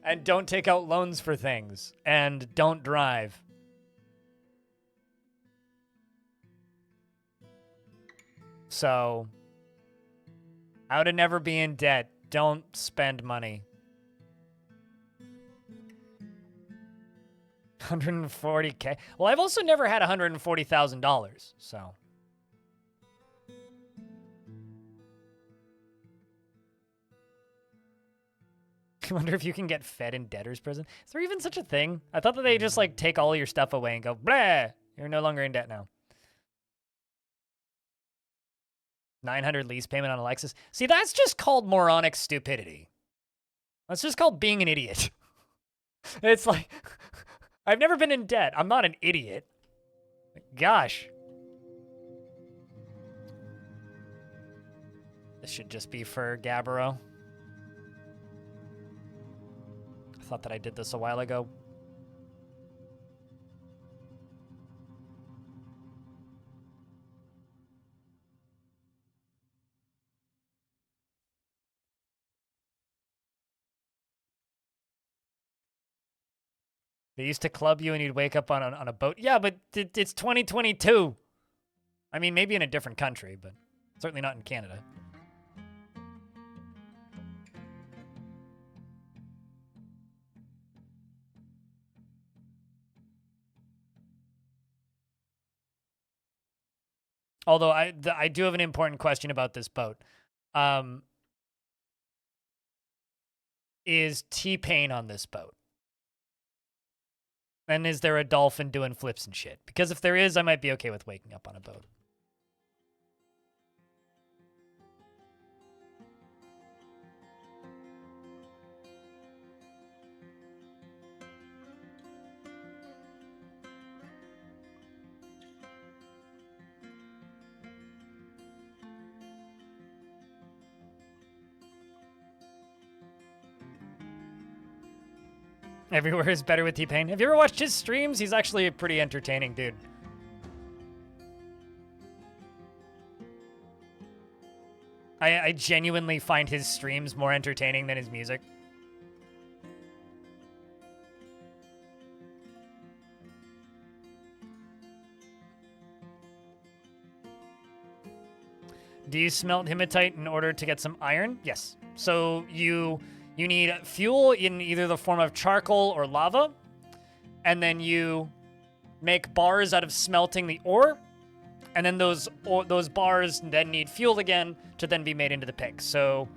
And don't take out loans for things. And don't drive. So, how to never be in debt. Don't spend money. $140K. Well, I've also never had $140,000, so. I wonder if you can get fed in debtor's prison. Is there even such a thing? I thought that they just like take all your stuff away and go, blah, you're no longer in debt now. 900 lease payment on a Lexus. See, that's just called moronic stupidity. That's just called being an idiot. It's like, I've never been in debt. I'm not an idiot. Gosh. This should just be for Gabbro. I thought that I did this a while ago. They used to club you and you'd wake up on a boat. Yeah, but it's 2022. I mean, maybe in a different country, but certainly not in Canada. Although I do have an important question about this boat. Is T-Pain on this boat? And is there a dolphin doing flips and shit? Because if there is, I might be okay with waking up on a boat. Everywhere is better with T-Pain. Have you ever watched his streams? He's actually a pretty entertaining dude. I genuinely find his streams more entertaining than his music. Do you smelt hematite in order to get some iron? Yes. So you need fuel in either the form of charcoal or lava, and then you make bars out of smelting the ore, and then those bars then need fuel again to then be made into the pick. So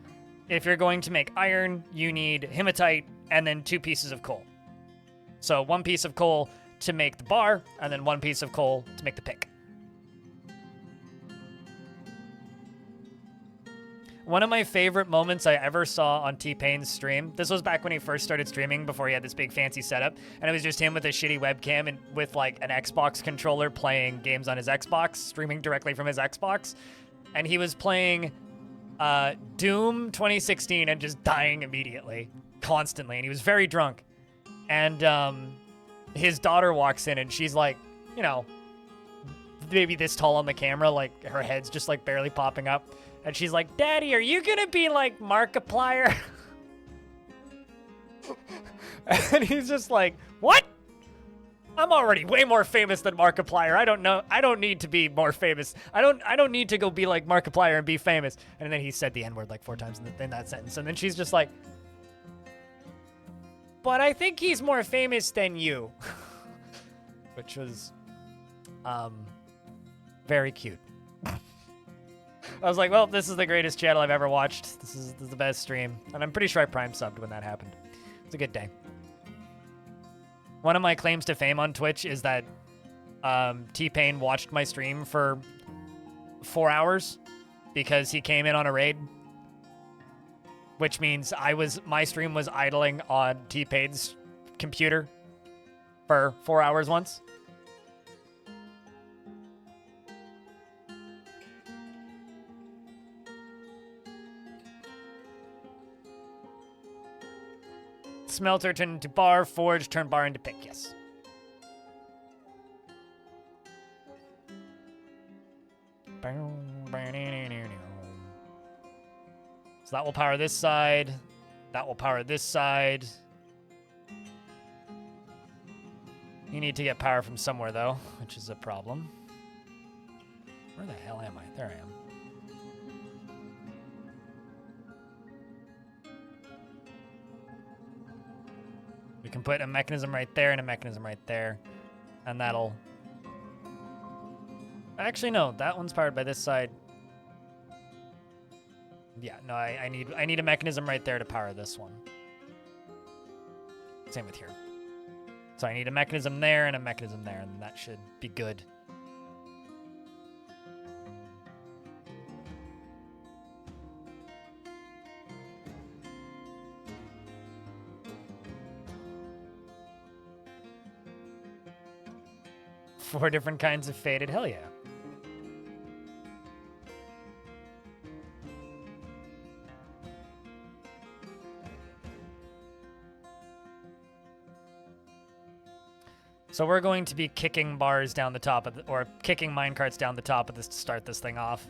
if you're going to make iron, you need hematite and then 2 pieces of coal. So 1 piece of coal to make the bar, and then 1 piece of coal to make the pick. One of my favorite moments I ever saw on T-Pain's stream, this was back when he first started streaming before he had this big fancy setup, and it was just him with a shitty webcam and with like an Xbox controller playing games on his Xbox, streaming directly from his Xbox. And he was playing Doom 2016 and just dying immediately, constantly, and he was very drunk. And his daughter walks in and she's like, you know, maybe this tall on the camera, like her head's just like barely popping up. And she's like, Daddy, are you gonna be like Markiplier? And he's just like, what? I'm already way more famous than Markiplier. I don't know. I don't need to be more famous. I don't need to go be like Markiplier and be famous. And then he said the N-word like 4 times in that sentence. And then she's just like, but I think he's more famous than you. Which was very cute. I was like, well, this is the greatest channel I've ever watched. This is the best stream. And I'm pretty sure I prime subbed when that happened. It's a good day. One of my claims to fame on Twitch is that T-Pain watched my stream for 4 hours because he came in on a raid. Which means my stream was idling on T-Pain's computer for 4 hours once. Smelter turned into bar, forge turned bar into pick, yes. So that will power this side. That will power this side. You need to get power from somewhere, though, which is a problem. Where the hell am I? There I am. We can put a mechanism right there and a mechanism right there. And that'll... Actually, no. That one's powered by this side. Yeah, no, I need a mechanism right there to power this one. Same with here. So I need a mechanism there and a mechanism there, and that should be good. Four different kinds of faded, hell yeah. So we're going to be kicking bars down the top of or kicking minecarts down the top of this to start this thing off.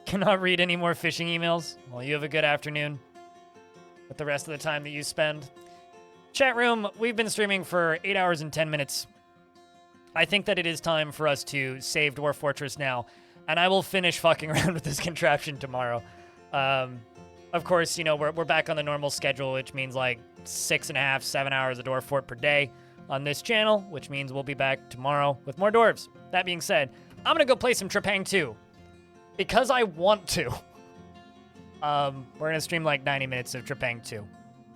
Cannot read any more phishing emails. Well, you have a good afternoon with the rest of the time that you spend. Chat room, we've been streaming for 8 hours and 10 minutes. I think that it is time for us to save Dwarf Fortress now, and I will finish fucking around with this contraption tomorrow. Of course, you know, we're back on the normal schedule, which means like 6.5, 7 hours of Dwarf Fort per day on this channel, which means we'll be back tomorrow with more dwarves. That being said, I'm gonna go play some Trepang 2 because I want to. We're gonna stream like 90 minutes of Trepang 2.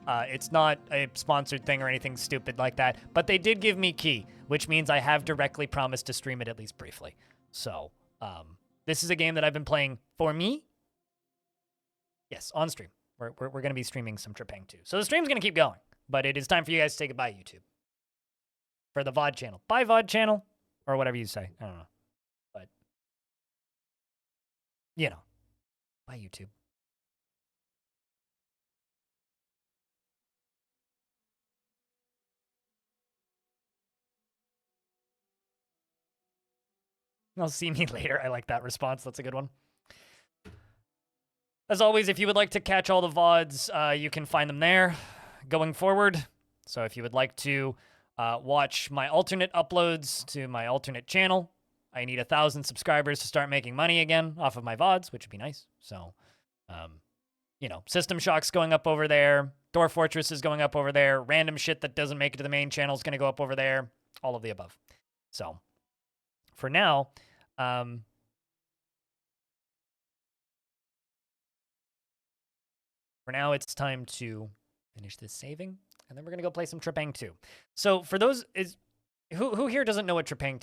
It's not a sponsored thing or anything stupid like that, but they did give me key, which means I have directly promised to stream it at least briefly. So, this is a game that I've been playing for me. Yes, on stream. We're going to be streaming some Trepang 2. So the stream's going to keep going, but it is time for you guys to say goodbye, YouTube. For the VOD channel. Bye, VOD channel, or whatever you say. I don't know. But, you know, bye, YouTube. I'll see me later. I like that response. That's a good one. As always, if you would like to catch all the VODs, you can find them there going forward. So if you would like to watch my alternate uploads to my alternate channel, I need 1,000 subscribers to start making money again off of my VODs, which would be nice. So, you know, System Shock's going up over there. Dwarf Fortress is going up over there. Random shit that doesn't make it to the main channel is going to go up over there. All of the above. So, for now, it's time to finish this saving, and then we're going to go play some Trepang 2. So for those who here doesn't know what Trepang